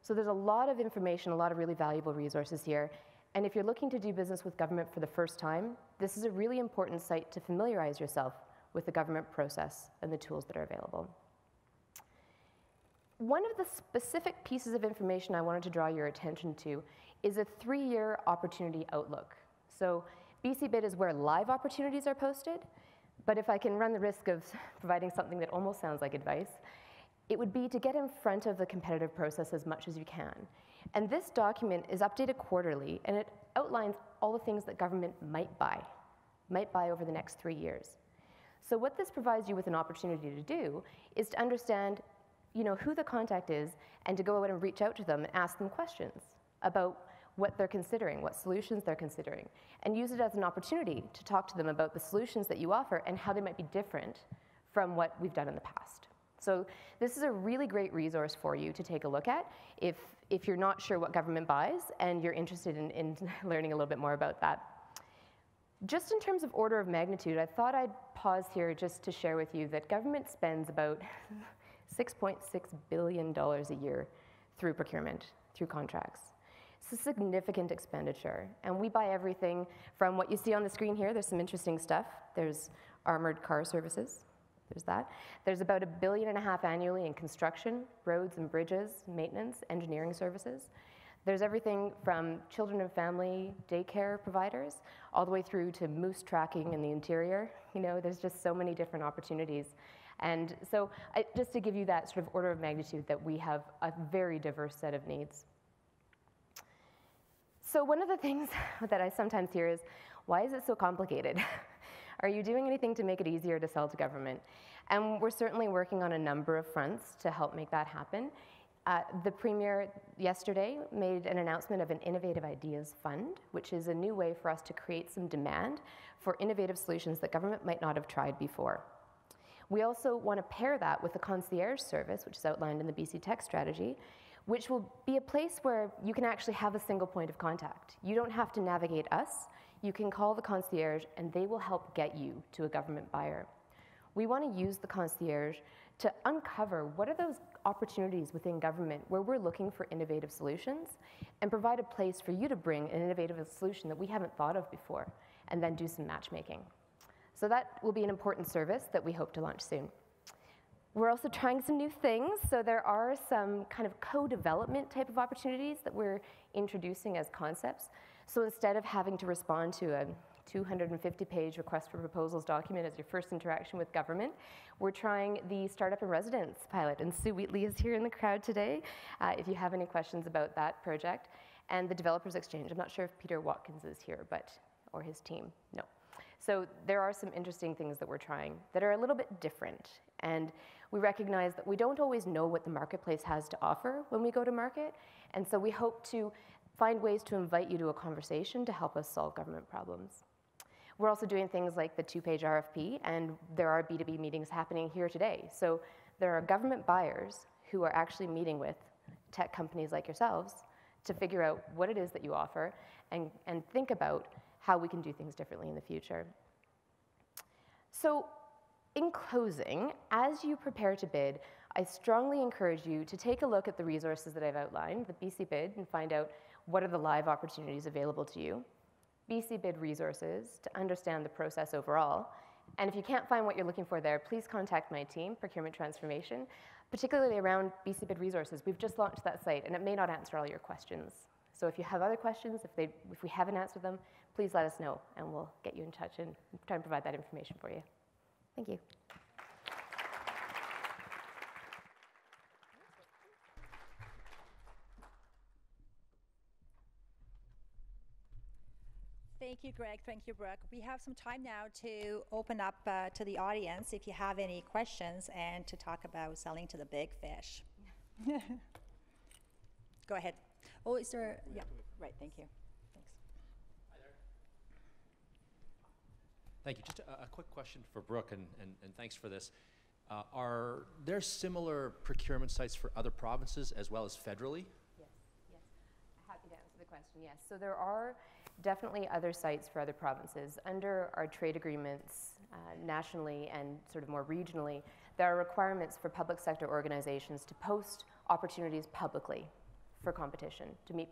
So there's a lot of information, a lot of really valuable resources here. And if you're looking to do business with government for the first time, this is a really important site to familiarize yourself with the government process and the tools that are available. One of the specific pieces of information I wanted to draw your attention to is a 3-year opportunity outlook. So BCBid is where live opportunities are posted, but if I can run the risk of providing something that almost sounds like advice, it would be to get in front of the competitive process as much as you can. And this document is updated quarterly, and it outlines all the things that government might buy over the next 3 years. So what this provides you with an opportunity to do is to understand, who the contact is, and to go out and reach out to them and ask them questions about what they're considering, what solutions they're considering, and use it as an opportunity to talk to them about the solutions that you offer and how they might be different from what we've done in the past. So this is a really great resource for you to take a look at if you're not sure what government buys and you're interested in learning a little bit more about that. Just in terms of order of magnitude, I thought I'd pause here just to share with you that government spends about $6.6 billion a year through procurement, through contracts. It's a significant expenditure, and we buy everything from what you see on the screen here. There's some interesting stuff. There's armored car services. There's that. There's about $1.5 billion annually in construction, roads and bridges, maintenance, engineering services. There's everything from children and family daycare providers all the way through to moose tracking in the interior. There's just so many different opportunities. And so just to give you that sort of order of magnitude that we have a very diverse set of needs. So one of the things that I sometimes hear is, why is it so complicated? Are you doing anything to make it easier to sell to government? And we're certainly working on a number of fronts to help make that happen. The Premier yesterday made an announcement of an Innovative Ideas Fund, which is a new way for us to create some demand for innovative solutions that government might not have tried before. We also want to pair that with the concierge service, which is outlined in the BCTECH strategy, which will be a place where you can actually have a single point of contact. You don't have to navigate us. You can call the concierge, and they will help get you to a government buyer. We want to use the concierge to uncover what are those opportunities within government where we're looking for innovative solutions, and provide a place for you to bring an innovative solution that we haven't thought of before, and then do some matchmaking. So that will be an important service that we hope to launch soon. We're also trying some new things, so there are some kind of co-development type of opportunities that we're introducing as concepts. So instead of having to respond to a 250-page request for proposals document as your first interaction with government, we're trying the Startup in Residence pilot, and Sue Wheatley is here in the crowd today if you have any questions about that project, and the Developers Exchange. I'm not sure if Peter Watkins is here, or his team, no. So there are some interesting things that we're trying that are a little bit different, and we recognize that we don't always know what the marketplace has to offer when we go to market, and so we hope to find ways to invite you to a conversation to help us solve government problems. We're also doing things like the 2-page RFP, and there are B2B meetings happening here today. So there are government buyers who are actually meeting with tech companies like yourselves to figure out what it is that you offer and think about how we can do things differently in the future. So in closing, as you prepare to bid, I strongly encourage you to take a look at the resources that I've outlined, the BCBid, and find out what are the live opportunities available to you. BCBid resources to understand the process overall. And if you can't find what you're looking for there, please contact my team, Procurement Transformation, particularly around BCBid resources. We've just launched that site, and it may not answer all your questions. So if you have other questions, if we haven't answered them, please let us know, and we'll get you in touch and try and provide that information for you. Thank you. Thank you, Greg. Thank you, Brooke. We have some time now to open up to the audience if you have any questions and to talk about selling to the big fish. Go ahead. Oh, is there? Yeah, right. Thank you. Thanks. Hi there. Thank you. Just a quick question for Brooke, and thanks for this. Are there similar procurement sites for other provinces as well as federally? Yes. Happy to answer the question. Yes. So there are definitely other sites for other provinces. Under our trade agreements nationally and sort of more regionally, there are requirements for public sector organizations to post opportunities publicly for competition, to meet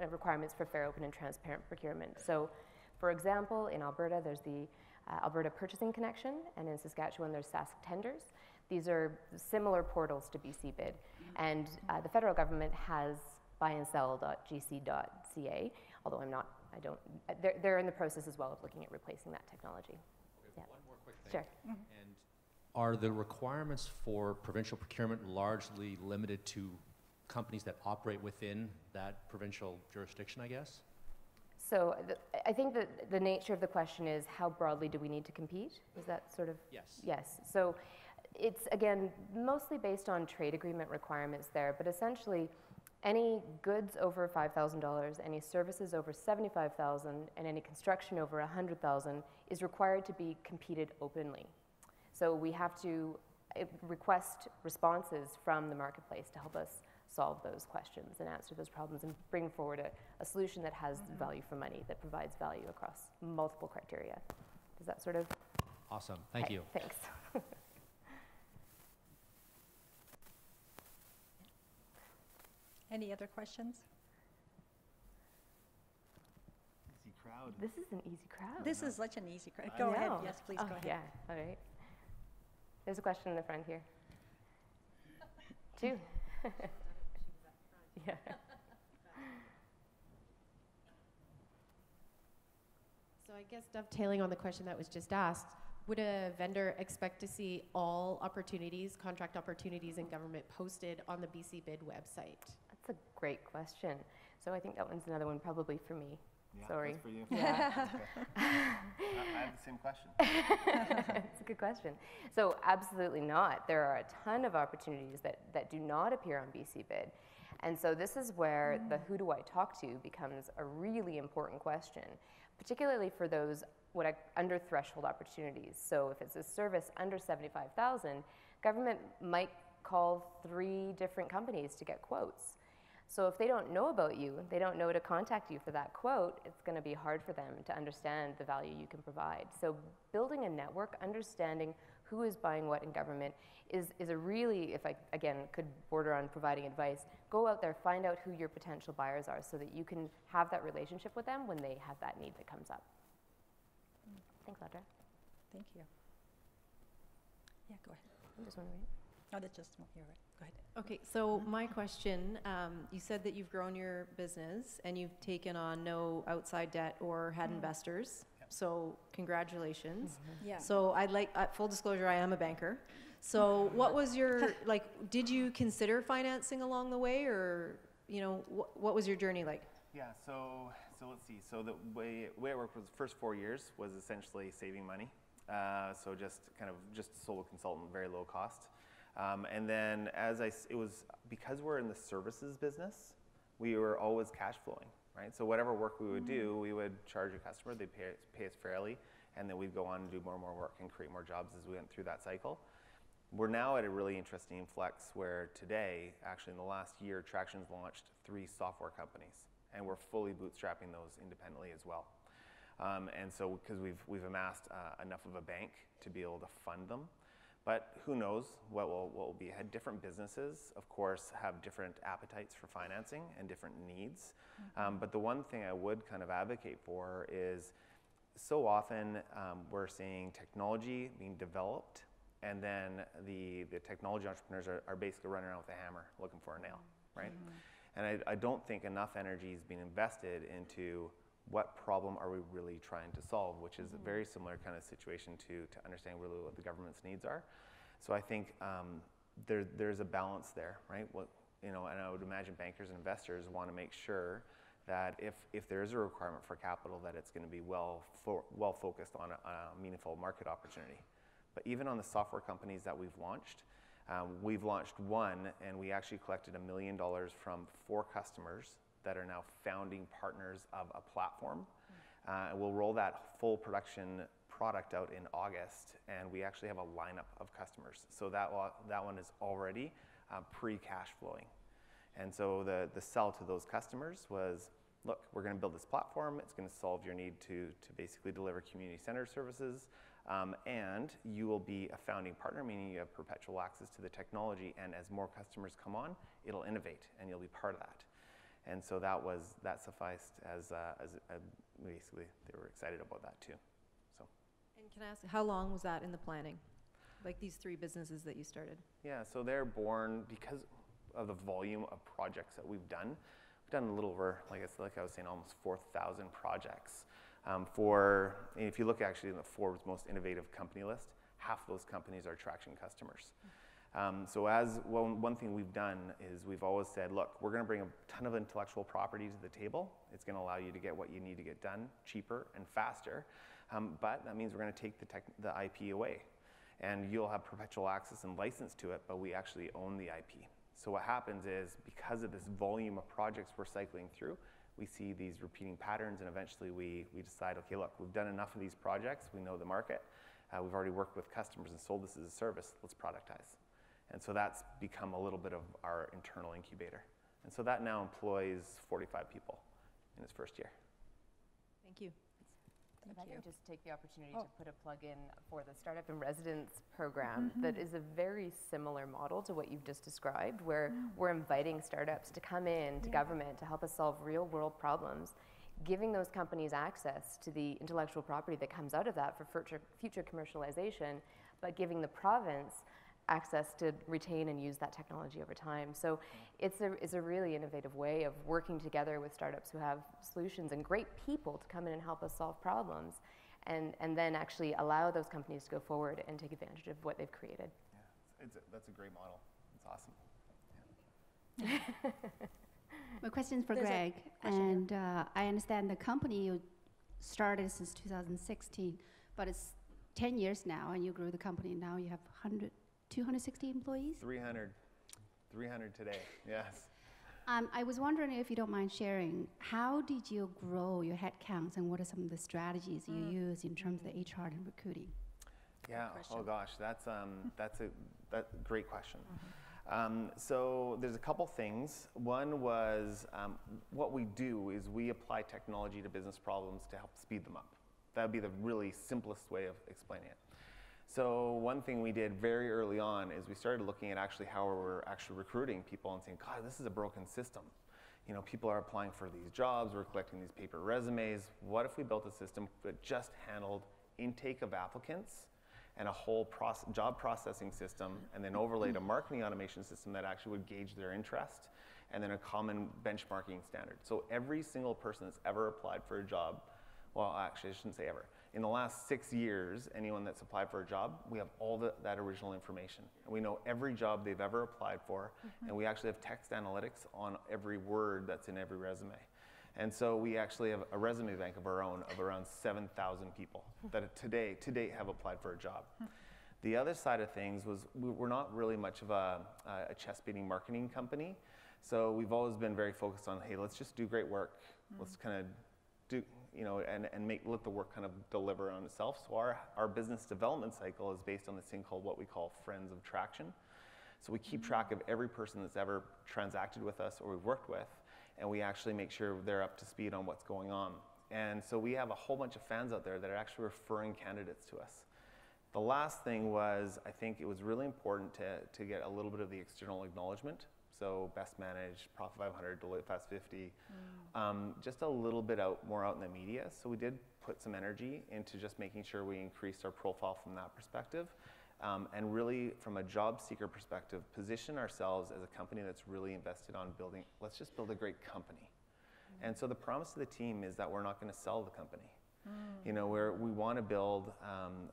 requirements for fair, open, and transparent procurement. So, for example, in Alberta, there's the Alberta Purchasing Connection, and in Saskatchewan, there's Sask Tenders. These are similar portals to BC Bid, and the federal government has buyandsell.gc.ca, although they're in the process as well of looking at replacing that technology. Okay, Yeah. one more quick thing. Sure. And are the requirements for provincial procurement largely limited to companies that operate within that provincial jurisdiction, I guess? So I think that the nature of the question is, how broadly do we need to compete? Is that sort of? Yes. Yes. So it's, again, mostly based on trade agreement requirements there, but essentially any goods over $5,000, any services over $75,000, and any construction over $100,000 is required to be competed openly. So we have to request responses from the marketplace to help us solve those questions and answer those problems and bring forward a solution that has value for money, that provides value across multiple criteria. Does that sort of? Awesome. Thank you. Thanks. Any other questions? Easy crowd. This is an easy crowd. This is such an easy crowd. Go ahead. Yes, please go ahead. Yeah, all right. There's a question in the front here. Two. Yeah. So I guess dovetailing on the question that was just asked, would a vendor expect to see all opportunities, contract opportunities in government posted on the BC Bid website? That's a great question. So I think that one's another one probably for me. Yeah, Sorry. that's for you. Yeah. I have the same question. It's a good question. So absolutely not. There are a ton of opportunities that do not appear on BC Bid. And so this is where the who do I talk to becomes a really important question, particularly for those under threshold opportunities. So if it's a service under 75,000, government might call 3 different companies to get quotes. So if they don't know about you, they don't know to contact you for that quote, it's going to be hard for them to understand the value you can provide. So building a network, understanding who is buying what in government is a really, if I, again, could border on providing advice, go out there, find out who your potential buyers are so that you can have that relationship with them when they have that need that comes up. Thanks, Audra. Thank you. Yeah, go ahead. I'm just wondering. Oh, that's just, you're right. Go ahead. Okay, so my question, you said that you've grown your business and you've taken on no outside debt or had investors. So congratulations. Yeah. So I'd like, full disclosure, I am a banker. So what was your, did you consider financing along the way, or, what was your journey like? Yeah, so let's see. So the way it worked was the first 4 years was essentially saving money. So just solo consultant, very low cost. And then it was because we're in the services business, we were always cash flowing, right? So whatever work we would do, we would charge a customer, they'd pay us fairly, and then we'd go on and do more and more work and create more jobs as we went through that cycle. We're now at a really interesting flex where today, actually in the last year, Traction's launched 3 software companies, and we're fully bootstrapping those independently as well. And so, because we've amassed enough of a bank to be able to fund them. But who knows what will be ahead. Different businesses, of course, have different appetites for financing and different needs. But the one thing I would kind of advocate for is so often we're seeing technology being developed, and then the technology entrepreneurs are basically running around with a hammer looking for a nail, right? And I don't think enough energy is being invested into what problem are we really trying to solve, which is a very similar kind of situation to understand really what the government's needs are. So I think there's a balance there, right? And I would imagine bankers and investors want to make sure that if there is a requirement for capital, that it's going to be well focused on a meaningful market opportunity. But even on the software companies that we've launched one, and we actually collected $1 million from 4 customers that are now founding partners of a platform. We'll roll that full production product out in August, and we actually have a lineup of customers. So that one is already pre-cash flowing. And so the sell to those customers was, look, we're going to build this platform. It's going to solve your need to basically deliver community center services. And you will be a founding partner, meaning you have perpetual access to the technology. And as more customers come on, it'll innovate, and you'll be part of that. And so that sufficed as basically they were excited about that too. So. And can I ask, how long was that in the planning? Like these 3 businesses that you started? Yeah, so they're born because of the volume of projects that we've done. We've done a little over, like I was saying, almost 4,000 projects. If you look actually in the Forbes most innovative company list, half of those companies are traction customers. So one thing we've done is we've always said, look, we're going to bring a ton of intellectual property to the table. It's going to allow you to get what you need to get done cheaper and faster. But that means we're going to take the IP away. And you'll have perpetual access and license to it, but we actually own the IP. So what happens is, because of this volume of projects we're cycling through, we see these repeating patterns, and eventually we decide, okay, look, we've done enough of these projects, we know the market, we've already worked with customers and sold this as a service, let's productize. And so that's become a little bit of our internal incubator. And so that now employs 45 people in its first year. Thank you. If I can just take the opportunity to put a plug in for the Startup in Residence program that is a very similar model to what you've just described, where we're inviting startups to come in to government to help us solve real world problems, giving those companies access to the intellectual property that comes out of that for future commercialization, but giving the province access to retain and use that technology over time. So it's a really innovative way of working together with startups who have solutions and great people to come in and help us solve problems, and then actually allow those companies to go forward and take advantage of what they've created. Yeah, that's a great model. It's awesome. Yeah. My question is for Greg, and I understand the company you started since 2016, but it's 10 years now, and you grew the company. Now you have 260 employees? 300 today, yes. I was wondering if you don't mind sharing, how did you grow your headcounts, and what are some of the strategies you use in terms of the HR and recruiting? Yeah, oh gosh, that's a great question. So there's a couple things. One was, what we do is we apply technology to business problems to help speed them up. That would be the really simplest way of explaining it. So one thing we did very early on is we started looking at actually how we're actually recruiting people and saying, God, this is a broken system. You know, people are applying for these jobs, we're collecting these paper resumes. What if we built a system that just handled intake of applicants and a whole job processing system, and then overlaid a marketing automation system that actually would gauge their interest, and then a common benchmarking standard. So every single person that's ever applied for a job, well, actually I shouldn't say ever, in the last 6 years, anyone that's applied for a job, we have all that original information. And we know every job they've ever applied for, and we actually have text analytics on every word that's in every resume. And so we actually have a resume bank of our own of around 7,000 people that to date have applied for a job. The other side of things was we're not really much of a chest-beating marketing company. So we've always been very focused on, hey, let's just do great work. Let's kind of do, you know, and let the work kind of deliver on itself. So our business development cycle is based on this thing called what we call Friends of Traction. So we keep track of every person that's ever transacted with us or we've worked with, and we actually make sure they're up to speed on what's going on. And so we have a whole bunch of fans out there that are actually referring candidates to us. The last thing was, I think it was really important to get a little bit of the external acknowledgement. So Best Managed, Prof 500, Deloitte Fast 50, just a little bit more out in the media. So we did put some energy into just making sure we increased our profile from that perspective. And really, from a job seeker perspective, position ourselves as a company that's really invested on building, let's just build a great company. And so the promise to the team is that we're not going to sell the company. You know, we want to build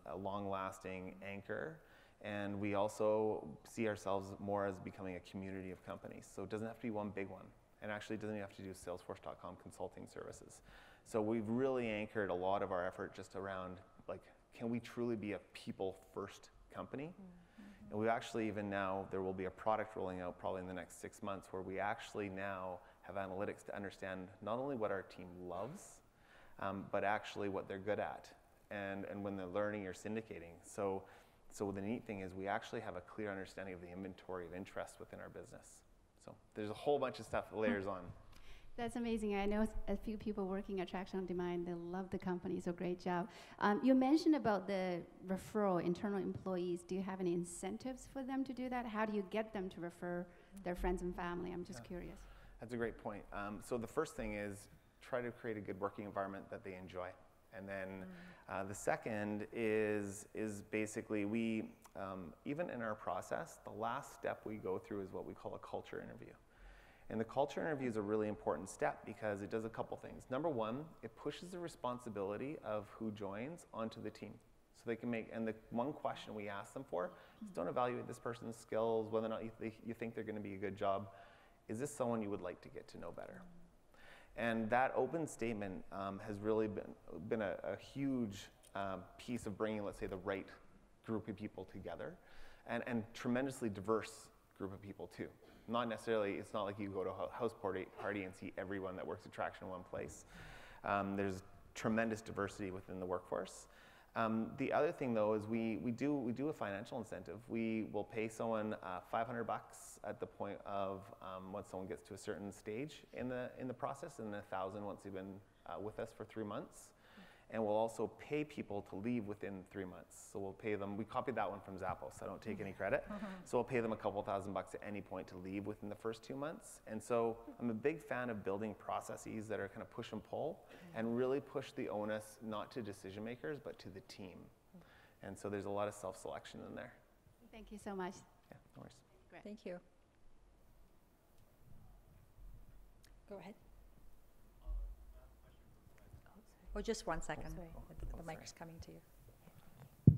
a long-lasting anchor, and we also see ourselves more as becoming a community of companies. So it doesn't have to be one big one, and actually it doesn't have to do Salesforce.com consulting services. So we've really anchored a lot of our effort just around, like, can we truly be a people-first company? And we actually, even now, there will be a product rolling out probably in the next 6 months where we actually now have analytics to understand not only what our team loves, but actually what they're good at, and when they're learning or syndicating. So the neat thing is we actually have a clear understanding of the inventory of interest within our business. So there's a whole bunch of stuff that layers on. That's amazing. I know a few people working at Traction on Demand. They love the company, so great job. You mentioned about the referral, internal employees. Do you have any incentives for them to do that? How do you get them to refer their friends and family? I'm just curious. That's a great point. So the first thing is try to create a good working environment that they enjoy. And then the second is basically we, even in our process, the last step we go through is what we call a culture interview. And the culture interview is a really important step because it does a couple things. Number one, it pushes the responsibility of who joins onto the team. So they can make, and the one question we ask them for is don't evaluate this person's skills, whether or not you think they're going to be a good job. Is this someone you would like to get to know better? And that open statement has really been a huge piece of bringing, let's say, the right group of people together, and tremendously diverse group of people too. Not necessarily, it's not like you go to a house party and see everyone that works at Traction in one place. There's tremendous diversity within the workforce. The other thing though is we do a financial incentive. We will pay someone $500 at the point of once someone gets to a certain stage in the process, and then $1,000 once they've been with us for 3 months. And we'll also pay people to leave within 3 months. So we'll pay them, we copied that one from Zappos, so I don't take any credit. So we'll pay them a couple $1,000 at any point to leave within the first 2 months. And so I'm a big fan of building processes that are kind of push and pull and really push the onus not to decision makers, but to the team. And so there's a lot of self-selection in there. Thank you so much. Yeah, no worries. Great. Thank you. Go ahead. Oh, just 1 second. The mic is coming to you. I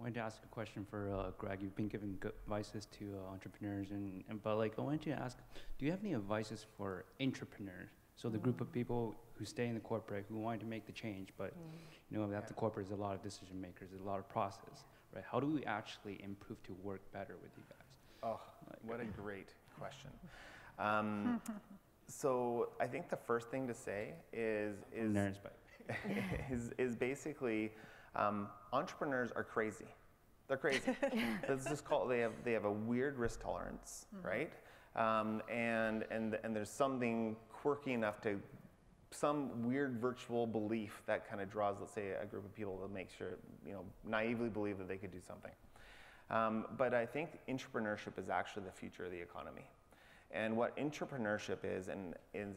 wanted to ask a question for Greg. You've been giving good advices to entrepreneurs, but like I wanted to ask, do you have any advices for intrapreneurs? So the group of people who stay in the corporate who want to make the change, but you know, at the corporate there's a lot of decision makers, there's a lot of process, right? How do we actually improve to work better with you guys? Oh, what a great question. So I think the first thing to say is basically entrepreneurs are crazy. They're crazy. Let's just call it, they have a weird risk tolerance, right? And there's something quirky enough to some weird virtual belief that kind of draws, let's say, a group of people to make sure, you know, naively believe that they could do something. But I think entrepreneurship is actually the future of the economy. And what entrepreneurship is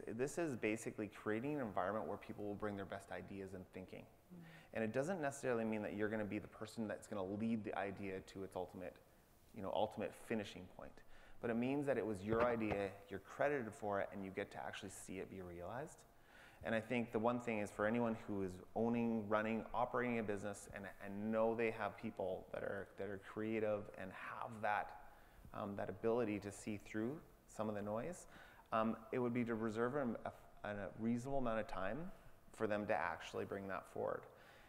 this is basically creating an environment where people will bring their best ideas and thinking. And it doesn't necessarily mean that you're going to be the person that's going to lead the idea to its ultimate finishing point. But it means that it was your idea, you're credited for it, and you get to actually see it be realized. And I think the one thing is for anyone who is owning, running, operating a business and know they have people that are creative and have that ability to see through some of the noise, it would be to reserve a reasonable amount of time for them to actually bring that forward.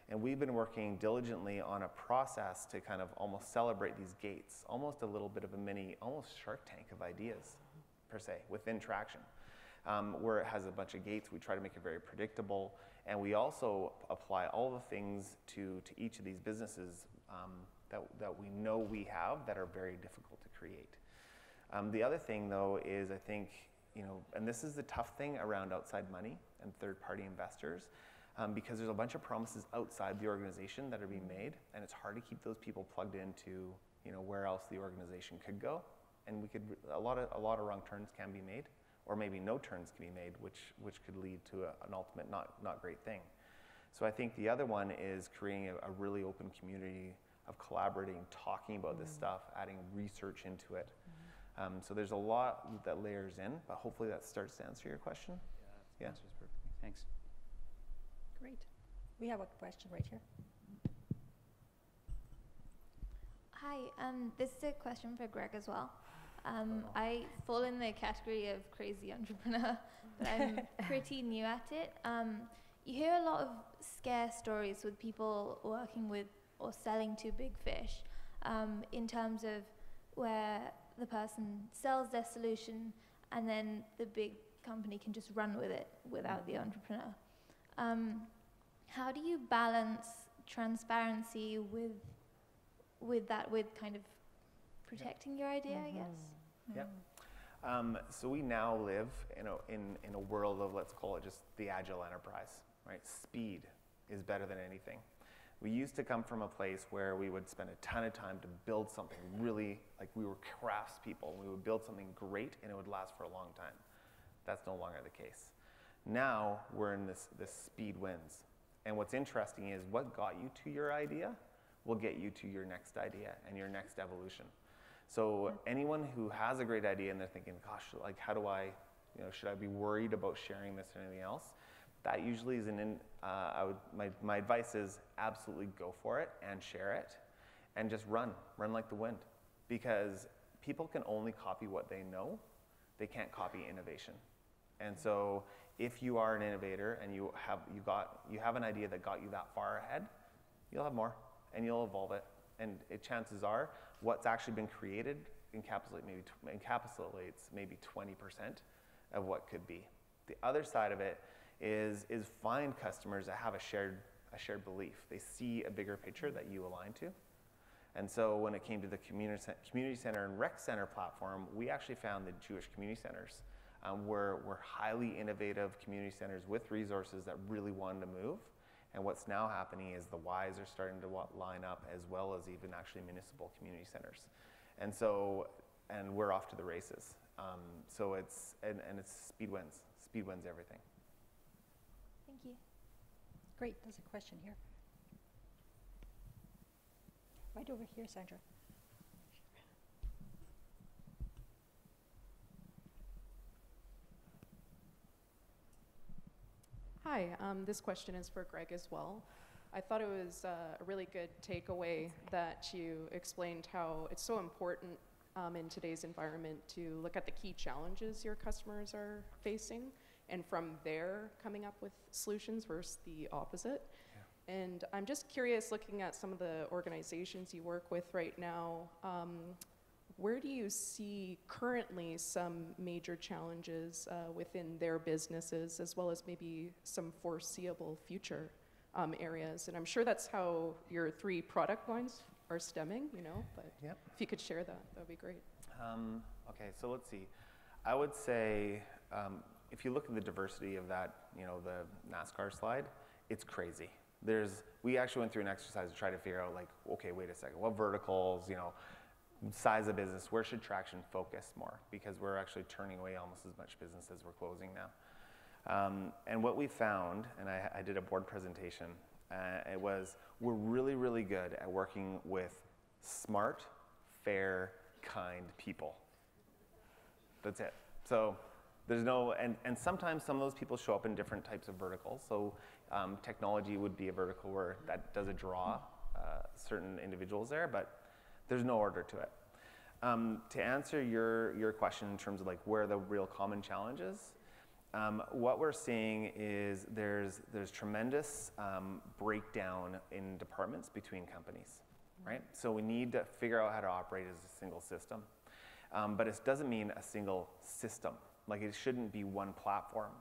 And we've been working diligently on a process to kind of almost celebrate these gates, almost a little bit of a mini, almost Shark Tank of ideas, per se, within Traction, where it has a bunch of gates. We try to make it very predictable, and we also apply all the things to each of these businesses that we know we have that are very difficult to create. The other thing, though, is I think, you know, and this is the tough thing around outside money and third-party investors, because there's a bunch of promises outside the organization that are being made, and it's hard to keep those people plugged into, you know, where else the organization could go, and a lot of wrong turns can be made, or maybe no turns can be made, which could lead to an ultimate not great thing. So I think the other one is creating a really open community of collaborating, talking about this stuff, adding research into it. So there's a lot that layers in, but hopefully that starts to answer your question. Yeah, answers perfectly. Thanks. Great. We have a question right here. Hi, this is a question for Greg as well. I fall in the category of crazy entrepreneur, but I'm pretty new at it. You hear a lot of scare stories with people working with or selling to big fish, in terms of where the person sells their solution and then the big company can just run with it without the entrepreneur. How do you balance transparency with kind of protecting your idea, I guess? Yeah. So we now live in a world of, let's call it just the agile enterprise, right? Speed is better than anything. We used to come from a place where we would spend a ton of time to build something really, like we were craftspeople. We would build something great and it would last for a long time. That's no longer the case. Now we're in this speed wins. And what's interesting is what got you to your idea will get you to your next idea and your next evolution. So anyone who has a great idea and they're thinking, gosh, like how do I, should I be worried about sharing this or anything else? That usually is my advice is absolutely go for it and share it and just run like the wind, because people can only copy what they know. They can't copy innovation. And so if you are an innovator and you have an idea that got you that far ahead, you'll have more and you'll evolve it. And chances are what's actually been created encapsulates maybe 20% of what could be. The other side of it is find customers that have a shared belief. They see a bigger picture that you align to. And so when it came to the community center and rec center platform, we actually found that Jewish community centers were highly innovative community centers with resources that really wanted to move. And what's now happening is the Ys are starting to line up, as well as even actually municipal community centers. And we're off to the races. So it's speed wins. Speed wins everything. Thank you. Great, there's a question here. Right over here, Sandra. Hi, this question is for Greg as well. I thought it was a really good takeaway that you explained how it's so important in today's environment to look at the key challenges your customers are facing, and from there coming up with solutions versus the opposite. Yeah. And I'm just curious, looking at some of the organizations you work with right now, where do you see currently some major challenges within their businesses, as well as maybe some foreseeable future areas? And I'm sure that's how your 3 product lines are stemming, but yep. If you could share that would be great. Okay, so let's see. I would say, if you look at the diversity of that, the NASCAR slide, it's crazy. We actually went through an exercise to try to figure out, like, okay, wait a second, what verticals, size of business, where should traction focus more? Because we're actually turning away almost as much business as we're closing now. And what we found, and I did a board presentation, it was, we're really, really good at working with smart, fair, kind people. That's it. So there's no, and sometimes some of those people show up in different types of verticals. So technology would be a vertical where that does draw certain individuals there, but there's no order to it. To answer your question in terms of like where the real common challenges, what we're seeing is there's tremendous breakdown in departments between companies, right? So we need to figure out how to operate as a single system. But it doesn't mean a single system. Like it shouldn't be one platform.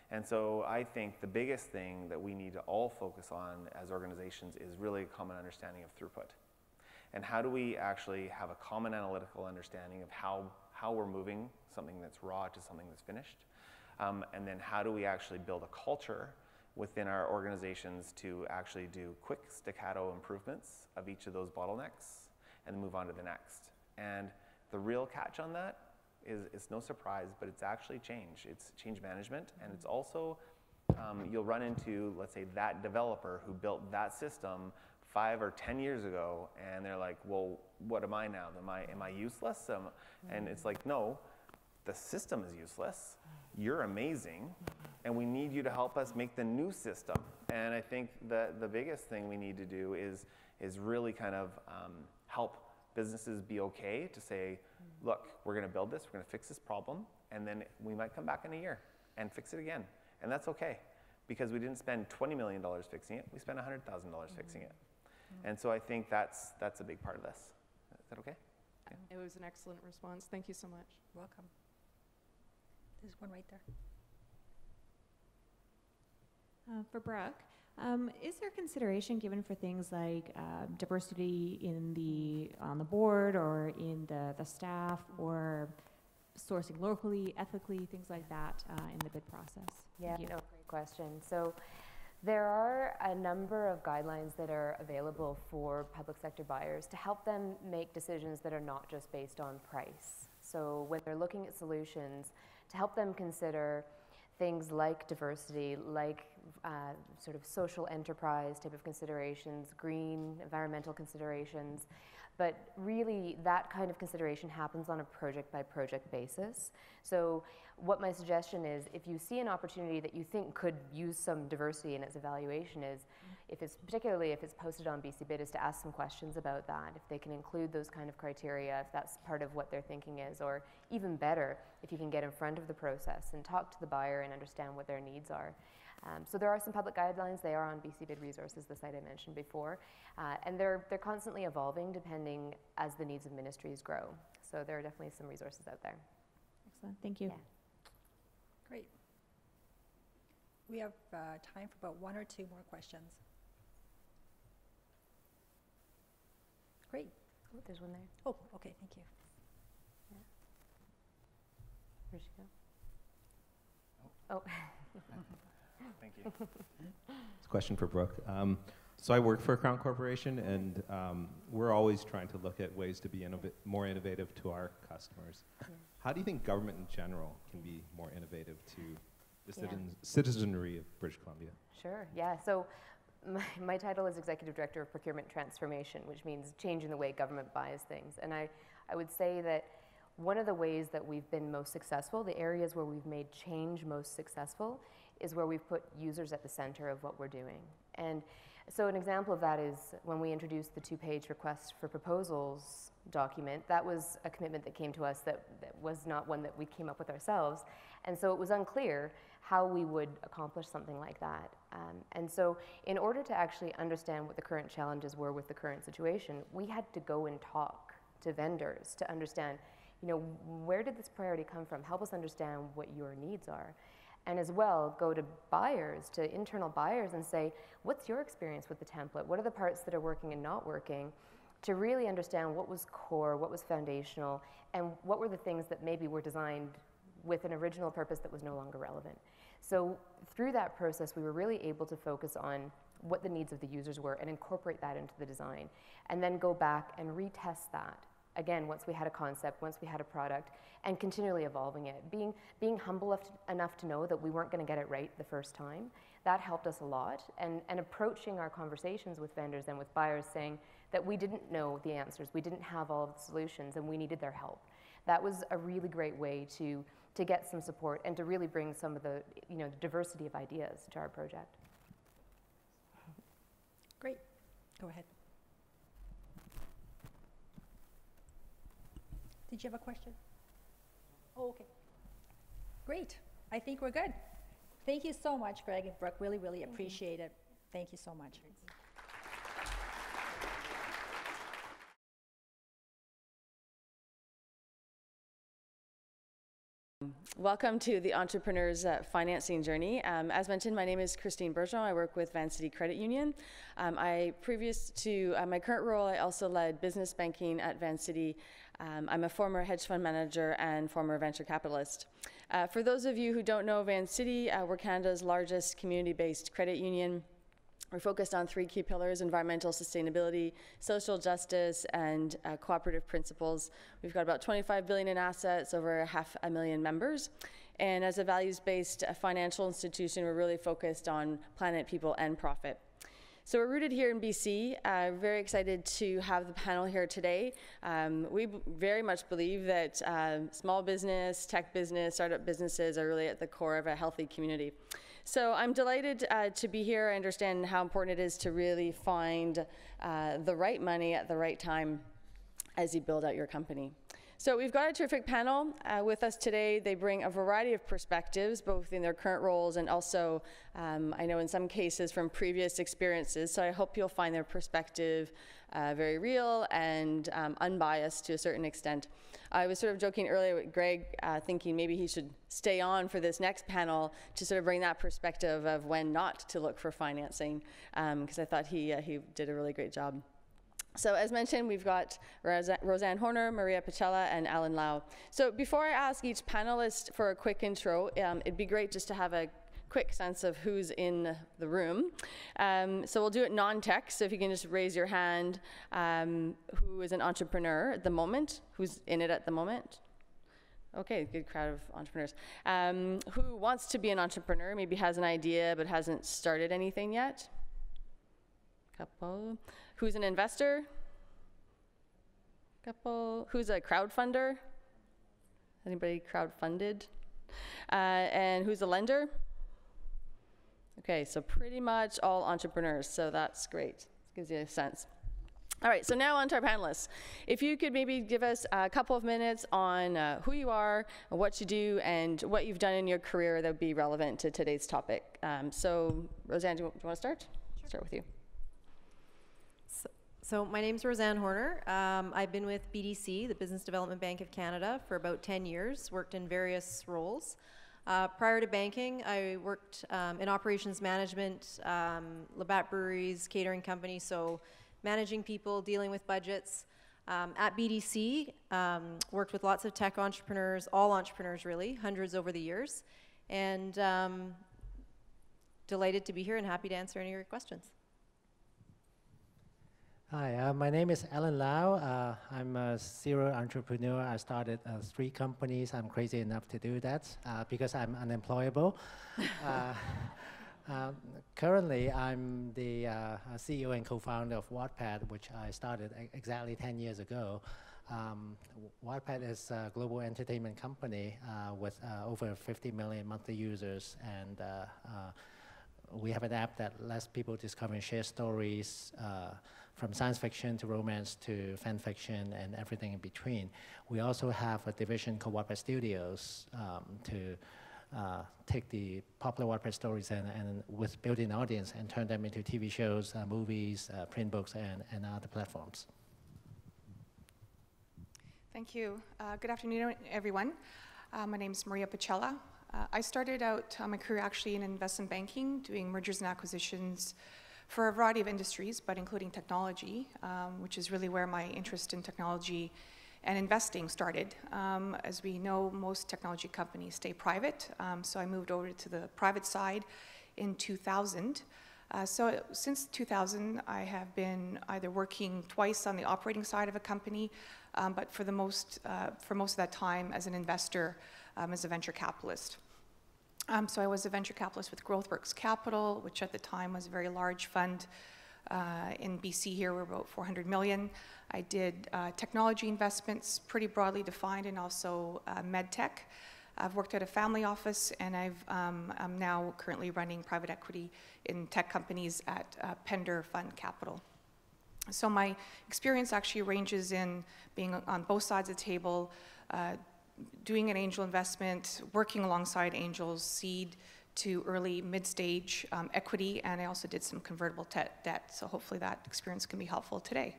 And so I think the biggest thing that we need to all focus on as organizations is really a common understanding of throughput. And how do we actually have a common analytical understanding of how we're moving something that's raw to something that's finished? And then how do we actually build a culture within our organizations to actually do quick staccato improvements of each of those bottlenecks and then move on to the next? And the real catch on that is, it's no surprise, but it's actually change. It's change management, and it's also, you'll run into, let's say, that developer who built that system 5 or 10 years ago, and they're like, well, what am I now? Am I useless? And it's like, no, the system is useless. You're amazing, and we need you to help us make the new system. And I think that the biggest thing we need to do is really kind of help businesses be okay to say, look, we're going to build this, we're going to fix this problem, and then we might come back in a year and fix it again. And that's okay, because we didn't spend $20 million fixing it, we spent $100,000 fixing it. And so I think that's a big part of this. Is that okay? Yeah. It was an excellent response. Thank you so much. Welcome. There's one right there. For Brooke, is there consideration given for things like diversity on the board or in the staff, or sourcing locally, ethically, things like that in the bid process? Yeah, no, great question. So there are a number of guidelines that are available for public sector buyers to help them make decisions that are not just based on price. So when they're looking at solutions, to help them consider things like diversity, like sort of social enterprise type of considerations, green, environmental considerations. But really, that kind of consideration happens on a project-by-project basis. So what my suggestion is, if you see an opportunity that you think could use some diversity in its evaluation is, particularly if it's posted on BC Bid, is to ask some questions about that, if they can include those kind of criteria, if that's part of what their thinking is, or even better, if you can get in front of the process and talk to the buyer and understand what their needs are. So there are some public guidelines. They are on BC Bid Resources, the site I mentioned before, and they're constantly evolving depending as the needs of ministries grow. So there are definitely some resources out there. Excellent, thank you. Yeah. Great. We have time for about 1 or 2 more questions. Great. Oh, there's one there. Oh, okay, thank you. Yeah. Where'd she go? Oh. Thank you. It's a question for Brooke. So I work for a Crown Corporation, and we're always trying to look at ways to be more innovative to our customers. Yeah. How do you think government in general can be more innovative to the citizenry of British Columbia? Sure, yeah. So my title is Executive Director of Procurement Transformation, which means changing the way government buys things. And I would say that one of the ways that we've been most successful, the areas where we've made change most successful, is where we've put users at the center of what we're doing. And so an example of that is when we introduced the 2-page request for proposals document. That was a commitment that came to us that was not one that we came up with ourselves. And so it was unclear how we would accomplish something like that. And so in order to actually understand what the current challenges were with the current situation, we had to go and talk to vendors to understand, you know, where did this priority come from? Help us understand what your needs are. And as well, go to buyers, to internal buyers, and say, what's your experience with the template? What are the parts that are working and not working? To really understand what was core, what was foundational, and what were the things that maybe were designed with an original purpose that was no longer relevant. So through that process, we were really able to focus on what the needs of the users were and incorporate that into the design, and then go back and retest that. Again, once we had a concept, once we had a product, and continually evolving it. Being humble enough to know that we weren't going to get it right the first time, that helped us a lot. And approaching our conversations with vendors and with buyers saying that we didn't know the answers, we didn't have all of the solutions, and we needed their help. That was a really great way to get some support and to really bring some of the, you know, diversity of ideas to our project. Great. Go ahead. Did you have a question? Oh, okay. Great. I think we're good. Thank you so much, Greg and Brooke. Really, really appreciate it. Thank you so much. Welcome to the Entrepreneur's Financing Journey. As mentioned, my name is Christine Bergeron. I work with Vancity Credit Union. Previous to my current role, I also led business banking at Vancity. I'm a former hedge fund manager and former venture capitalist. For those of you who don't know Vancity, we're Canada's largest community-based credit union. We're focused on 3 key pillars: environmental sustainability, social justice, and cooperative principles. We've got about 25 billion in assets, over 500,000 members. And as a values-based financial institution, we're really focused on planet, people, and profit. So we're rooted here in BC. Very excited to have the panel here today. We very much believe that small business, tech business, startup businesses are really at the core of a healthy community. So I'm delighted to be here. I understand how important it is to really find the right money at the right time as you build out your company. So we've got a terrific panel with us today. They bring a variety of perspectives, both in their current roles and also, I know in some cases, from previous experiences. So I hope you'll find their perspective very real and unbiased to a certain extent. I was sort of joking earlier with Greg, thinking maybe he should stay on for this next panel to sort of bring that perspective of when not to look for financing, because I thought he did a really great job. So as mentioned, we've got Rosanne Hoeher, Maria Pacella, and Alan Lau. So before I ask each panelist for a quick intro, it'd be great just to have a quick sense of who's in the room. So we'll do it non-tech, so if you can just raise your hand, who is an entrepreneur at the moment, who's in it at the moment? Okay, good crowd of entrepreneurs. Who wants to be an entrepreneur, maybe has an idea but hasn't started anything yet? Couple. Who's an investor? Couple. Who's a crowdfunder? Anybody crowdfunded? And who's a lender? Okay, so pretty much all entrepreneurs, so that's great. Gives you a sense. All right, so now on to our panelists. If you could maybe give us a couple of minutes on who you are, what you do, and what you've done in your career that would be relevant to today's topic. So Rosanne, do you want to start? Sure. Start with you. So my name's Rosanne Hoeher. I've been with BDC, the Business Development Bank of Canada, for about 10 years, worked in various roles. Prior to banking, I worked in operations management, Labatt Breweries, catering company, so managing people, dealing with budgets. At BDC, worked with lots of tech entrepreneurs, all entrepreneurs really, hundreds over the years, and delighted to be here and happy to answer any of your questions. Hi, my name is Alan Lau. I'm a serial entrepreneur. I started 3 companies. I'm crazy enough to do that because I'm unemployable. Currently, I'm the CEO and co-founder of Wattpad, which I started exactly 10 years ago. Wattpad is a global entertainment company with over 50 million monthly users, and we have an app that lets people discover and share stories from science fiction to romance to fan fiction and everything in between. We also have a division called Wattpad Studios to take the popular Wattpad stories and with built-in audience and turn them into TV shows, movies, print books, and other platforms. Thank you. Good afternoon, everyone. My name is Maria Pacella. I started out my career actually in investment banking, doing mergers and acquisitions for a variety of industries, but including technology, which is really where my interest in technology and investing started. As we know, most technology companies stay private, so I moved over to the private side in 2000. So since 2000, I have been either working twice on the operating side of a company, but for most of that time as an investor, as a venture capitalist. So I was a venture capitalist with GrowthWorks Capital, which at the time was a very large fund. In BC here, we're about 400 million. I did technology investments, pretty broadly defined, and also med tech. I've worked at a family office, and I'm now currently running private equity in tech companies at Penderfund Capital. So my experience actually ranges in being on both sides of the table, doing an angel investment, working alongside angels, seed to early mid-stage equity, and I also did some convertible debt. So hopefully that experience can be helpful today.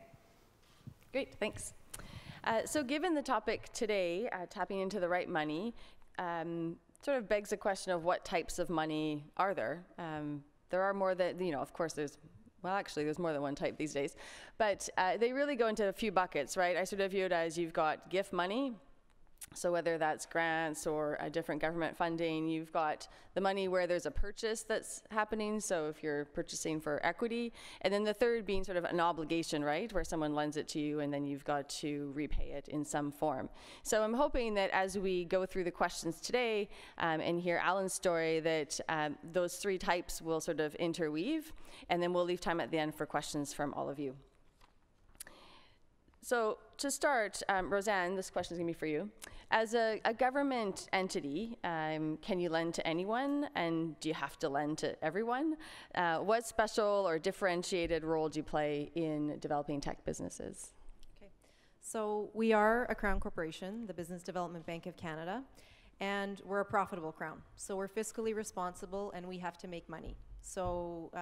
Great, thanks. So given the topic today, tapping into the right money, sort of begs the question of what types of money are there? There are more than, of course there's, well actually there's more than one type these days, but they really go into a few buckets, right? I sort of view it as you've got gift money. So whether that's grants or a different government funding, you've got the money where there's a purchase that's happening, so if you're purchasing for equity, and then the third being sort of an obligation, right, where someone lends it to you and then you've got to repay it in some form. So I'm hoping that as we go through the questions today and hear Alan's story, that those 3 types will sort of interweave, and then we'll leave time at the end for questions from all of you. So to start, Rosanne, this question is going to be for you. As a government entity, can you lend to anyone, and do you have to lend to everyone? What special or differentiated role do you play in developing tech businesses? Okay. So we are a Crown Corporation, the Business Development Bank of Canada, and we're a profitable Crown. So we're fiscally responsible, and we have to make money. So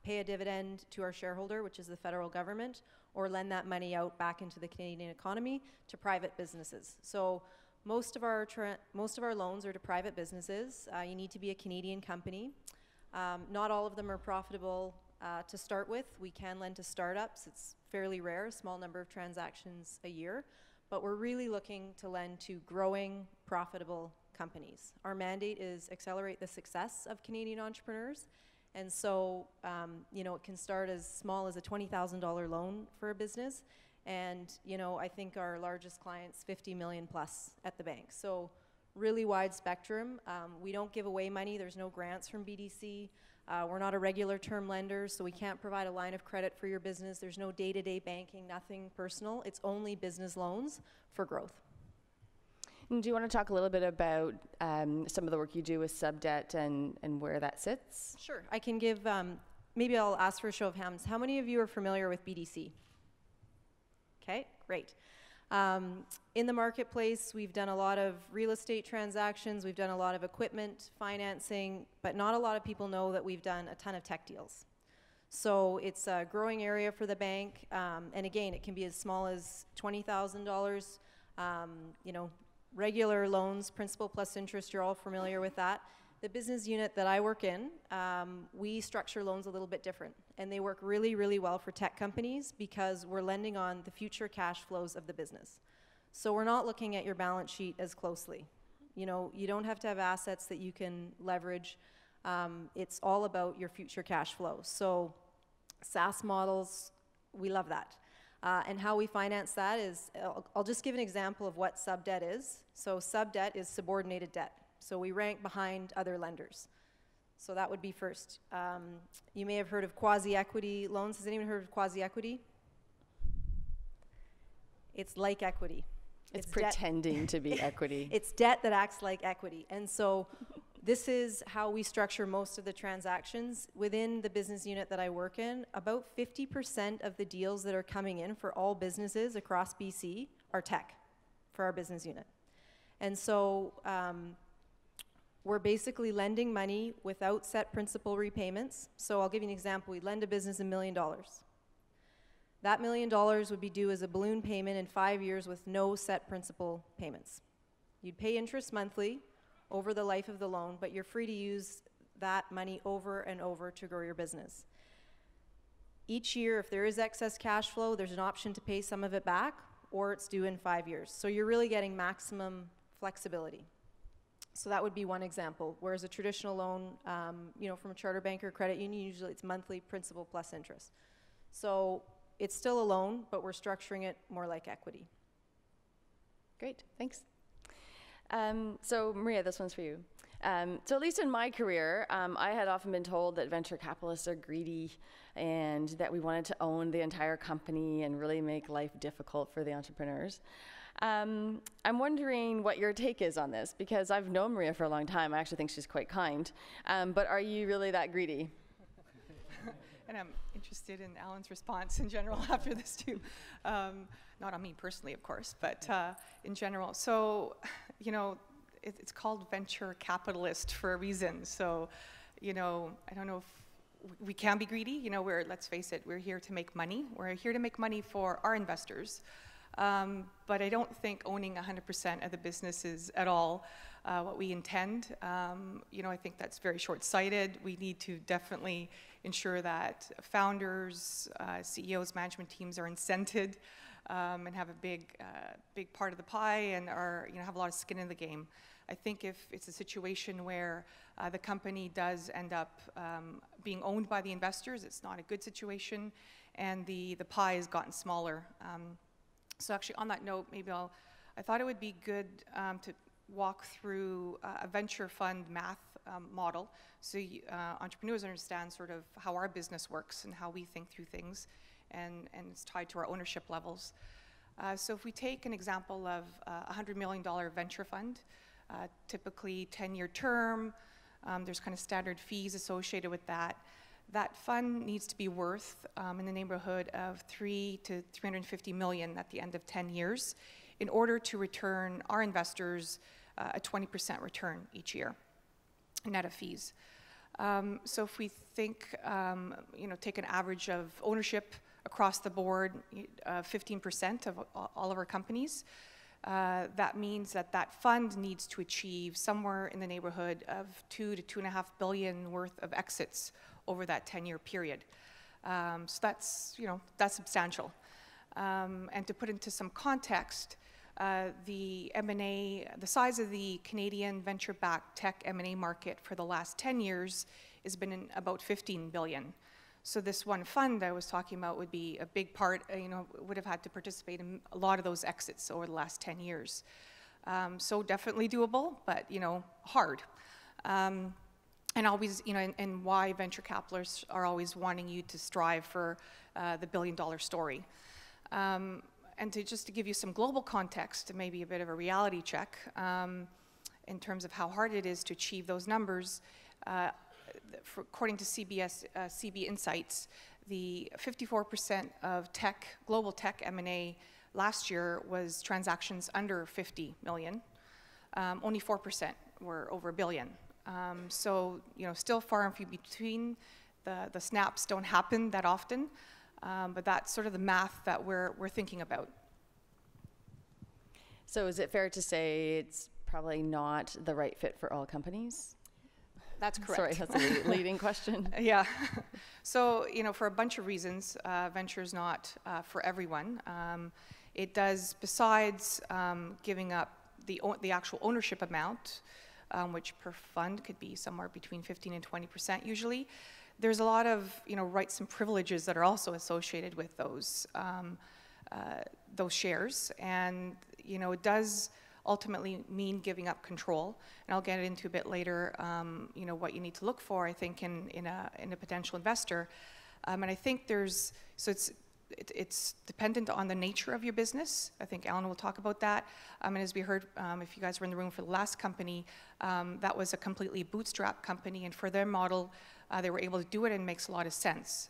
pay a dividend to our shareholder, which is the federal government, or lend that money out back into the Canadian economy to private businesses. So most of our loans are to private businesses. You need to be a Canadian company. Not all of them are profitable to start with. We can lend to startups. It's fairly rare, a small number of transactions a year, but we're really looking to lend to growing, profitable companies. Our mandate is accelerate the success of Canadian entrepreneurs. And so, it can start as small as a $20,000 loan for a business And, you know, I think our largest client's 50 million plus at the bank. So really wide spectrum. We don't give away money. There's no grants from BDC. We're not a regular term lender, so we can't provide a line of credit for your business. There's no day-to-day banking, nothing personal. It's only business loans for growth. And do you want to talk a little bit about some of the work you do with sub-debt and where that sits? Sure. I can give, maybe I'll ask for a show of hands. How many of you are familiar with BDC? Okay, great. In the marketplace, we've done a lot of real estate transactions, we've done a lot of equipment financing, but not a lot of people know that we've done a ton of tech deals. So it's a growing area for the bank, and again, it can be as small as $20,000. You know, regular loans, principal plus interest, you're all familiar with that. The business unit that I work in, we structure loans a little bit different, and they work really, really well for tech companies because we're lending on the future cash flows of the business. So we're not looking at your balance sheet as closely. You know, you don't have to have assets that you can leverage. It's all about your future cash flows. So SaaS models, we love that. And how we finance that is, I'll just give an example of what sub-debt is. So sub-debt is subordinated debt. So we rank behind other lenders. So that would be first. You may have heard of quasi-equity loans. Has anyone heard of quasi-equity? It's like equity. It's pretending to be equity. It's debt that acts like equity. And so this is how we structure most of the transactions. Within the business unit that I work in, about 50% of the deals that are coming in for all businesses across BC are tech for our business unit. And so we're basically lending money without set principal repayments. So I'll give you an example. We lend a business $1 million. That $1 million would be due as a balloon payment in 5 years with no set principal payments. You'd pay interest monthly over the life of the loan, but you're free to use that money over and over to grow your business. Each year, if there is excess cash flow, there's an option to pay some of it back, or it's due in 5 years. So you're really getting maximum flexibility. So that would be one example. Whereas a traditional loan, you know, from a charter bank or credit union, usually it's monthly principal plus interest. So it's still a loan, but we're structuring it more like equity. Great, thanks. So Maria, this one's for you. So at least in my career, I had often been told that venture capitalists are greedy and that we wanted to own the entire company and really make life difficult for the entrepreneurs. I'm wondering what your take is on this, because I've known Maria for a long time. I actually think she's quite kind. But are you really that greedy? And I'm interested in Alan's response in general after this too. Not on me personally, of course, but in general. So, you know, it's called venture capitalist for a reason. So, you know, I don't know if we can be greedy. You know, let's face it, we're here to make money. We're here to make money for our investors. But I don't think owning 100% of the business is at all what we intend. You know, I think that's very short-sighted. We need to definitely ensure that founders, CEOs, management teams are incented and have a big part of the pie and are, you know, have a lot of skin in the game. I think if it's a situation where the company does end up being owned by the investors, it's not a good situation, and the pie has gotten smaller. So actually, on that note, maybe I thought it would be good to walk through a venture fund math model, so entrepreneurs understand sort of how our business works and how we think through things, and it's tied to our ownership levels. So if we take an example of a $100 million venture fund, typically 10-year term, there's kind of standard fees associated with that. That fund needs to be worth in the neighborhood of $300 to $350 million at the end of 10 years in order to return our investors a 20% return each year, net of fees. So if we think, you know, take an average of ownership across the board, 15% of all of our companies, that means that that fund needs to achieve somewhere in the neighborhood of $2 to $2.5 billion worth of exits over that 10-year period. So that's, you know, that's substantial. And to put into some context, the M&A, the size of the Canadian venture-backed tech M&A market for the last 10 years has been about $15 billion. So this one fund I was talking about would be a big part, would have had to participate in a lot of those exits over the last 10 years. So definitely doable, but, hard. And always, and why venture capitalists are always wanting you to strive for the billion-dollar story. And just to give you some global context, maybe a bit of a reality check, in terms of how hard it is to achieve those numbers, according to CB Insights, the 54% of global tech M&A last year was transactions under 50 million. Only 4% were over $1 billion. So, still far and few between. The snaps don't happen that often, but that's sort of the math that we're thinking about. So is it fair to say it's probably not the right fit for all companies? That's correct. Sorry, that's a leading question. Yeah. So, for a bunch of reasons, venture is not for everyone. It does, besides giving up the actual ownership amount, which per fund could be somewhere between 15 and 20% usually, there's a lot of rights and privileges that are also associated with those shares, and it does ultimately mean giving up control. And I'll get into a bit later, what you need to look for, I think, in a potential investor. And I think it's dependent on the nature of your business. I think Alan will talk about that. And as we heard, if you guys were in the room for the last company, that was a completely bootstrap company, and for their model, they were able to do it, and it makes a lot of sense.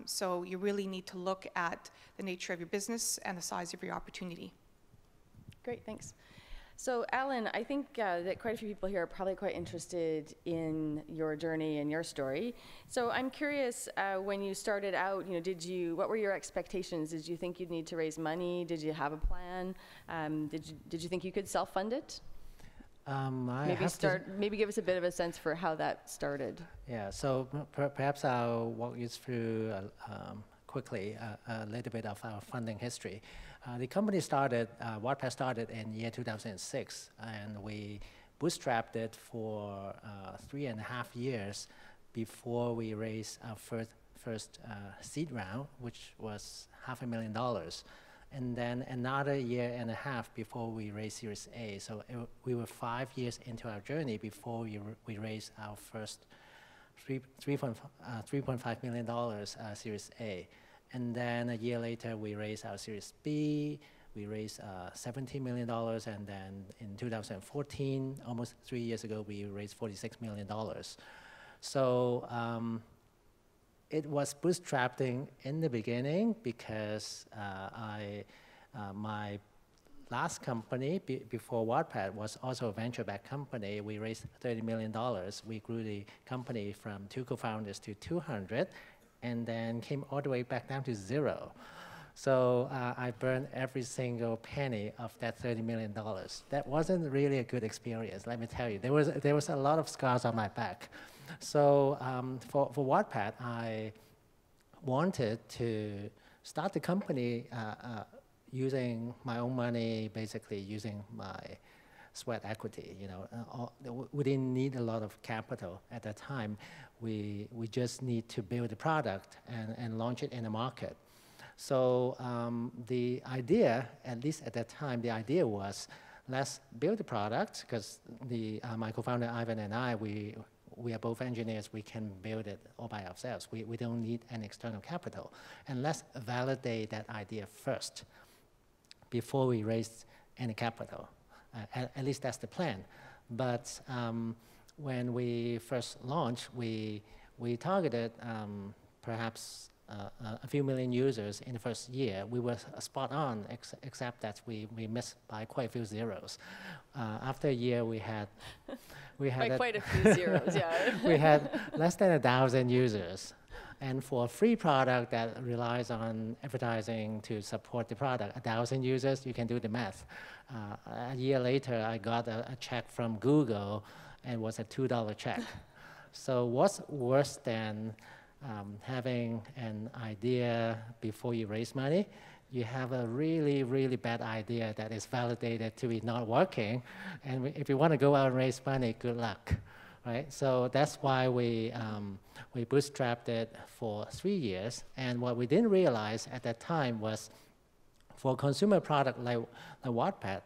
So you really need to look at the nature of your business and the size of your opportunity. Great, thanks. So Alan, I think that quite a few people here are probably quite interested in your journey and your story. So I'm curious, when you started out, what were your expectations? Did you think you'd need to raise money? Did you have a plan? Did you think you could self-fund it? Maybe give us a bit of a sense for how that started. Yeah, so perhaps I'll walk you through quickly a little bit of our funding history. The company started, Wattpad started in year 2006, and we bootstrapped it for 3.5 years before we raised our first seed round, which was $500,000. And then another 1.5 years before we raised Series A. So we were 5 years into our journey before we raised our first $3.5 million Series A. And then a year later, we raised our Series B. We raised $17 million, and then in 2014, almost 3 years ago, we raised $46 million. So it was bootstrapping in the beginning because my last company before Wattpad was also a venture-backed company. We raised $30 million. We grew the company from 2 co-founders to 200. And then came all the way back down to 0. So I burned every single penny of that $30 million. That wasn't really a good experience, let me tell you. There was a lot of scars on my back. So for Wattpad, I wanted to start the company using my own money, basically using my sweat equity. We didn't need a lot of capital at that time. We just need to build a product and launch it in the market. So the idea, at least at that time, the idea was, let's build a product, because my co-founder Ivan and I, we are both engineers. We can build it all by ourselves. We don't need any external capital. And let's validate that idea first before we raise any capital. At least that's the plan. But when we first launched, we targeted perhaps a few million users in the first year. We were spot on, except that we missed by quite a few zeros. After a year, we had quite a few zeros, yeah. We had less than 1,000 users. And for a free product that relies on advertising to support the product, 1,000 users, you can do the math. A year later, I got a check from Google, and it was a $2 check. So what's worse than having an idea before you raise money? You have a really, really bad idea that is validated to be not working. And if you want to go out and raise money, good luck. right? So that's why we bootstrapped it for 3 years. And what we didn't realize at that time was, for consumer product like Wattpad,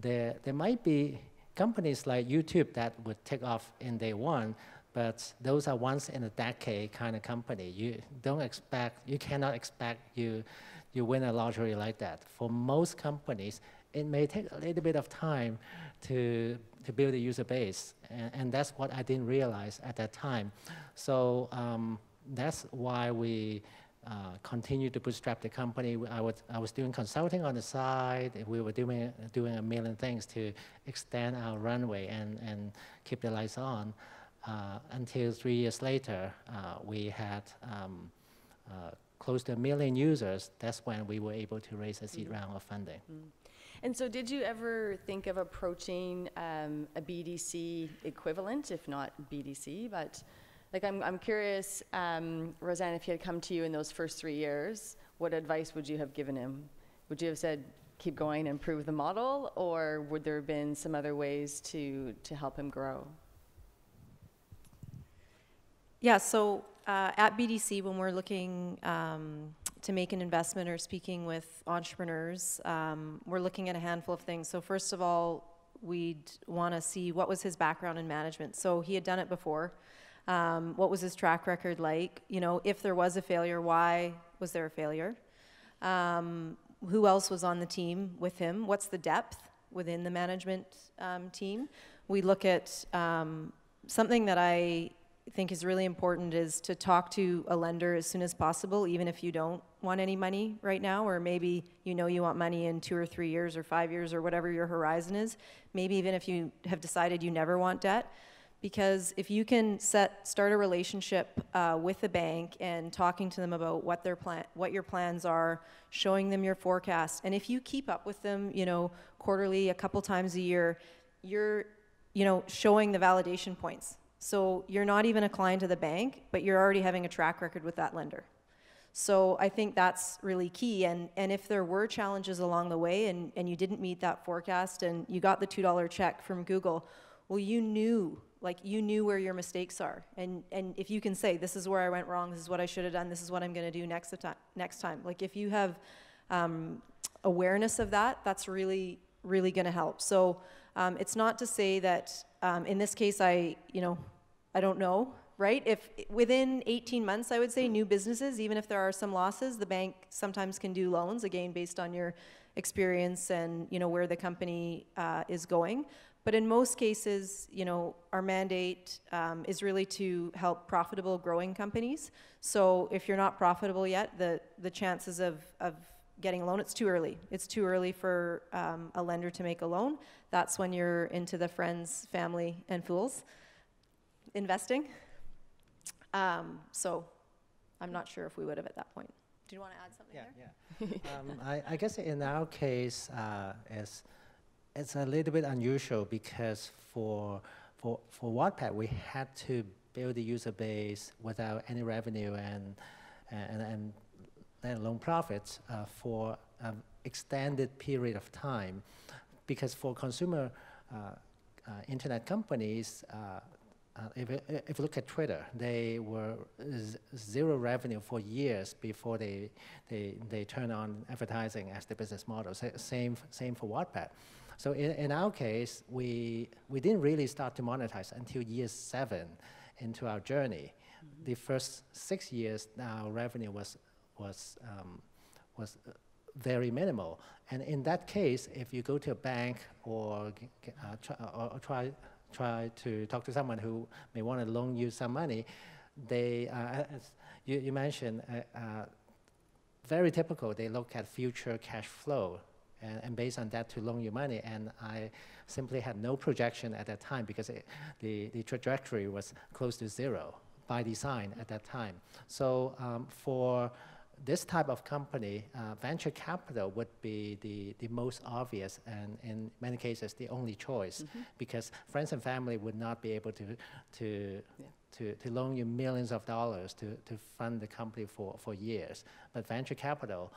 there might be companies like YouTube that would take off in day one, but those are once in a decade kind of company. You cannot expect you win a lottery like that. For most companies, it may take a little bit of time to build a user base, and that's what I didn't realize at that time. So that's why we continue to bootstrap the company. I was doing consulting on the side. We were doing a million things to extend our runway and keep the lights on until 3 years later, we had close to 1 million users. That's when we were able to raise a seed round of funding. And so did you ever think of approaching a BDC equivalent, if not BDC, but like I'm curious, Rosanne, if he had come to you in those first 3 years, what advice would you have given him? Would you have said, keep going and improve the model, or would there have been some other ways to help him grow? Yeah, so at BDC, when we're looking to make an investment or speaking with entrepreneurs, we're looking at a handful of things. So first of all, we'd want to see what was his background in management. So he had done it before. What was his track record like? You know, if there was a failure, why was there a failure? Who else was on the team with him? What's the depth within the management team? We look at something that I think is really important is to talk to a lender as soon as possible, even if you don't want any money right now, or maybe you know you want money in 2 or 3 years or 5 years or whatever your horizon is. Maybe even if you have decided you never want debt. Because if you can start a relationship with the bank and talking to them about what your plans are, showing them your forecast, and if you keep up with them, you know, quarterly, a couple times a year, you're, you know, showing the validation points. So you're not even a client of the bank, but you're already having a track record with that lender. So I think that's really key. And if there were challenges along the way and you didn't meet that forecast and you got the $2 check from Google, well, you knew where your mistakes are. And if you can say, this is where I went wrong, this is what I should have done, this is what I'm going to do next time. Like if you have awareness of that, that's really, really going to help. So it's not to say that in this case, I don't know, right? If within 18 months, I would say new businesses, even if there are some losses, the bank sometimes can do loans, again, based on your experience and, you know, where the company is going. But in most cases, you know, our mandate is really to help profitable growing companies. So if you're not profitable yet, the chances of getting a loan, it's too early. It's too early for a lender to make a loan. That's when you're into the friends, family, and fools investing. So I'm not sure if we would have at that point. Do you want to add something there? Yeah. I guess in our case, it's a little bit unusual because for Wattpad, we had to build a user base without any revenue and let alone profits for an extended period of time. Because for consumer internet companies, if you look at Twitter, they were zero revenue for years before they turn on advertising as the business model. Same for Wattpad. So in our case, we didn't really start to monetize until year 7 into our journey. Mm-hmm. The first 6 years, our revenue was very minimal. And in that case, if you go to a bank or try to talk to someone who may want to loan you some money, they, as you mentioned, very typical, they look at future cash flow and based on that to loan you money. And I simply had no projection at that time because the trajectory was close to zero by design at that time. So for this type of company, venture capital would be the most obvious and in many cases the only choice, mm-hmm. because friends and family would not be able to loan you millions of dollars to fund the company for years. But venture capital,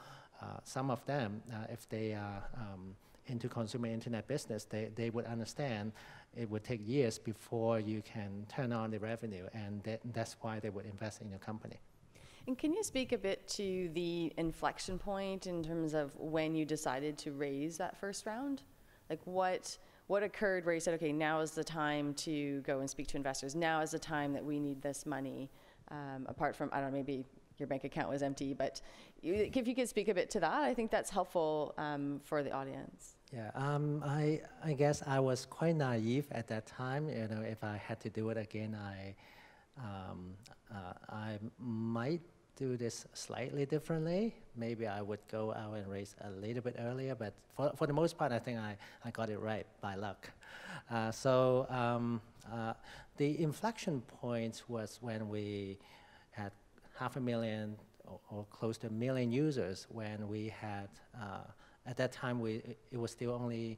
some of them, if they are into consumer internet business, they would understand it would take years before you can turn on the revenue, and that's why they would invest in your company. And can you speak a bit to the inflection point in terms of when you decided to raise that first round? Like what occurred where you said, okay, now is the time to go and speak to investors. Now is the time that we need this money. Apart from, I don't know, maybe your bank account was empty, but if you could speak a bit to that, I think that's helpful for the audience. Yeah, I guess I was quite naive at that time. You know, if I had to do it again, I might do this slightly differently. Maybe I would go out and raise a little bit earlier, but for the most part, I think I got it right by luck. The inflection point was when we had 500,000 or close to 1 million users, when we had, at that time, it was still only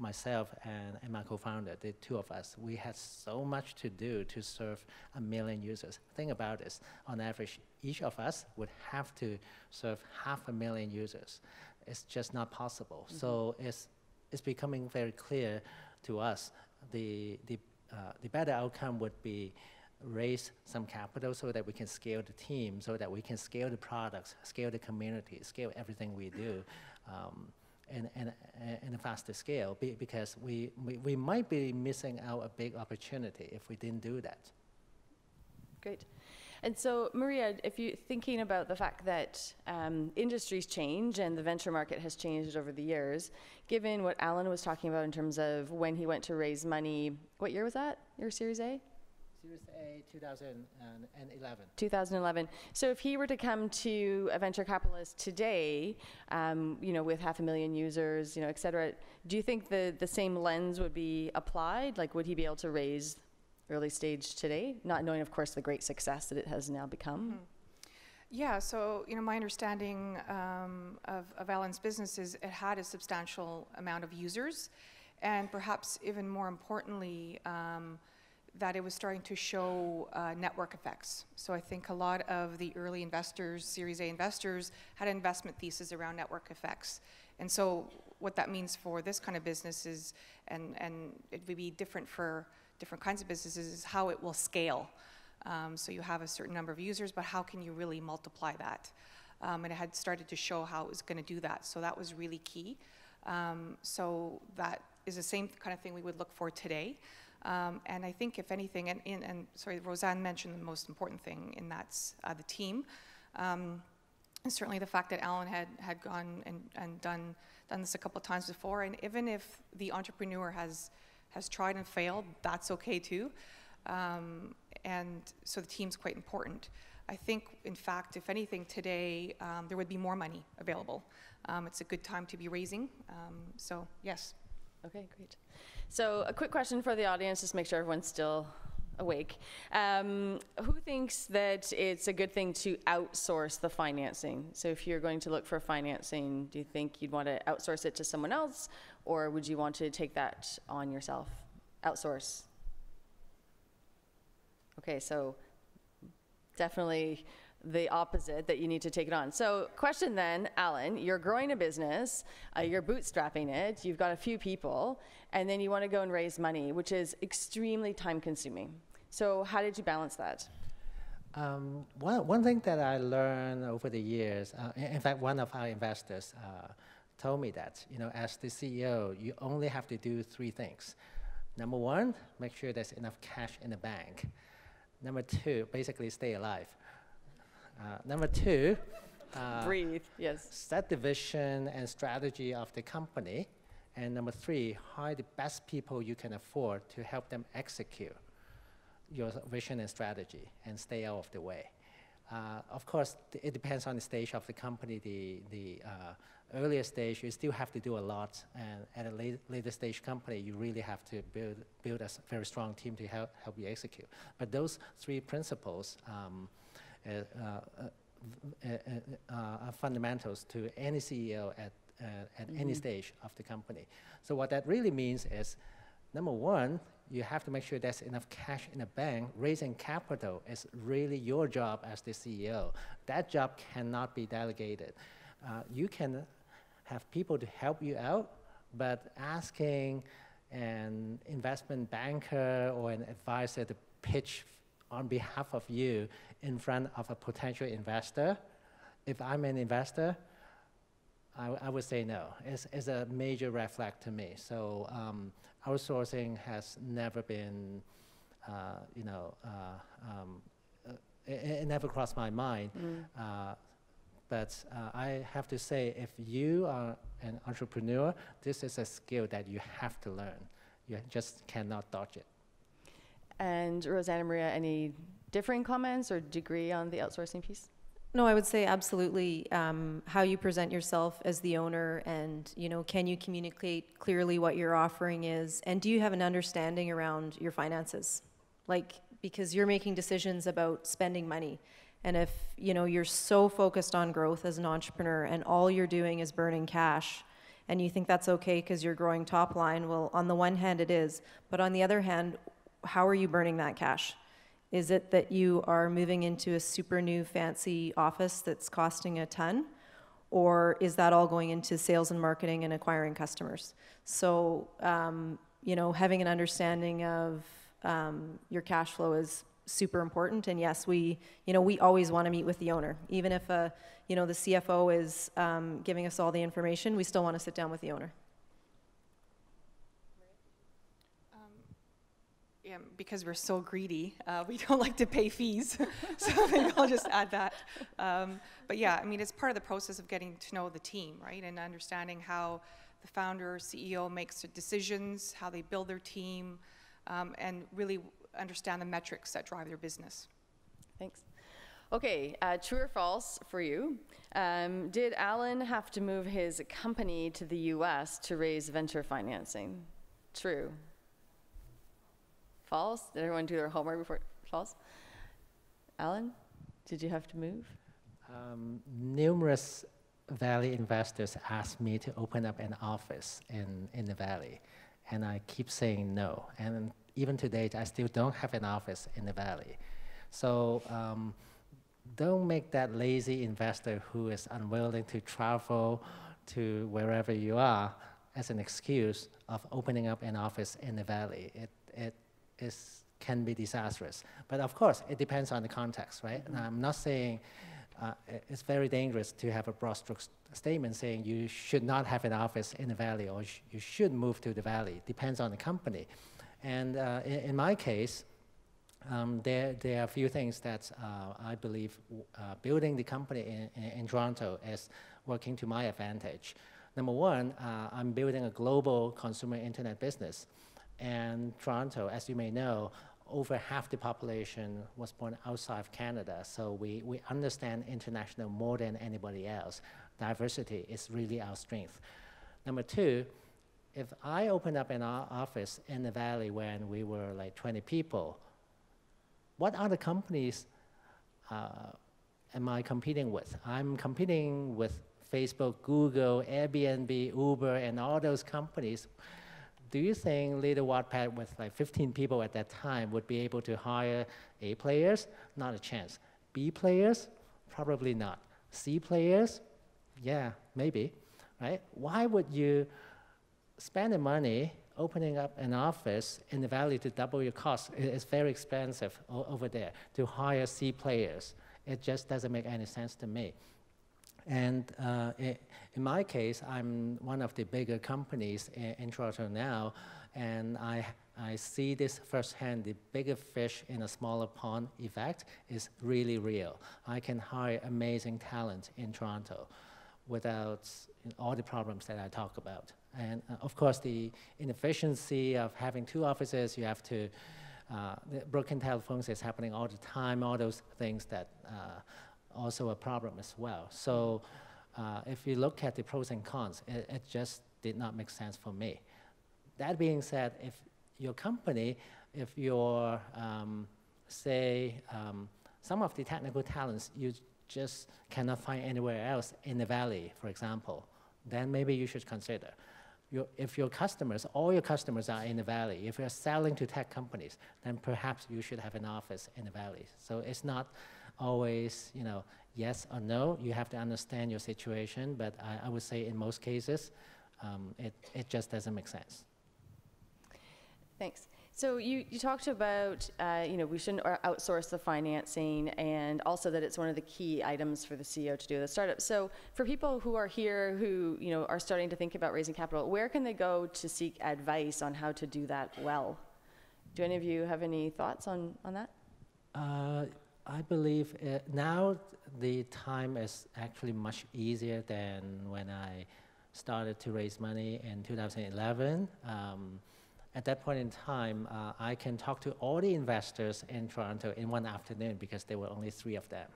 myself and my co-founder, the two of us. We had so much to do to serve 1 million users. Think about this. On average, each of us would have to serve 500,000 users. It's just not possible. Mm-hmm. So it's becoming very clear to us the better outcome would be raise some capital so that we can scale the team, so that we can scale the products, scale the community, scale everything we do. In a faster scale, because we might be missing out a big opportunity if we didn't do that. Great. And so, Maria, if you're thinking about the fact that industries change and the venture market has changed over the years, given what Alan was talking about in terms of when he went to raise money, what year was that, your Series A? Series A, 2011. 2011. So if he were to come to a venture capitalist today, you know, with 500,000 users, you know, et cetera, do you think the same lens would be applied? Like, would he be able to raise early stage today, not knowing, of course, the great success that it has now become? Mm-hmm. Yeah, so, you know, my understanding of Alan's business is it had a substantial amount of users, and perhaps even more importantly, that it was starting to show network effects. So I think a lot of the early investors, Series A investors, had an investment thesis around network effects. And so what that means for this kind of business is, and it would be different for different kinds of businesses, is how it will scale. So you have a certain number of users, but how can you really multiply that? And it had started to show how it was going to do that. So that was really key. So that is the same kind of thing we would look for today. And I think, if anything, and sorry, Rosanne mentioned the most important thing, and that's the team. And certainly the fact that Alan had gone and done this a couple of times before, and even if the entrepreneur has tried and failed, that's okay too. And so the team's quite important. I think, in fact, if anything, today there would be more money available. It's a good time to be raising. So yes. Okay, great. So a quick question for the audience, just to make sure everyone's still awake. Who thinks that it's a good thing to outsource the financing? So if you're going to look for financing, do you think you'd want to outsource it to someone else, or would you want to take that on yourself? Outsource. Okay, so definitely the opposite, that you need to take it on. So question then, Alan, you're growing a business, you're bootstrapping it, you've got a few people, and then you want to go and raise money, which is extremely time consuming. So how did you balance that? One thing that I learned over the years, in fact, one of our investors told me that, you know, as the CEO, you only have to do 3 things. Number 1, make sure there's enough cash in the bank. Number 2, basically stay alive. Number 2, breathe, yes. Set the vision and strategy of the company. And number 3, hire the best people you can afford to help them execute your vision and strategy and stay out of the way. Of course, it depends on the stage of the company. The earlier stage, you still have to do a lot. And at a later stage company, you really have to build a very strong team to help you execute. But those 3 principles are fundamentals to any CEO at any stage of the company. So what that really means is, number 1, you have to make sure there's enough cash in the bank. Raising capital is really your job as the CEO. That job cannot be delegated. You can have people to help you out, But asking an investment banker or an advisor to pitch on behalf of you in front of a potential investor, if I'm an investor, I would say no. It's a major red flag to me. So outsourcing has never been, it never crossed my mind. But I have to say, if you are an entrepreneur, this is a skill that you have to learn. You just cannot dodge it. And Rosanne and Maria, any differing comments or degree on the outsourcing piece? No, I would say absolutely. How you present yourself as the owner, and can you communicate clearly what your offering is, and do you have an understanding around your finances? Because you're making decisions about spending money, and if you're so focused on growth as an entrepreneur, and all you're doing is burning cash, and you think that's okay because you're growing top line, well, on the one hand it is, but on the other hand, how are you burning that cash? Is it that you are moving into a super new fancy office that's costing a ton? Or is that all going into sales and marketing and acquiring customers? So, having an understanding of your cash flow is super important. And yes, we always want to meet with the owner. Even if, the CFO is giving us all the information, we still want to sit down with the owner. Yeah, because we're so greedy, we don't like to pay fees. So maybe I'll just add that. But yeah, I mean, it's part of the process of getting to know the team, right? And understanding how the founder or CEO makes the decisions, how they build their team, and really understand the metrics that drive their business. Thanks. Okay, true or false for you. Did Alan have to move his company to the US to raise venture financing? True. False? Did everyone do their homework before? False? Alan, did you have to move? Numerous Valley investors asked me to open up an office in the Valley, and I keep saying no. And even to date, I still don't have an office in the Valley. So don't make that lazy investor who is unwilling to travel to wherever you are as an excuse of opening up an office in the Valley. It can be disastrous. But of course, it depends on the context, right? And I'm not saying it's very dangerous to have a broad stroke statement saying you should not have an office in the Valley or you should move to the Valley. Depends on the company. And in my case, there are a few things that I believe building the company in Toronto is working to my advantage. Number one, I'm building a global consumer internet business. And Toronto, as you may know, over half the population was born outside of Canada. So we understand international more than anybody else. Diversity is really our strength. Number two, if I open up an office in the Valley when we were like 20 people, what other companies am I competing with? I'm competing with Facebook, Google, Airbnb, Uber, and all those companies. Do you think little Wattpad with like 15 people at that time would be able to hire A players? Not a chance. B players? Probably not. C players? Yeah, maybe, right? Why would you spend the money opening up an office in the Valley to double your cost? It's very expensive over there to hire C players. It just doesn't make any sense to me. And in my case, I'm one of the bigger companies in Toronto now, and I see this firsthand. The bigger fish in a smaller pond effect is really real. I can hire amazing talent in Toronto without all the problems that I talk about. And of course, the inefficiency of having two offices, you have to, the broken telephones is happening all the time, all those things that also a problem as well. So if you look at the pros and cons, it just did not make sense for me. That being said, if your company, if your, say, some of the technical talents you just cannot find anywhere else in the Valley, for example, then maybe you should consider. If your customers, all your customers are in the Valley, if you're selling to tech companies, then perhaps you should have an office in the Valley. So it's not always, yes or no. You have to understand your situation, but I would say in most cases, it just doesn't make sense. Thanks. So you talked about, we shouldn't outsource the financing, and also that it's one of the key items for the CEO to do the startup. So for people who are here who, are starting to think about raising capital, where can they go to seek advice on how to do that well? Do any of you have any thoughts on that? I believe now the time is actually much easier than when I started to raise money in 2011. At that point in time, I can talk to all the investors in Toronto in one afternoon because there were only 3 of them.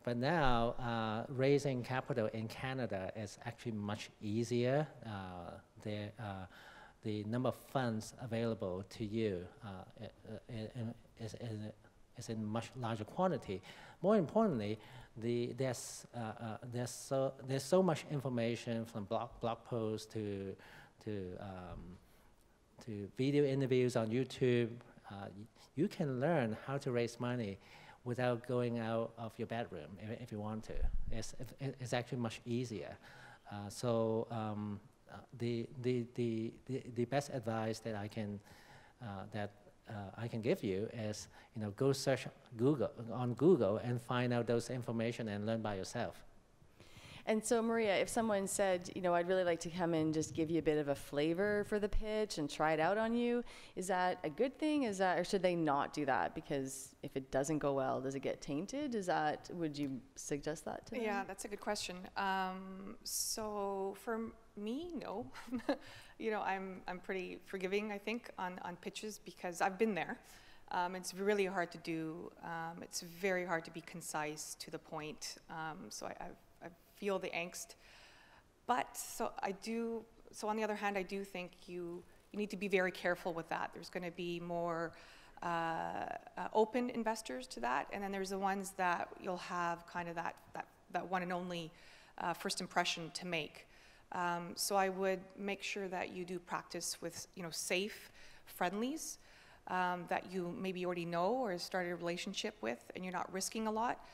But now, raising capital in Canada is actually much easier. The number of funds available to you is in much larger quantity. More importantly, there's so much information from blog posts to video interviews on YouTube. You can learn how to raise money without going out of your bedroom if you want to. It's actually much easier. The best advice that I can give you is, go search on Google and find out those information and learn by yourself. And so, Maria, if someone said, I'd really like to come and just give you a bit of a flavor for the pitch and try it out on you, is that a good thing? Or should they not do that? Because if it doesn't go well, does it get tainted? Would you suggest that to them? Yeah, that's a good question. So for me, no. I'm pretty forgiving, I think, on pitches because I've been there. It's really hard to do. It's very hard to be concise, to the point. So I feel the angst. But so on the other hand, I do think you need to be very careful with that. There's going to be more open investors to that, and then there's the ones that you'll have kind of that one and only first impression to make. So I would make sure that you do practice with safe friendlies that you maybe already know or started a relationship with, and you're not risking a lot.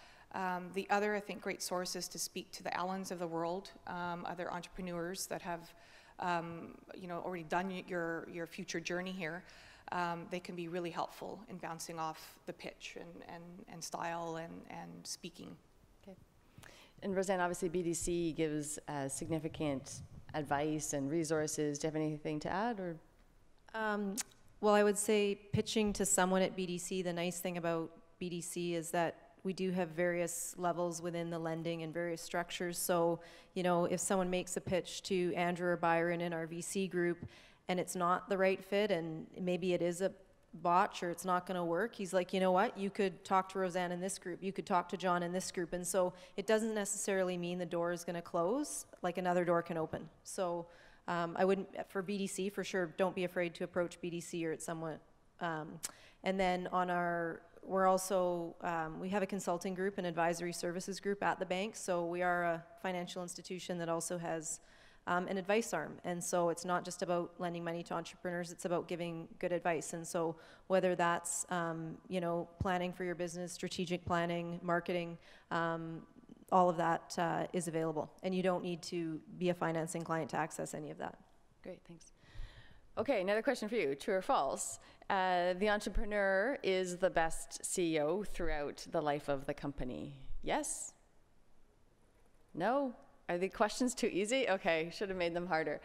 The other, I think, great source is to speak to the Allens of the world, other entrepreneurs that have, already done your future journey here. They can be really helpful in bouncing off the pitch and style and speaking. Okay. And Rosanne, obviously BDC gives significant advice and resources. Do you have anything to add, or? Well, I would say pitching to someone at BDC, the nice thing about BDC is that we do have various levels within the lending and various structures. So, if someone makes a pitch to Andrew or Byron in our VC group and it's not the right fit and maybe it is a botch or it's not going to work, he's like, you know what, you could talk to Rosanne in this group, you could talk to John in this group. And so it doesn't necessarily mean the door is going to close, like another door can open. So I wouldn't, for BDC, for sure, don't be afraid to approach BDC or at someone. And then on we're also, we have a consulting group, an advisory services group at the bank. So we are a financial institution that also has an advice arm. And so it's not just about lending money to entrepreneurs, it's about giving good advice. And so whether that's, planning for your business, strategic planning, marketing, all of that is available. And you don't need to be a financing client to access any of that. Great, thanks. Okay, another question for you, true or false? The entrepreneur is the best CEO throughout the life of the company. Yes? No? Are the questions too easy? Okay, should have made them harder.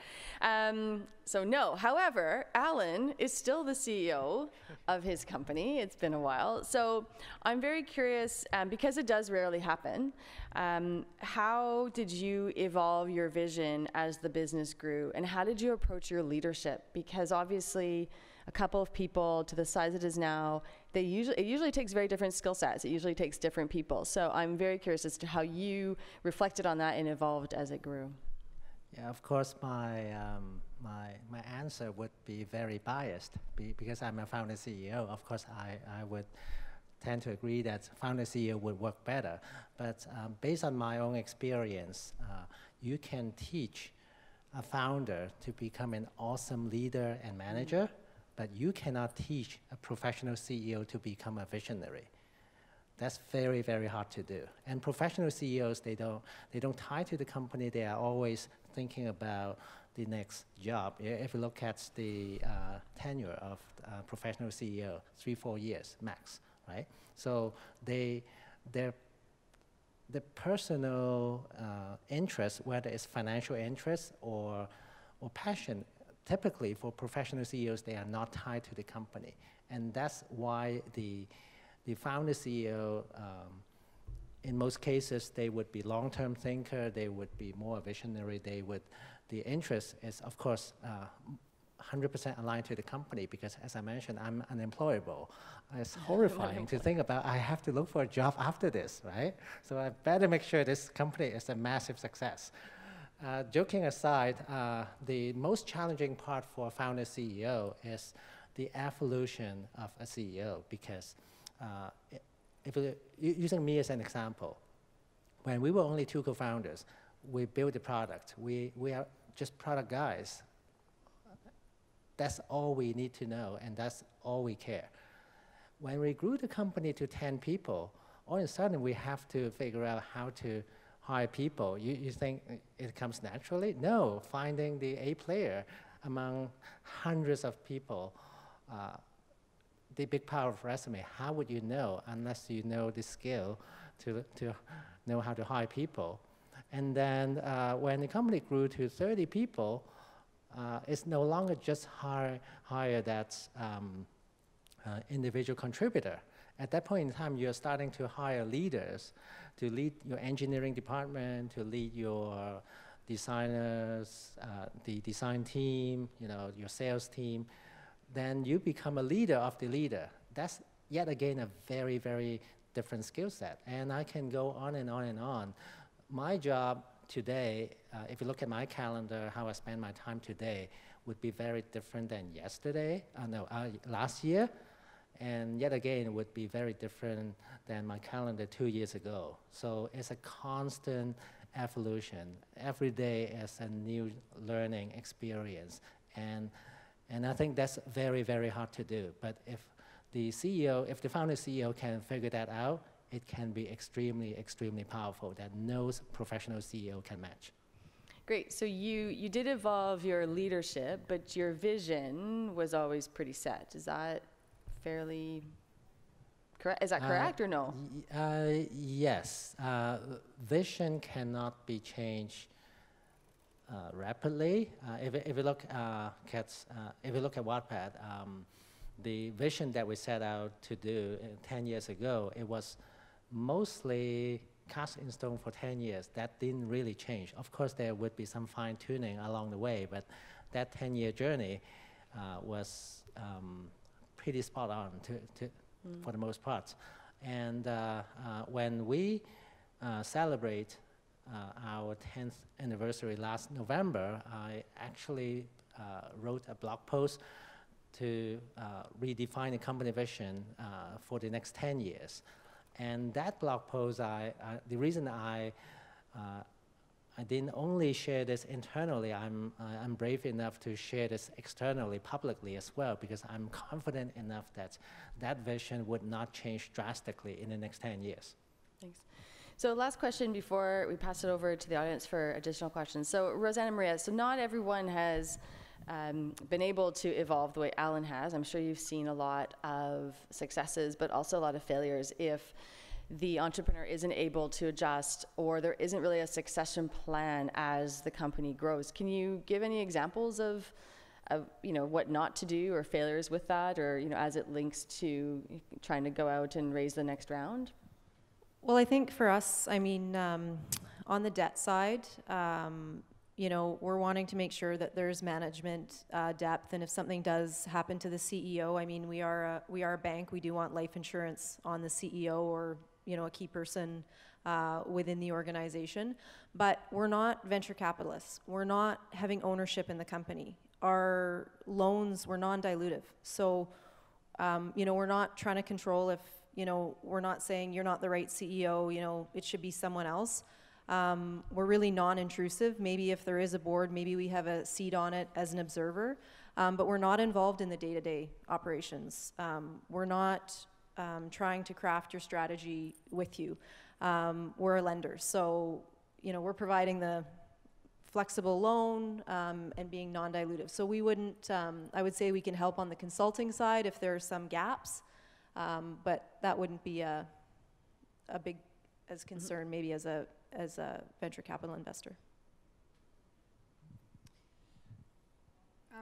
So no. However, Alan is still the CEO of his company. It's been a while. So I'm very curious, because it does rarely happen, how did you evolve your vision as the business grew? And how did you approach your leadership? Because obviously, a couple of people to the size it is now, it usually takes very different skill sets. It usually takes different people. So I'm very curious as to how you reflected on that and evolved as it grew. Yeah, of course, my answer would be very biased because I'm a founder CEO. Of course, I would tend to agree that founder CEO would work better. But based on my own experience, you can teach a founder to become an awesome leader and manager, but you cannot teach a professional CEO to become a visionary. That's very, very hard to do. And professional CEOs, they don't tie to the company. They are always thinking about the next job. If you look at the tenure of professional CEO, 3-4 years max, right? So their personal interest, whether it's financial interest or passion, typically for professional CEOs, they are not tied to the company. And that's why the founder CEO, in most cases, they would be long-term thinker, they would be more visionary, the interest is, of course, 100% aligned to the company, because as I mentioned, I'm unemployable. It's horrifying to think about, I have to look for a job after this, right? So I better make sure this company is a massive success. Joking aside, the most challenging part for a founder CEO is the evolution of a CEO, because using me as an example, when we were only 2 co-founders, we built the product. We are just product guys. That's all we need to know, and that's all we care. When we grew the company to 10 people, all of a sudden we have to figure out how to hire people. You think it comes naturally? No, finding the A player among hundreds of people, the big power of resume. How would you know unless you know the skill to know how to hire people? And then when the company grew to 30 people, it's no longer just hire that individual contributor. At that point in time, you're starting to hire leaders to lead your engineering department, to lead your designers, the design team, your sales team. Then you become a leader of the leader. That's yet again a very, very different skill set. And I can go on and on and on. My job today, if you look at my calendar, how I spend my time today would be very different than yesterday, last year. And yet again, it would be very different than my calendar 2 years ago. So it's a constant evolution. Every day is a new learning experience. And I think that's very, very hard to do. But if the founder CEO can figure that out, it can be extremely, extremely powerful that no professional CEO can match. Great. So you did evolve your leadership, but your vision was always pretty set. Is that fairly correct? Is that correct or no? Yes. Vision cannot be changed rapidly. If you look at Wattpad, the vision that we set out to do 10 years ago, it was mostly cast in stone for 10 years. That didn't really change. Of course, there would be some fine tuning along the way, but that 10-year journey was pretty spot on for the most part. And when we celebrate our 10th anniversary last November, I actually wrote a blog post to redefine the company vision for the next 10 years. And that blog post, the reason I didn't only share this internally, I'm brave enough to share this externally, publicly as well, because I'm confident enough that that vision would not change drastically in the next 10 years. Thanks. So last question before we pass it over to the audience for additional questions. So Rosanne and Maria, so not everyone has been able to evolve the way Alan has. I'm sure you've seen a lot of successes, but also a lot of failures if the entrepreneur isn't able to adjust or there isn't really a succession plan as the company grows. Can you give any examples of what not to do or failures with that, or as it links to trying to go out and raise the next round? Well, I think for us, on the debt side, we're wanting to make sure that there's management depth, and if something does happen to the CEO, we are a bank. We do want life insurance on the CEO or a key person within the organization. But we're not venture capitalists. We're not having ownership in the company. Our loans were non-dilutive, so we're not trying to control. If we're not saying you're not the right CEO, it should be someone else. We're really non-intrusive. Maybe if there is a board, maybe we have a seat on it as an observer, but we're not involved in the day-to-day operations. We're not trying to craft your strategy with you. We're a lender, so we're providing the flexible loan and being non-dilutive. So we wouldn't, I would say we can help on the consulting side if there are some gaps, but that wouldn't be a big as concern maybe as a venture capital investor.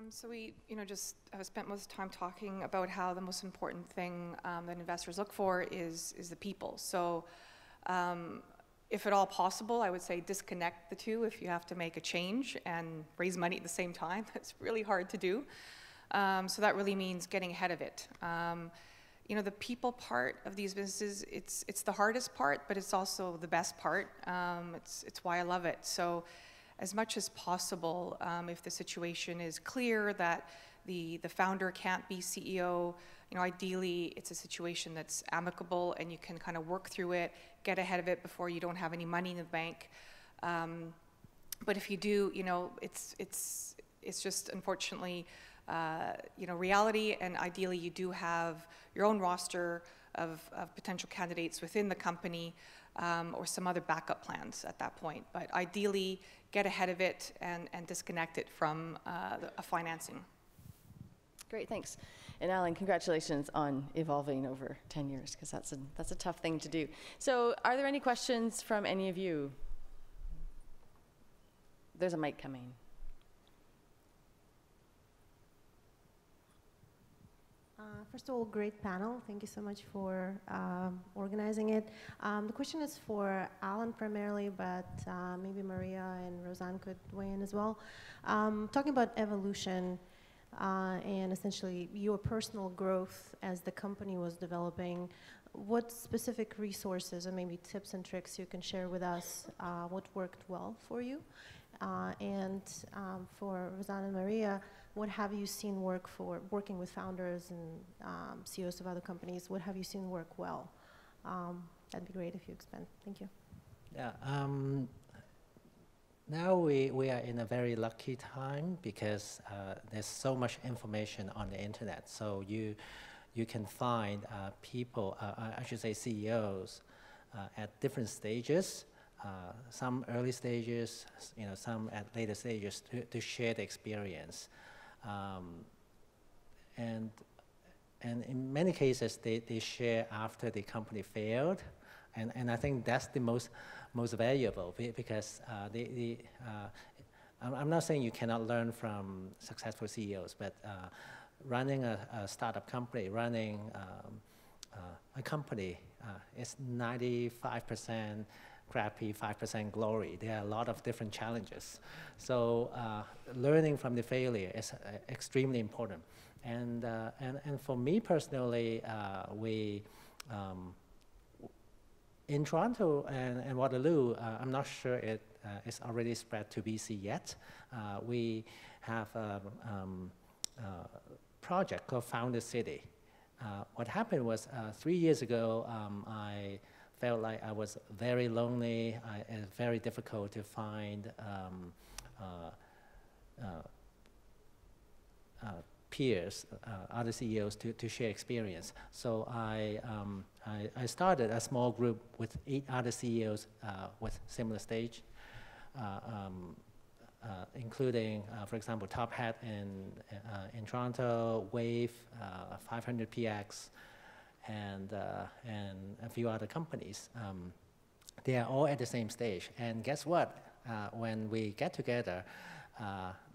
So we, just have spent most of the time talking about how the most important thing that investors look for is the people. So if at all possible, I would say disconnect the two if you have to make a change and raise money at the same time. That's really hard to do. So that really means getting ahead of it. The people part of these businesses, it's the hardest part, but it's also the best part. It's why I love it. So as much as possible, if the situation is clear that the founder can't be CEO, ideally it's a situation that's amicable and you can kind of work through it, get ahead of it before you don't have any money in the bank. But if you do, it's just unfortunately, reality, and ideally you do have your own roster of potential candidates within the company or some other backup plans at that point. But ideally, get ahead of it and disconnect it from a financing. Great, thanks. And Alan, congratulations on evolving over 10 years, because that's a tough thing to do. So are there any questions from any of you? There's a mic coming. First of all, great panel. Thank you so much for organizing it. The question is for Alan primarily, but maybe Maria and Rosanne could weigh in as well. Talking about evolution and essentially your personal growth as the company was developing, what specific resources and maybe tips and tricks you can share with us, what worked well for you? And for Rosanne and Maria, what have you seen work for working with founders and CEOs of other companies? What have you seen work well? That'd be great if you expand. Thank you. Yeah. Now we are in a very lucky time because there's so much information on the internet. So you can find people, I should say CEOs, at different stages. Some early stages, some at later stages to share the experience. And in many cases, they share after the company failed. And I think that's the most valuable because I'm not saying you cannot learn from successful CEOs, but running a startup company, running a company is 95% crappy, 5% glory. There are a lot of different challenges. So learning from the failure is extremely important. And for me personally, in Toronto and Waterloo, I'm not sure it is already spread to BC yet. We have a project called Founder City. What happened was 3 years ago, I felt like I was very lonely. It's very difficult to find peers, other CEOs to share experience. So I started a small group with 8 other CEOs with similar stage, including, for example, Top Hat in Toronto, Wave, 500px, and a few other companies. They are all at the same stage. And guess what? When we get together,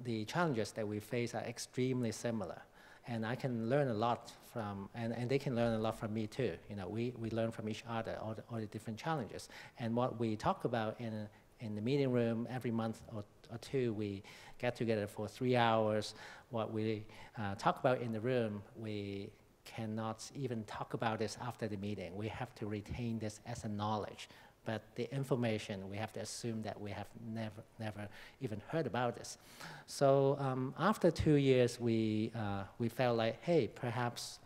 the challenges that we face are extremely similar. And I can learn a lot from, and they can learn a lot from me too. We learn from each other, all the different challenges. And what we talk about in the meeting room every month or two, we get together for 3 hours. What we talk about in the room, we cannot even talk about this after the meeting. We have to retain this as a knowledge. But the information, we have to assume that we have never even heard about this. So after 2 years, we felt like, hey, perhaps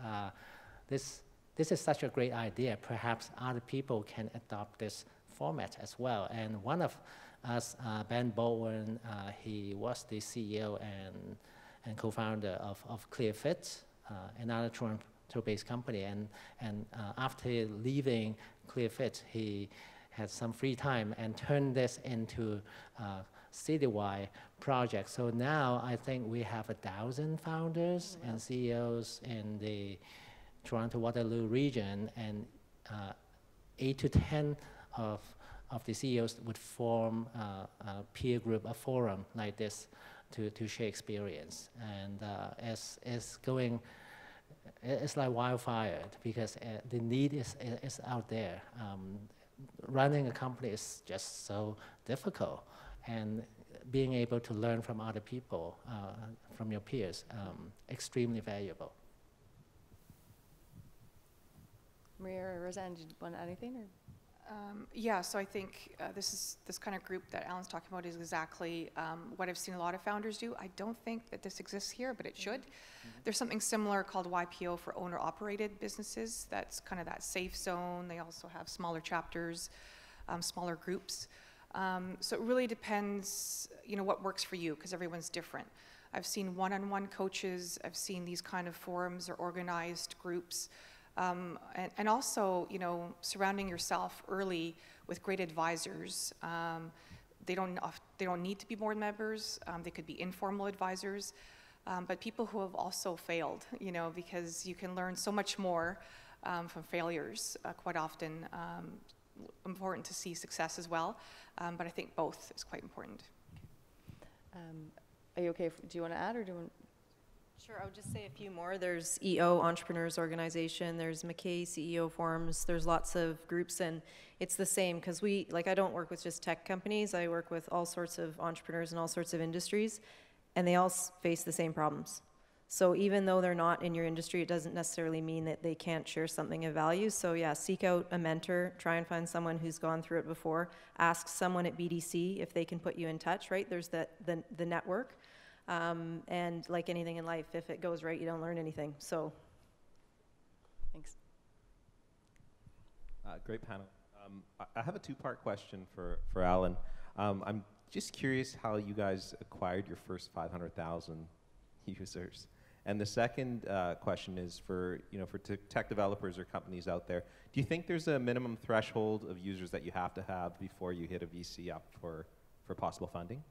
this is such a great idea. Perhaps other people can adopt this format as well. And one of us, Ben Bowen, he was the CEO and co-founder of ClearFit, another Toronto-based company, and after leaving ClearFit, he had some free time and turned this into a citywide project. So now I think we have 1,000 founders and CEOs in the Toronto-Waterloo region, and 8 to 10 of the CEOs would form a peer group, a forum like this to share experience. And it's going, it's like wildfire because the need is out there. Running a company is just so difficult, and being able to learn from other people, from your peers, extremely valuable. Maria or Rosanne, did you want to add anything? Or? Yeah, so I think this kind of group that Alan's talking about is exactly what I've seen a lot of founders do. I don't think that this exists here, but it should. There's something similar called YPO for owner-operated businesses. That's kind of that safe zone. They also have smaller chapters, smaller groups. So it really depends, what works for you, because everyone's different. I've seen one-on-one coaches. I've seen these kind of forums or organized groups. And also, surrounding yourself early with great advisors. They don't need to be board members. They could be informal advisors, but people who have also failed, because you can learn so much more from failures quite often. Important to see success as well, but I think both is quite important. Are you okay? Do you want to add, or do you want? Sure, I would just say a few more. There's EO, Entrepreneurs Organization, there's McKay CEO forums, there's lots of groups, and it's the same because I don't work with just tech companies, I work with all sorts of entrepreneurs in all sorts of industries, and they all face the same problems. So even though they're not in your industry, it doesn't necessarily mean that they can't share something of value. So yeah, seek out a mentor, try and find someone who's gone through it before, ask someone at BDC if they can put you in touch, right? There's the network. And like anything in life, if it goes right, you don't learn anything. So, thanks. Great panel. I have a two-part question for Alan. I'm just curious how you guys acquired your first 500,000 users. And the second question is for tech developers or companies out there. Do you think there's a minimum threshold of users that you have to have before you hit a VC up for possible funding?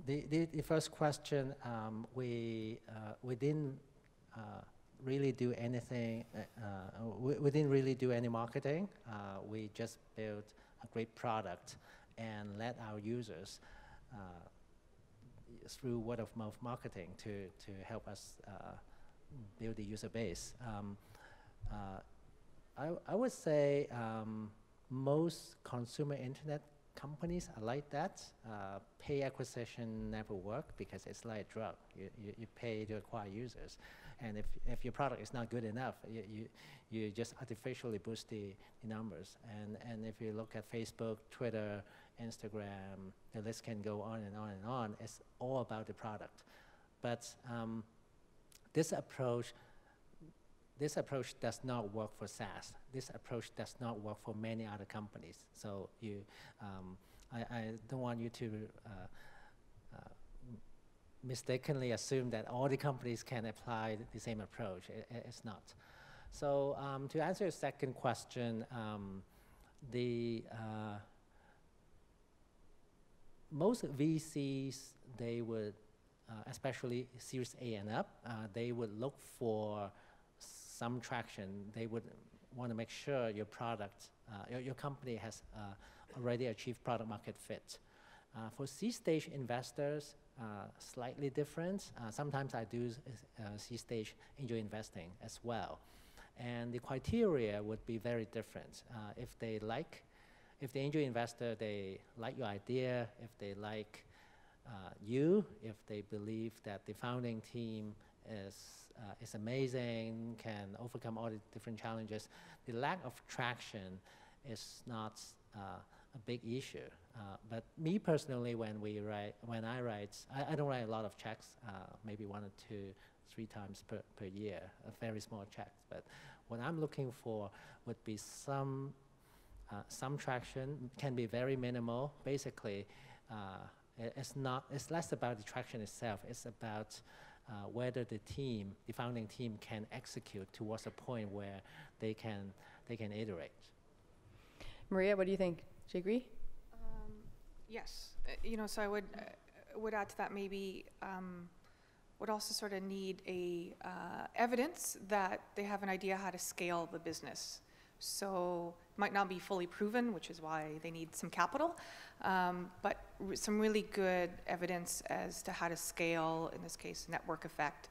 The first question, we didn't really do anything. We didn't really do any marketing. We just built a great product and let our users through word of mouth marketing to help us build the user base. I would say most consumer internet companies are like that. Pay acquisition never work because it's like a drug. You pay to acquire users, and if your product is not good enough, you just artificially boost the numbers. And if you look at Facebook, Twitter, Instagram, the list can go on and on and on. It's all about the product. But this approach does not work for SaaS. This approach does not work for many other companies. So I don't want you to mistakenly assume that all the companies can apply the same approach. It's not. So to answer your second question, most VCs, they would, especially Series A and up, they would look for some traction. They would want to make sure your product, your company has already achieved product market fit. For C-stage investors, slightly different. Sometimes I do C-stage angel investing as well. And the criteria would be very different. If the angel investor, they like your idea, if they like you, if they believe that the founding team is amazing, can overcome all the different challenges, the lack of traction is not a big issue. But me personally, when I write, I don't write a lot of checks, maybe 1 or 2, 3 times per year, very small checks. But what I'm looking for would be some traction, can be very minimal. Basically, it's less about the traction itself. It's about whether the founding team can execute towards a point where they can iterate. Maria, what do you think? Do you agree? Yes, so I would add to that maybe would also sort of need a evidence that they have an idea how to scale the business. So it might not be fully proven, which is why they need some capital, but some really good evidence as to how to scale, in this case, network effect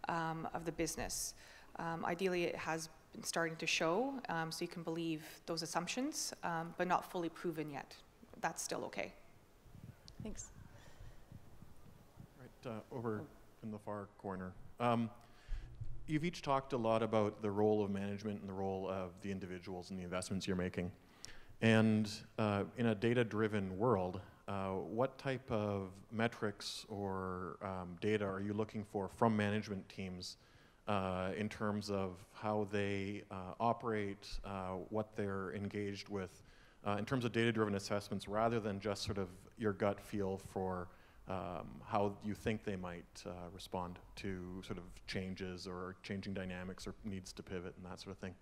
of the business. Ideally, it has been starting to show, so you can believe those assumptions, but not fully proven yet. That's still okay. Thanks. Right, over in the far corner. You've each talked a lot about the role of management and the role of the individuals and the investments you're making. And in a data-driven world, what type of metrics or data are you looking for from management teams in terms of how they operate, what they're engaged with, in terms of data-driven assessments, rather than just sort of your gut feel for how you think they might respond to sort of changes or changing dynamics or needs to pivot and that sort of thing?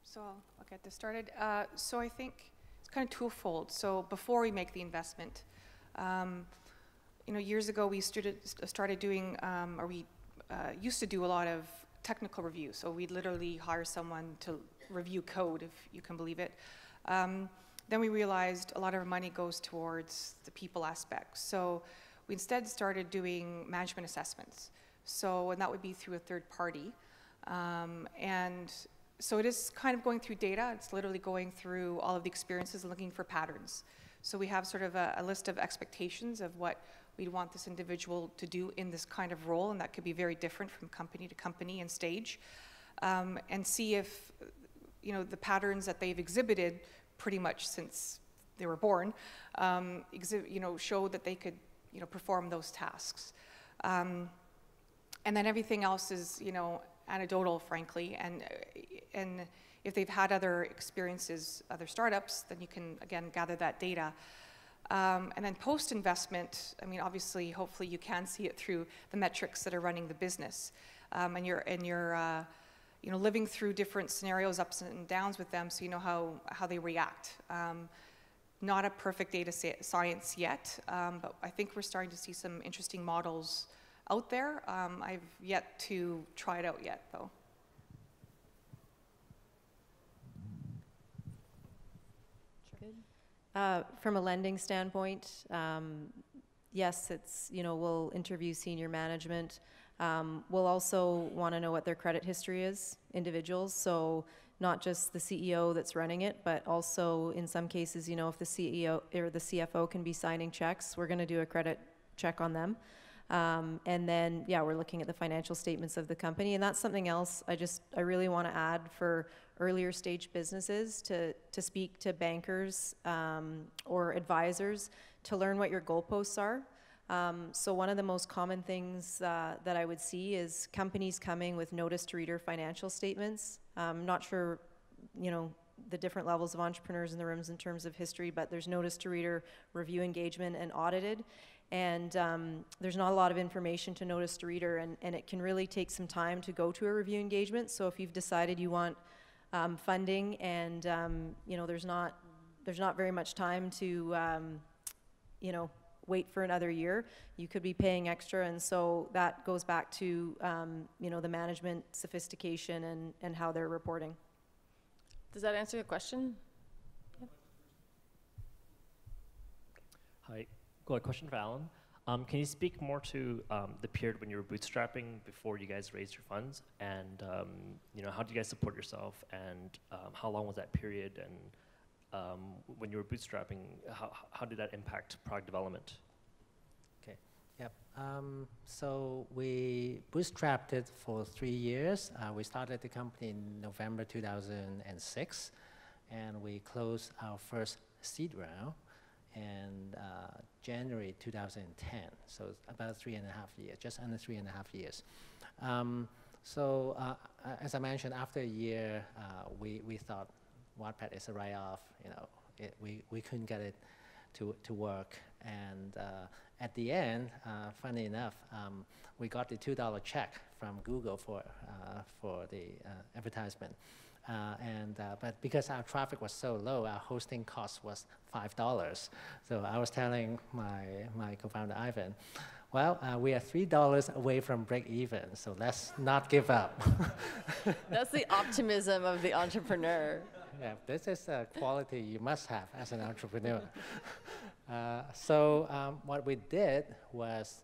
So I'll get this started. So I think it's kind of twofold. So before we make the investment, years ago we started doing, or we used to do a lot of technical review. So we'd literally hire someone to review code, if you can believe it. Then we realized a lot of our money goes towards the people aspect. So we instead started doing management assessments. So, and that would be through a third party. And so it is kind of going through data. It's literally going through all of the experiences and looking for patterns. So we have sort of a list of expectations of what we'd want this individual to do in this kind of role, and that could be very different from company to company and stage. And see if, the patterns that they've exhibited pretty much since they were born, show that they could, perform those tasks. And then everything else is, anecdotal, frankly, and if they've had other experiences, other startups, then you can, again, gather that data. And then post-investment, I mean, obviously, hopefully you can see it through the metrics that are running the business. And you're living through different scenarios, ups and downs with them, so you know how they react. Not a perfect data science yet, but I think we're starting to see some interesting models out there. I've yet to try it out yet, though. From a lending standpoint, yes, it's, we'll interview senior management. We'll also want to know what their credit history is, individuals. So not just the CEO that's running it, but also in some cases, if the CEO or the CFO can be signing checks, we're going to do a credit check on them. And then, we're looking at the financial statements of the company. And that's something else I really want to add for earlier stage businesses to speak to bankers or advisors to learn what your goalposts are. So one of the most common things that I would see is companies coming with notice to reader financial statements. I'm not sure, the different levels of entrepreneurs in the rooms in terms of history, but there's notice to reader, review engagement, and audited. And there's not a lot of information to notice to reader, and it can really take some time to go to a review engagement. So if you've decided you want funding and, there's not very much time to, wait for another year, you could be paying extra. And so that goes back to, the management sophistication and how they're reporting. Does that answer your question? Yep. Hi, got a question for Alan. Can you speak more to the period when you were bootstrapping before you guys raised your funds, and how did you guys support yourself, and how long was that period, and when you were bootstrapping, how did that impact product development? Okay, yep. So we bootstrapped it for 3 years. We started the company in November 2006, and we closed our first seed round in January 2010, so it's about 3.5 years, just under 3.5 years. As I mentioned, after a year, we thought Wattpad is a write-off. We couldn't get it to work, and at the end, funny enough, we got the $2 check from Google for the advertisement. But because our traffic was so low, our hosting cost was $5. So I was telling my co-founder Ivan, well, we are $3 away from break even, so let's not give up. That's the optimism of the entrepreneur. Yeah, this is a quality you must have as an entrepreneur. So what we did was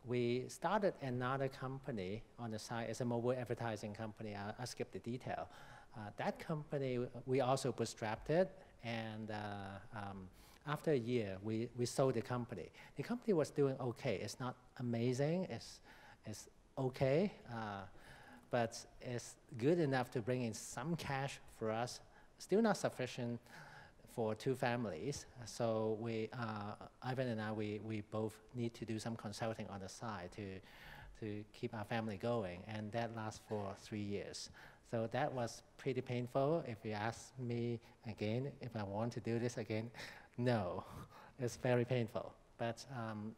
we started another company on the side. It's a mobile advertising company. I'll skip the detail. That company, we also bootstrapped it, and after a year, we sold the company. The company was doing okay. It's not amazing. It's okay, but it's good enough to bring in some cash for us. Still not sufficient for 2 families. So Ivan and I, we both need to do some consulting on the side to keep our family going, and that lasts for 3 years. So that was pretty painful. If you ask me again, if I want to do this again, no, it's very painful. But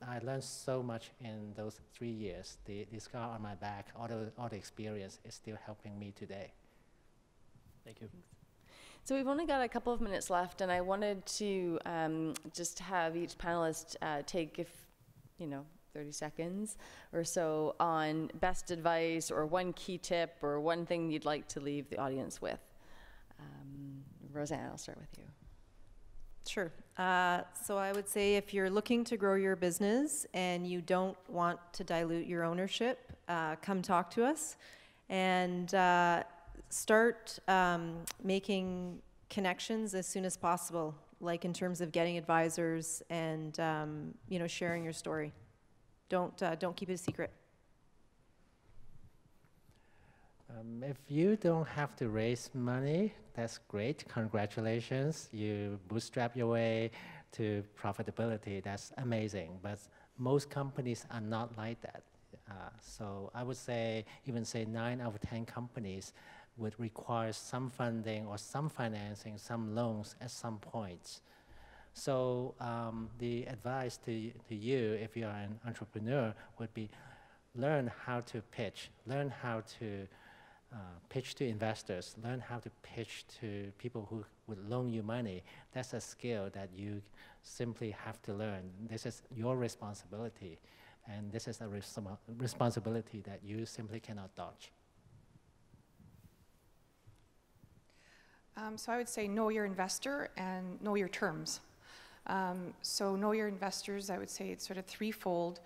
I learned so much in those 3 years. The scar on my back, all the experience is still helping me today. Thank you. So we've only got a couple of minutes left, and I wanted to just have each panelist take, 30 seconds or so on best advice or one key tip or one thing you'd like to leave the audience with. Rosanne, I'll start with you. Sure. So I would say if you're looking to grow your business and you don't want to dilute your ownership, come talk to us and start making connections as soon as possible, like in terms of getting advisors and sharing your story. Don't keep it a secret. If you don't have to raise money, that's great. Congratulations. You bootstrap your way to profitability. That's amazing. But most companies are not like that. So I would say, even say 9 out of 10 companies would require some funding or some financing, some loans at some point. So the advice to you, if you are an entrepreneur, would be learn how to pitch, learn how to pitch to investors, learn how to pitch to people who would loan you money. That's a skill that you simply have to learn. This is your responsibility, and this is a responsibility that you simply cannot dodge. So I would say know your investor and know your terms. So know your investors, I would say it's sort of threefold.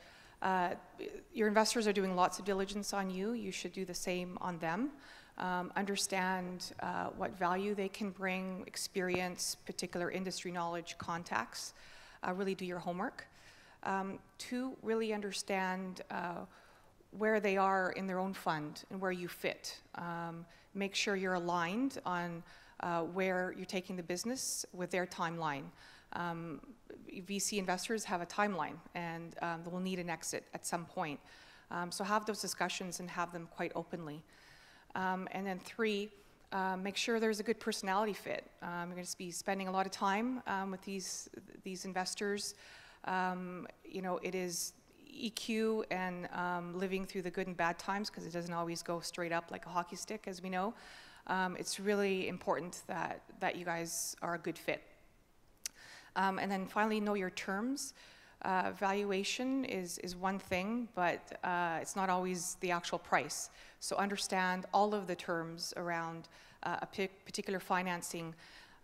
Your investors are doing lots of diligence on you. You should do the same on them. Understand what value they can bring, experience, particular industry knowledge, contacts. Really do your homework. 2, really understand where they are in their own fund and where you fit. Make sure you're aligned on where you're taking the business with their timeline. VC investors have a timeline, and they will need an exit at some point. So have those discussions and have them quite openly. And then 3, make sure there's a good personality fit. You're going to be spending a lot of time with these investors. It is EQ and living through the good and bad times, because it doesn't always go straight up like a hockey stick, as we know. It's really important that you guys are a good fit. And then finally, know your terms. Valuation is one thing, but it's not always the actual price. So understand all of the terms around a particular financing.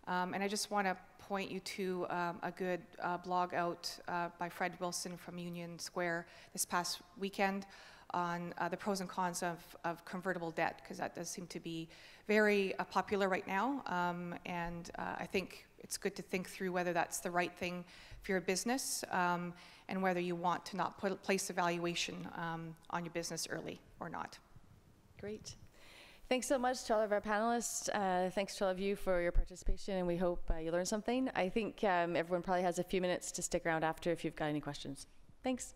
And I just want to point you to a good blog out by Fred Wilson from Union Square this past weekend on the pros and cons of convertible debt, because that does seem to be very popular right now. And I think it's good to think through whether that's the right thing for your business, and whether you want to not place a valuation on your business early or not. Great. Thanks so much to all of our panelists. Thanks to all of you for your participation, and we hope you learned something. I think everyone probably has a few minutes to stick around after if you've got any questions. Thanks.